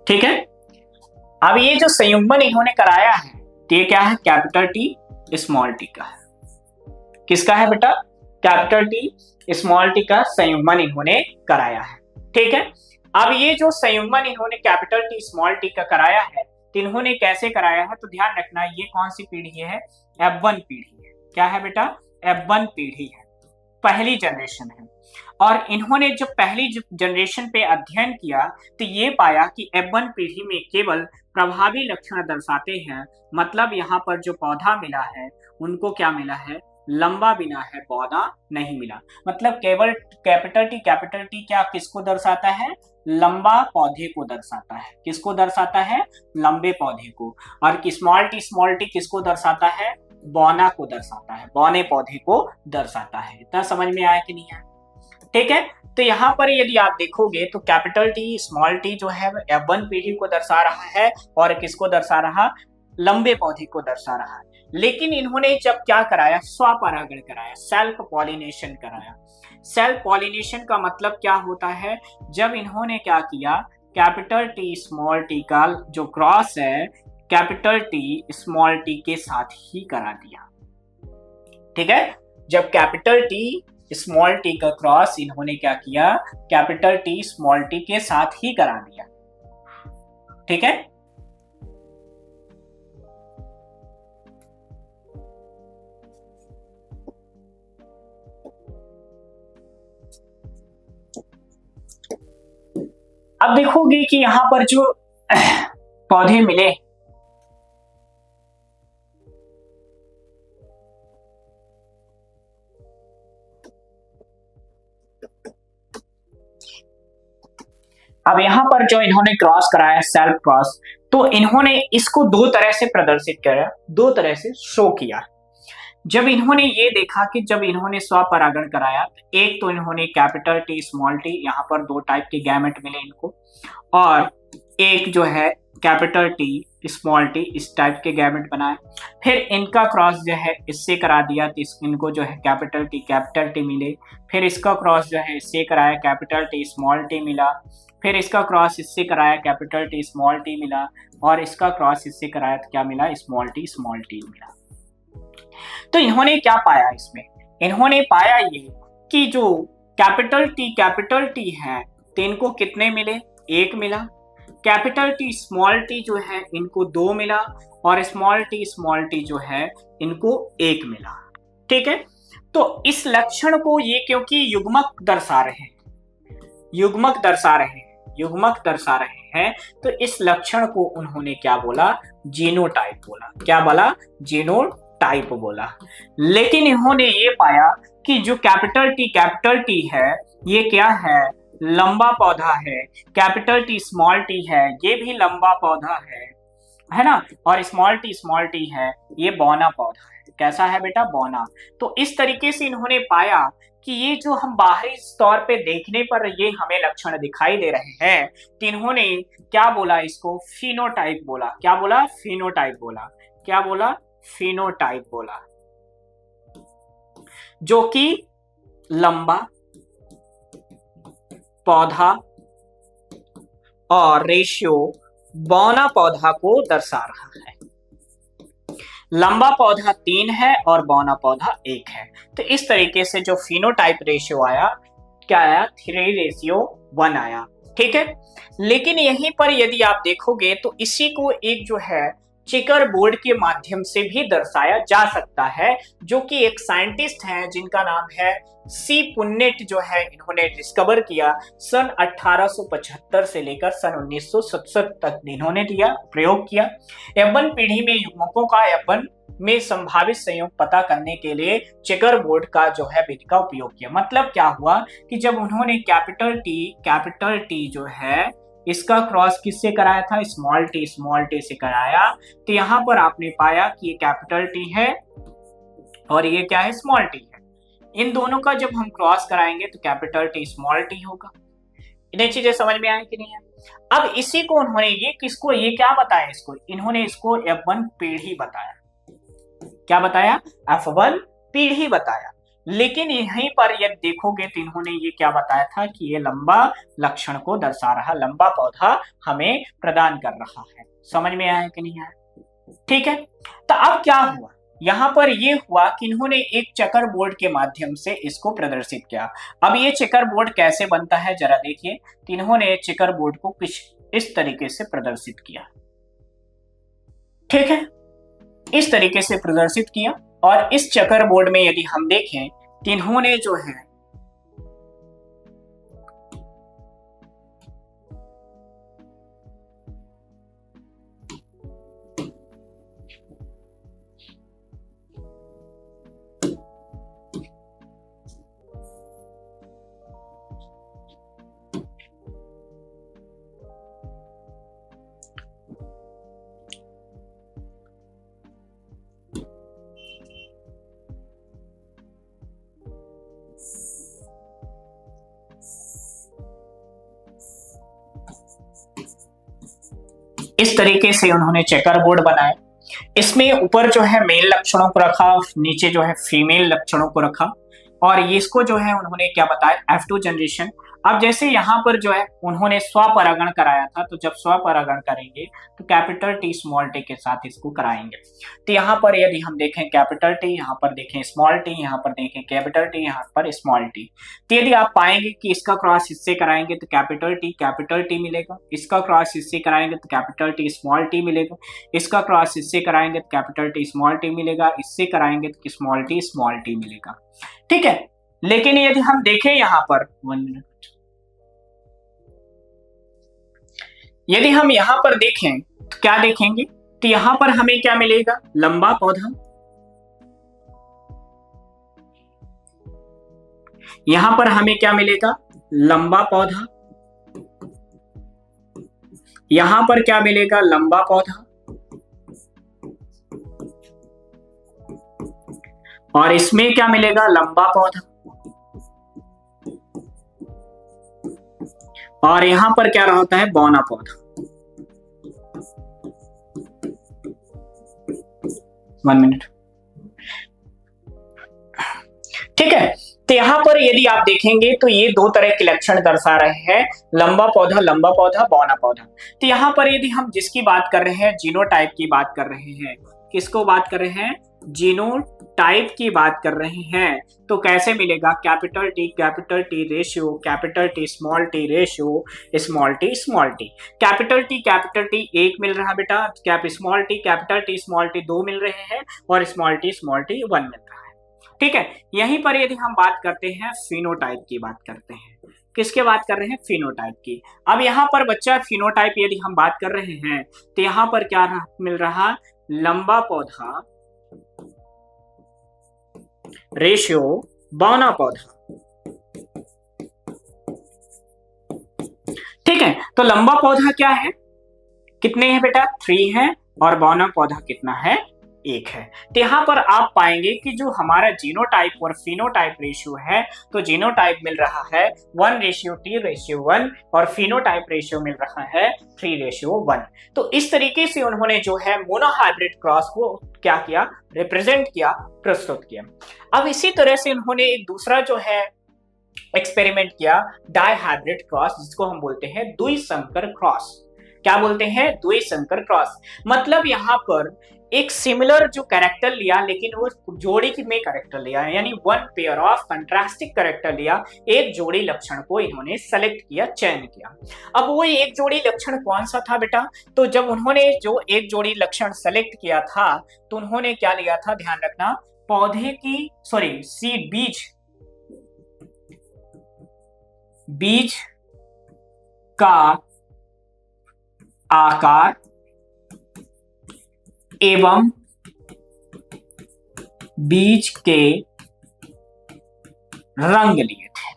ठीक है, अब ये जो संयुग्मन इन्होंने कराया है, तो ये क्या है, कैपिटल टी स्मॉल टी का है। किसका है बेटा, कैपिटल टी स्मॉल टी का संयुग्मन इन्होंने कराया है। ठीक है, अब ये जो संयुग्मन इन्होंने कैपिटल टी स्मॉल टी का कराया है, तो इन्होंने कैसे कराया है, तो ध्यान रखना ये कौन सी पीढ़ी है, F1 पीढ़ी है। क्या है बेटा, F1 पीढ़ी है, पहली जनरेशन है। और इन्होंने जब पहली जनरेशन पे अध्ययन किया तो ये पाया कि F1 पीढ़ी में केवल प्रभावी लक्षण दर्शाते हैं। मतलब यहाँ पर जो पौधा मिला है उनको क्या मिला है, लंबा बिना है, पौधा नहीं मिला। मतलब केवल कैपिटल टी क्या किसको दर्शाता है, लंबा पौधे को दर्शाता है। किसको दर्शाता है, लंबे पौधे को। और स्मॉल टी किसको दर्शाता है, बौना को दर्शाता है, बौने पौधे को दर्शाता है। इतना समझ में आया कि नहीं आया। ठीक है, तो यहाँ पर यदि आप देखोगे तो कैपिटल टी स्मॉल टी जो है F1 पीढ़ी को दर्शा रहा है और किसको दर्शा रहा, लंबे पौधे को दर्शा रहा है। लेकिन इन्होंने जब क्या कराया, स्वपरागण कराया, सेल्फ पॉलिनेशन कराया। सेल्फ पॉलिनेशन का मतलब क्या होता है, जब इन्होंने क्या किया, कैपिटल टी स्मॉल टी का जो क्रॉस है कैपिटल टी स्मॉल टी के साथ ही करा दिया। ठीक है, जब कैपिटल टी स्मॉल टी का क्रॉस इन्होंने क्या किया, कैपिटल टी स्मॉल टी के साथ ही करा दिया। ठीक है, अब देखोगे कि यहां पर जो पौधे मिले, अब यहां पर जो इन्होंने क्रॉस कराया सेल्फ क्रॉस, तो इन्होंने इसको दो तरह से प्रदर्शित किया, दो तरह से शो किया। जब इन्होंने ये देखा कि जब इन्होंने स्वपरागण कराया, तो एक तो इन्होंने कैपिटल टी स्मॉल टी, यहाँ पर दो टाइप के गैमेट मिले इनको, और एक जो है कैपिटल टी स्मॉल टी इस टाइप के गैमेट बनाए। फिर इनका क्रॉस जो है इससे करा दिया तो इनको जो है कैपिटल टी मिले। फिर इसका क्रॉस जो है इससे कराया, कैपिटल टी स्मॉल टी मिला। फिर इसका क्रॉस इससे कराया, कैपिटल टी स्मॉल टी मिला। और इसका क्रॉस इससे कराया तो क्या मिला, स्मॉल टी मिला। तो इन्होंने क्या पाया इसमें, इन्होंने पाया ये कि जो कैपिटल टी है तो इनको कितने मिले, एक मिला। कैपिटल टी स्मॉल टी जो है इनको दो मिला, और स्मॉल टी जो है इनको एक मिला। ठीक है, तो इस लक्षण को ये क्योंकि युग्मक दर्शा रहे हैं, तो इस लक्षण को उन्होंने क्या बोला, जीनोटाइप बोला। क्या बोला, जीनोटाइप बोला। लेकिन इन्होंने ये पाया कि जो कैपिटल टी है ये क्या है, लंबा पौधा है। कैपिटल टी स्मॉल टी है, ये भी लंबा पौधा है ना। और स्मॉल टी है, ये बौना पौधा है। कैसा है बेटा, बौना। तो इस तरीके से इन्होंने पाया कि ये जो हम बाहरी तौर पे देखने पर ये हमें लक्षण दिखाई दे रहे हैं, तो इन्होंने क्या बोला, इसको फिनोटाइप बोला। क्या बोला, फिनोटाइप बोला। क्या बोला, फिनोटाइप बोला। जो कि लंबा पौधा और रेशियो बौना पौधा को दर्शा रहा है। लंबा पौधा 3 है और बौना पौधा 1 है। तो इस तरीके से जो फिनोटाइप रेशियो आया, क्या आया, 3:1 आया। ठीक है, लेकिन यहीं पर यदि आप देखोगे तो इसी को एक जो है चेकर बोर्ड के माध्यम से भी दर्शाया जा सकता है, जो कि एक साइंटिस्ट हैं जिनका नाम है सी पुन्नेट, जो है इन्होंने डिस्कवर किया सन 1875 से लेकर सन 1967 तक इन्होंने दिया, प्रयोग किया। F1 पीढ़ी में युग्मकों का F1 में संभावित संयोग पता करने के लिए चेकर बोर्ड का जो है विधि का उपयोग किया। मतलब क्या हुआ कि जब उन्होंने कैपिटल टी जो है इसका क्रॉस किससे कराया था, स्मॉल टी से कराया, तो यहां पर आपने पाया कि ये कैपिटल टी है और ये क्या है, स्मॉल टी है। इन दोनों का जब हम क्रॉस कराएंगे तो कैपिटल टी स्मॉल टी होगा। इन्हें चीजें समझ में आई कि नहीं है। अब इसी को उन्होंने ये किसको, ये क्या बताया, इसको इन्होंने इसको F1 पीढ़ी बताया। क्या बताया, F1 पीढ़ी बताया। लेकिन यहीं पर यदि देखोगे तो इन्होंने ये क्या बताया था कि ये लंबा लक्षण को दर्शा रहा, लंबा पौधा हमें प्रदान कर रहा है। समझ में आया कि नहीं आया। ठीक है, तो अब क्या हुआ, यहां पर ये हुआ कि इन्होंने एक चेकर बोर्ड के माध्यम से इसको प्रदर्शित किया। अब ये चेकर बोर्ड कैसे बनता है जरा देखिए। तो इन्होंने चेकर बोर्ड को कुछ इस तरीके से प्रदर्शित किया। ठीक है, इस तरीके से प्रदर्शित किया। और इस चेकर बोर्ड में यदि हम देखें तो इन्होंने जो है इस तरीके से उन्होंने चेकर बोर्ड बनाया। इसमें ऊपर जो है मेल लक्षणों को रखा, नीचे जो है फीमेल लक्षणों को रखा। और इसको जो है उन्होंने क्या बताया, F2 जनरेशन। अब जैसे यहाँ पर जो है उन्होंने स्वपरागण कराया था, तो जब स्वपरागण करेंगे तो कैपिटल टी स्मॉल टी के साथ इसको कराएंगे। तो यहाँ पर यदि हम देखें कैपिटल टी, यहाँ पर देखें स्मॉल टी, यहाँ पर देखें कैपिटल टी, यहाँ पर स्मॉल टी, तो यदि आप पाएंगे कि इसका क्रॉस इससे कराएंगे तो कैपिटल टी मिलेगा, इसका क्रॉस इससे कराएंगे तो कैपिटल टी स्मॉल टी मिलेगा, इसका क्रॉस इससे कराएंगे तो कैपिटल टी स्मॉल टी मिलेगा, इससे कराएंगे तो स्मॉल टी मिलेगा। ठीक है, लेकिन यदि हम देखें यहाँ पर 1 मिनट, यदि हम यहां पर देखें तो क्या देखेंगे, तो यहां पर हमें क्या मिलेगा, लंबा पौधा, यहां पर हमें क्या मिलेगा, लंबा पौधा, यहां पर क्या मिलेगा, लंबा पौधा, और इसमें क्या मिलेगा, लंबा पौधा, और यहां पर क्या होता है, बौना पौधा। 1 मिनट। ठीक है, तो यहां पर यदि आप देखेंगे तो ये दो तरह के लक्षण दर्शा रहे हैं, लंबा पौधा, बौना पौधा। तो यहां पर यदि हम जिसकी बात कर रहे हैं, जीनोटाइप की बात कर रहे हैं, किसको बात कर रहे हैं, जीनोटाइप की बात कर रहे हैं, तो कैसे मिलेगा, capital T ratio, capital T ratio, small T, capital T 1 मिल रहा बेटा, कैपिटल टी स्मॉल टी 2 मिल रहे हैं, और स्मॉल टी 1 मिल रहा है। ठीक है, यहीं पर यदि हम बात करते हैं फिनोटाइप की बात करते हैं, किसके बात कर रहे हैं, फिनोटाइप की। अब यहाँ पर बच्चा फिनोटाइप यदि हम बात कर रहे हैं तो यहाँ पर क्या मिल रहा, लंबा पौधा रेशियो बौना पौधा। ठीक है, तो लंबा पौधा क्या है, कितने हैं बेटा, 3 है, और बौना पौधा कितना है, 1 है। तो यहाँ पर आप पाएंगे कि जो हमारा जीनोटाइप और फिनोटाइप रेशियो है, तो जीनोटाइप मिल रहा है 1:T:1 और फिनोटाइप रेशियो मिल रहा है 3:1। तो इस तरीके से उन्होंने जो है मोनोहाइब्रिड क्रॉस को क्या किया, रिप्रेजेंट किया, प्रस्तुत किया। अब इसी तरह से उन्होंने एक दूसरा जो है एक्सपेरिमेंट किया, डाइहाइब्रिड क्रॉस, जिसको हम बोलते हैं द्विसंकर क्रॉस। क्या बोलते हैं, द्विसंकर क्रॉस। मतलब यहाँ पर एक सिमिलर जो कैरेक्टर लिया, लेकिन वो जोड़ी में कैरेक्टर लिया, यानी 1 पेयर ऑफ कंट्रास्टिंग कैरेक्टर लिया, एक जोड़ी लक्षण को इन्होंने सेलेक्ट किया, चयन किया। अब वो एक जोड़ी लक्षण कौन सा था बेटा, तो जब उन्होंने जो एक जोड़ी लक्षण सेलेक्ट किया था तो उन्होंने क्या लिया था, ध्यान रखना, पौधे की सीड, बीज का आकार एवं बीज के रंग लिए थे।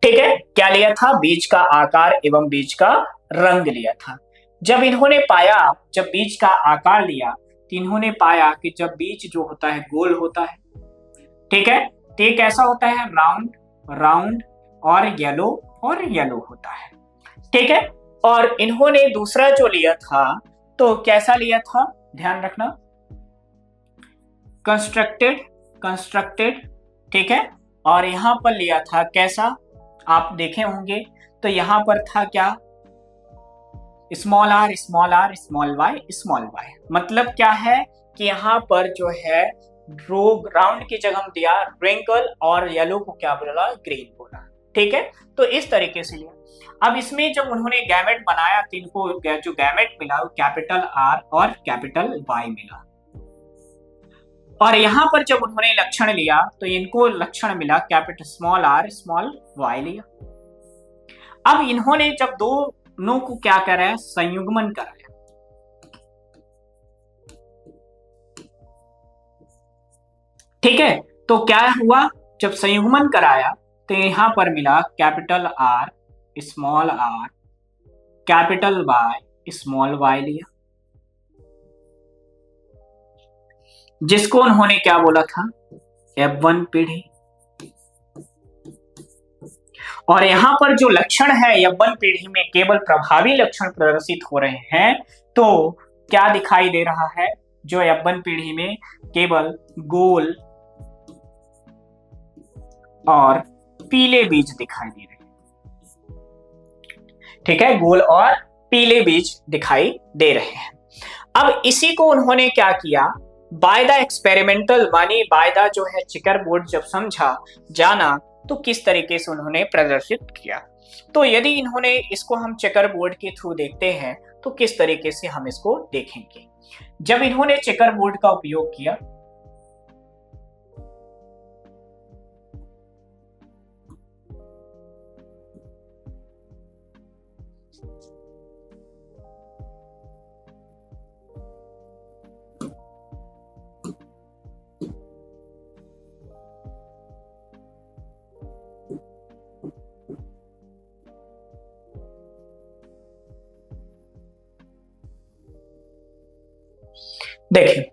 ठीक है, क्या लिया था, बीज का आकार एवं बीज का रंग लिया था। जब इन्होंने पाया, जब बीज का आकार लिया तो इन्होंने पाया कि जब बीज जो होता है गोल होता है, ठीक है, तो ये कैसा होता है, राउंड और येलो होता है। ठीक है, और इन्होंने दूसरा जो लिया था तो कैसा लिया था, ध्यान रखना, कंस्ट्रक्टेड। ठीक है, और यहां पर लिया था कैसा, आप देखे होंगे तो यहां पर था क्या, स्मॉल आर, स्मॉल वाई। मतलब क्या है कि यहां पर जो है राउंड की जगह दिया रिंकल, और येलो को क्या बोला, ग्रीन बोला। ठीक है, तो इस तरीके से लिया। अब इसमें जब उन्होंने गैमेट बनाया तो इनको जो गैमेट मिला वो कैपिटल आर और कैपिटल वाई मिला, और यहां पर जब उन्होंने लक्षण लिया तो इनको लक्षण मिला capital small R small Y लिया। अब इन्होंने जब दोनों को क्या कराया, संयुग्मन कराया। ठीक है, तो क्या हुआ, जब संयुग्मन कराया तो यहां पर मिला capital R small R, capital Y small Y लिया, जिसको उन्होंने क्या बोला था, F1 पीढ़ी। और यहां पर जो लक्षण है F1 पीढ़ी में केवल प्रभावी लक्षण प्रदर्शित हो रहे हैं, तो क्या दिखाई दे रहा है, जो F1 पीढ़ी में केवल गोल और पीले बीज दिखाई दे रहे हैं। ठीक है, गोल और पीले बीज दिखाई दे रहे हैं। अब इसी को उन्होंने क्या किया, बाय द एक्सपेरिमेंटल मानी बाय द जो है चेकर बोर्ड जब समझा जाना तो किस तरीके से उन्होंने प्रदर्शित किया। तो यदि इन्होंने इसको हम चेकर बोर्ड के थ्रू देखते हैं तो किस तरीके से हम इसको देखेंगे। जब इन्होंने चेकर बोर्ड का उपयोग किया, देखिए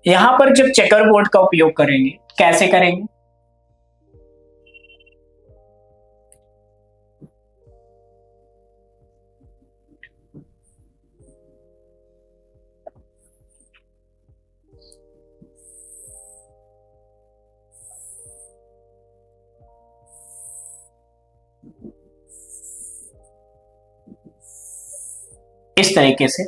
यहां पर जब चेकर बोर्ड का उपयोग करेंगे कैसे करेंगे, इस तरीके से।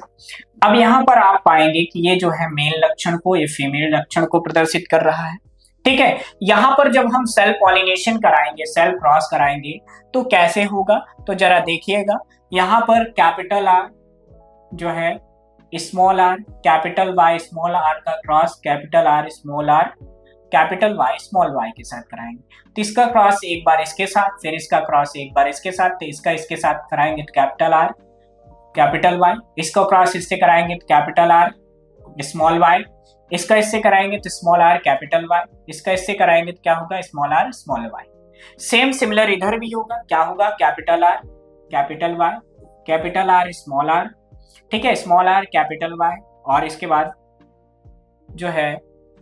अब यहां पर आप पाएंगे कि ये जो है मेल लक्षण को ये फीमेल लक्षण को प्रदर्शित कर रहा है। ठीक है, यहां पर जब हम सेल पॉलिनेशन कराएंगे, सेल क्रॉस कराएंगे तो कैसे होगा, तो जरा देखिएगा। यहां पर कैपिटल आर जो है small R, capital Y small R का cross capital R small R capital Y small Y के साथ कराएंगे। तो इसका क्रॉस एक बार इसके साथ, फिर इसका क्रॉस एक बार इसके साथ, तो इसका इसके साथ कराएंगे तो कैपिटल आर कैपिटल वाई, इसको क्रॉस इससे कराएंगे तो कैपिटल आर स्मॉल वाई, इसका इससे कराएंगे तो स्मॉल आर कैपिटल वाई, इसका इससे कराएंगे तो क्या होगा small R small Y. Same similar इधर भी होगा, क्या होगा capital R capital Y capital R small R, ठीक है, स्मॉल आर कैपिटल वाई, और इसके बाद जो है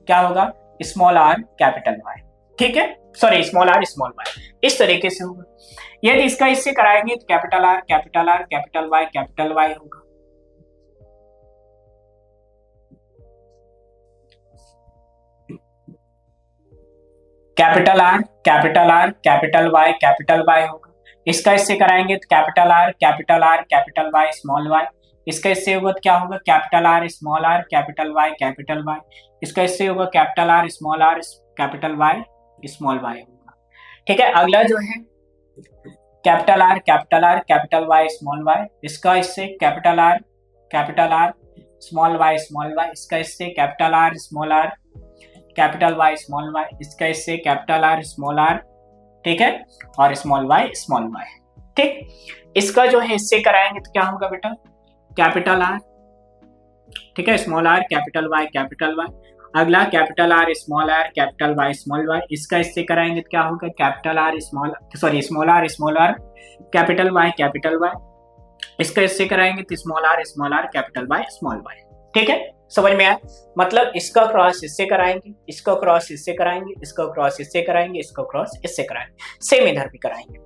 क्या होगा स्मॉल आर कैपिटल वाई। ठीक है, sorry small R small Y, इस तरीके से होगा। यदि इसका इससे कराएंगे तो कैपिटल आर कैपिटल वाई होगा। कैपिटल आर कैपिटल वाई होगा। इसका इससे कराएंगे तो capital R capital Y small Y, इसका इससे होगा तो क्या होगा कैपिटल आर कैपिटल वाई, इसका इससे होगा capital R capital Y small Y होगा। ठीक है, अगला जो है capital R capital Y small Y, इसका इससे कैपिटल आर स्मॉल वाई, इसका इससे capital R capital Y small Y, इसका इससे कैपिटल आर स्मॉल आर, ठीक है, और स्मॉल वाई। ठीक, इसका जो है इससे कराएंगे तो क्या होगा बेटा कैपिटल आर, ठीक है, स्मॉल आर कैपिटल वाई। अगला capital R capital Y small Y, इसका इससे कराएंगे तो क्या होगा capital R small R capital Y, इसका इससे कराएंगे तो small R capital Y small Y. ठीक है, समझ में आया। मतलब इसका क्रॉस इससे कराएंगे, इसका क्रॉस इससे कराएंगे, इसका क्रॉस इससे कराएंगे, इसका क्रॉस इससे कराएंगे, सेम इधर भी कराएंगे।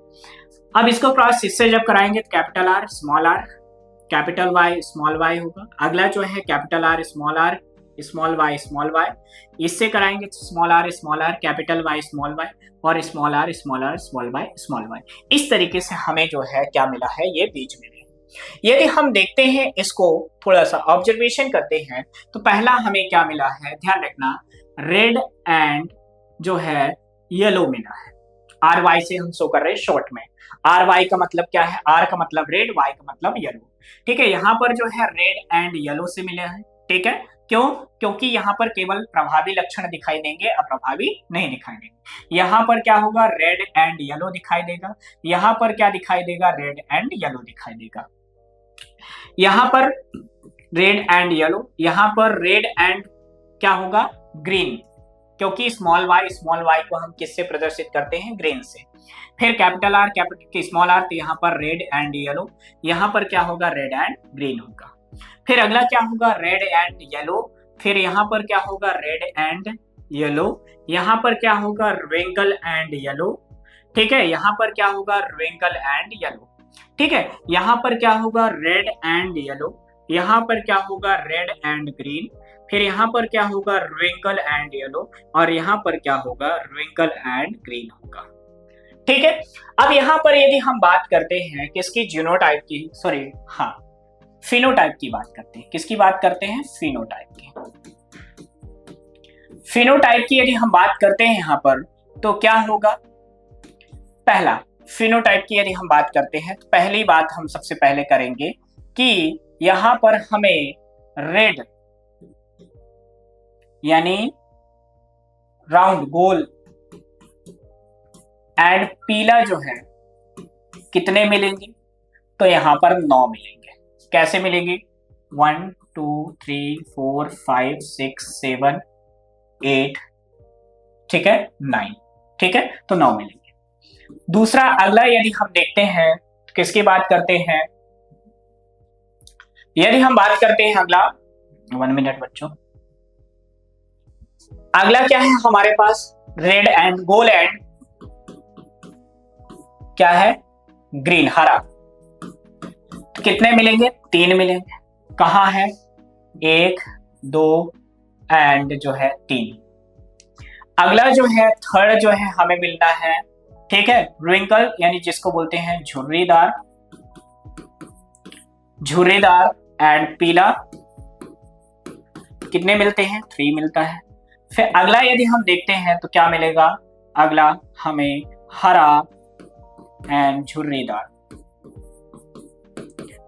अब इसको क्रॉस इससे जब कराएंगे तो capital R capital Y small Y होगा। अगला जो है कैपिटल आर स्मॉल वाई, इससे कराएंगे तो small R capital Y small Y, और स्मॉल आर स्मॉल वाई। इस तरीके से हमें जो है क्या मिला है, ये बीज मिले। यदि हम देखते हैं इसको थोड़ा सा ऑब्जर्वेशन करते हैं तो पहला हमें क्या मिला है, ध्यान रखना, रेड एंड जो है येलो मिला है। आर वाई से हम शो कर रहे हैं शॉर्ट में। आर वाई का मतलब क्या है, आर का मतलब रेड, वाई का मतलब येलो। ठीक है, यहाँ पर जो है रेड एंड येलो से मिले हैं। ठीक है, क्यों, क्योंकि यहाँ पर केवल प्रभावी लक्षण दिखाई देंगे, अप्रभावी नहीं दिखाई देंगे। यहाँ पर क्या होगा रेड एंड येलो दिखाई देगा, यहाँ पर क्या दिखाई देगा रेड एंड येलो दिखाई देगा, यहाँ पर रेड एंड येलो, यहाँ पर रेड एंड क्या होगा ग्रीन, क्योंकि स्मॉल वाई को हम किससे प्रदर्शित करते हैं ग्रीन से। फिर capital R capital small R, तो यहाँ पर रेड एंड येलो, यहाँ पर क्या होगा रेड एंड ग्रीन होगा। फिर अगला क्या होगा रेड एंड येलो, फिर यहाँ पर क्या होगा रेड एंड येलो, यहाँ पर क्या होगा रिंकल एंड येलो। ठीक है, यहाँ पर क्या होगा रिंकल एंड येलो। ठीक है, यहाँ पर क्या होगा रेड एंड येलो, यहाँ पर क्या होगा रेड एंड ग्रीन, फिर यहाँ पर क्या होगा रिंकल एंड येलो, और यहाँ पर क्या होगा रिंकल एंड ग्रीन होगा। ठीक है। अब यहां पर यदि हम बात करते हैं किसकी, जीनोटाइप की, सॉरी हाँ फिनोटाइप की बात करते हैं। किसकी बात करते हैं, फिनोटाइप की। फिनोटाइप की यदि हम बात करते हैं यहां पर तो क्या होगा, पहला फिनोटाइप की यदि हम बात करते हैं तो पहली बात हम सबसे पहले करेंगे कि यहां पर हमें रेड यानी राउंड गोल एंड पीला जो है कितने मिलेंगे, तो यहां पर 9 मिलेंगे। कैसे मिलेंगे, 1 2 3 4 5 6 7 8, ठीक है, 9, ठीक है, तो 9 मिलेंगे। दूसरा अगला यदि हम देखते हैं तो किसकी बात करते हैं, यदि हम बात करते हैं अगला, 1 मिनट बच्चों, अगला क्या है हमारे पास, रेड एंड गोल एंड क्या है, ग्रीन हरा, तो कितने मिलेंगे, 3 मिलेंगे। कहां है, 1 2 एंड जो है 3। अगला जो है थर्ड जो है हमें मिलना है, ठीक है, रिंकल यानी जिसको बोलते हैं झुर्रीदार, झुर्रीदार एंड पीला, कितने मिलते हैं, 3 मिलता है। फिर अगला यदि हम देखते हैं तो क्या मिलेगा, अगला हमें हरा एंड झुर्रीदार,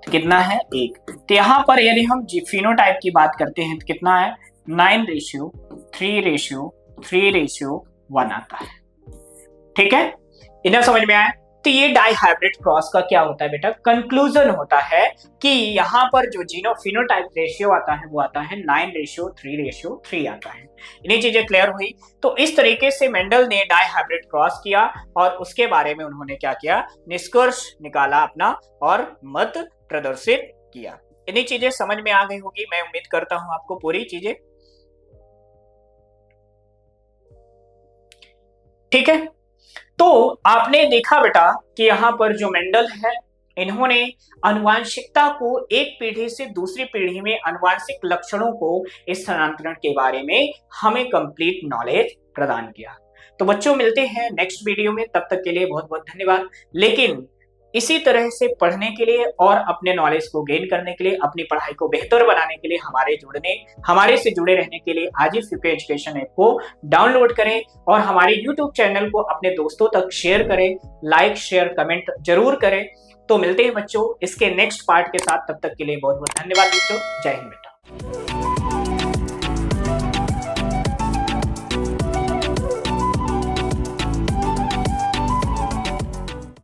कितना है, 1। तो यहां पर यदि हम फिनोटाइप की बात करते हैं तो कितना है, 9:3:3:1 आता है, ठीक है, इधर समझ में आया। तो ये डाई हाइब्रिड क्रॉस का क्या होता है बेटा, कंक्लूजन होता है कि यहाँ पर जो जीनो फिनोटाइप रेशियो आता है वो आता है 9:3:3 आता है। इन्हीं चीजें क्लियर हुई। तो इस तरीके से मेंडल ने डाई हाइब्रिड क्रॉस किया और उसके बारे में उन्होंने क्या किया, निष्कर्ष निकाला अपना और मत प्रदर्शित किया। इन्हीं चीजें समझ में आ गई होगी, मैं उम्मीद करता हूं आपको पूरी चीजें, ठीक है। तो आपने देखा बेटा कि यहां पर जो मेंडल है इन्होंने आनुवांशिकता को एक पीढ़ी से दूसरी पीढ़ी में आनुवांशिक लक्षणों को स्थानांतरण के बारे में हमें कंप्लीट नॉलेज प्रदान किया। तो बच्चों मिलते हैं नेक्स्ट वीडियो में, तब तक के लिए बहुत बहुत धन्यवाद। लेकिन इसी तरह से पढ़ने के लिए और अपने नॉलेज को गेन करने के लिए, अपनी पढ़ाई को बेहतर बनाने के लिए, हमारे से जुड़े रहने के लिए आज ही फ्यूके एजुकेशन ऐप को डाउनलोड करें और हमारे यूट्यूब चैनल को अपने दोस्तों तक शेयर करें, लाइक शेयर कमेंट जरूर करें। तो मिलते हैं बच्चों इसके नेक्स्ट पार्ट के साथ, तब तक के लिए बहुत बहुत धन्यवाद बच्चों, जय हिंद।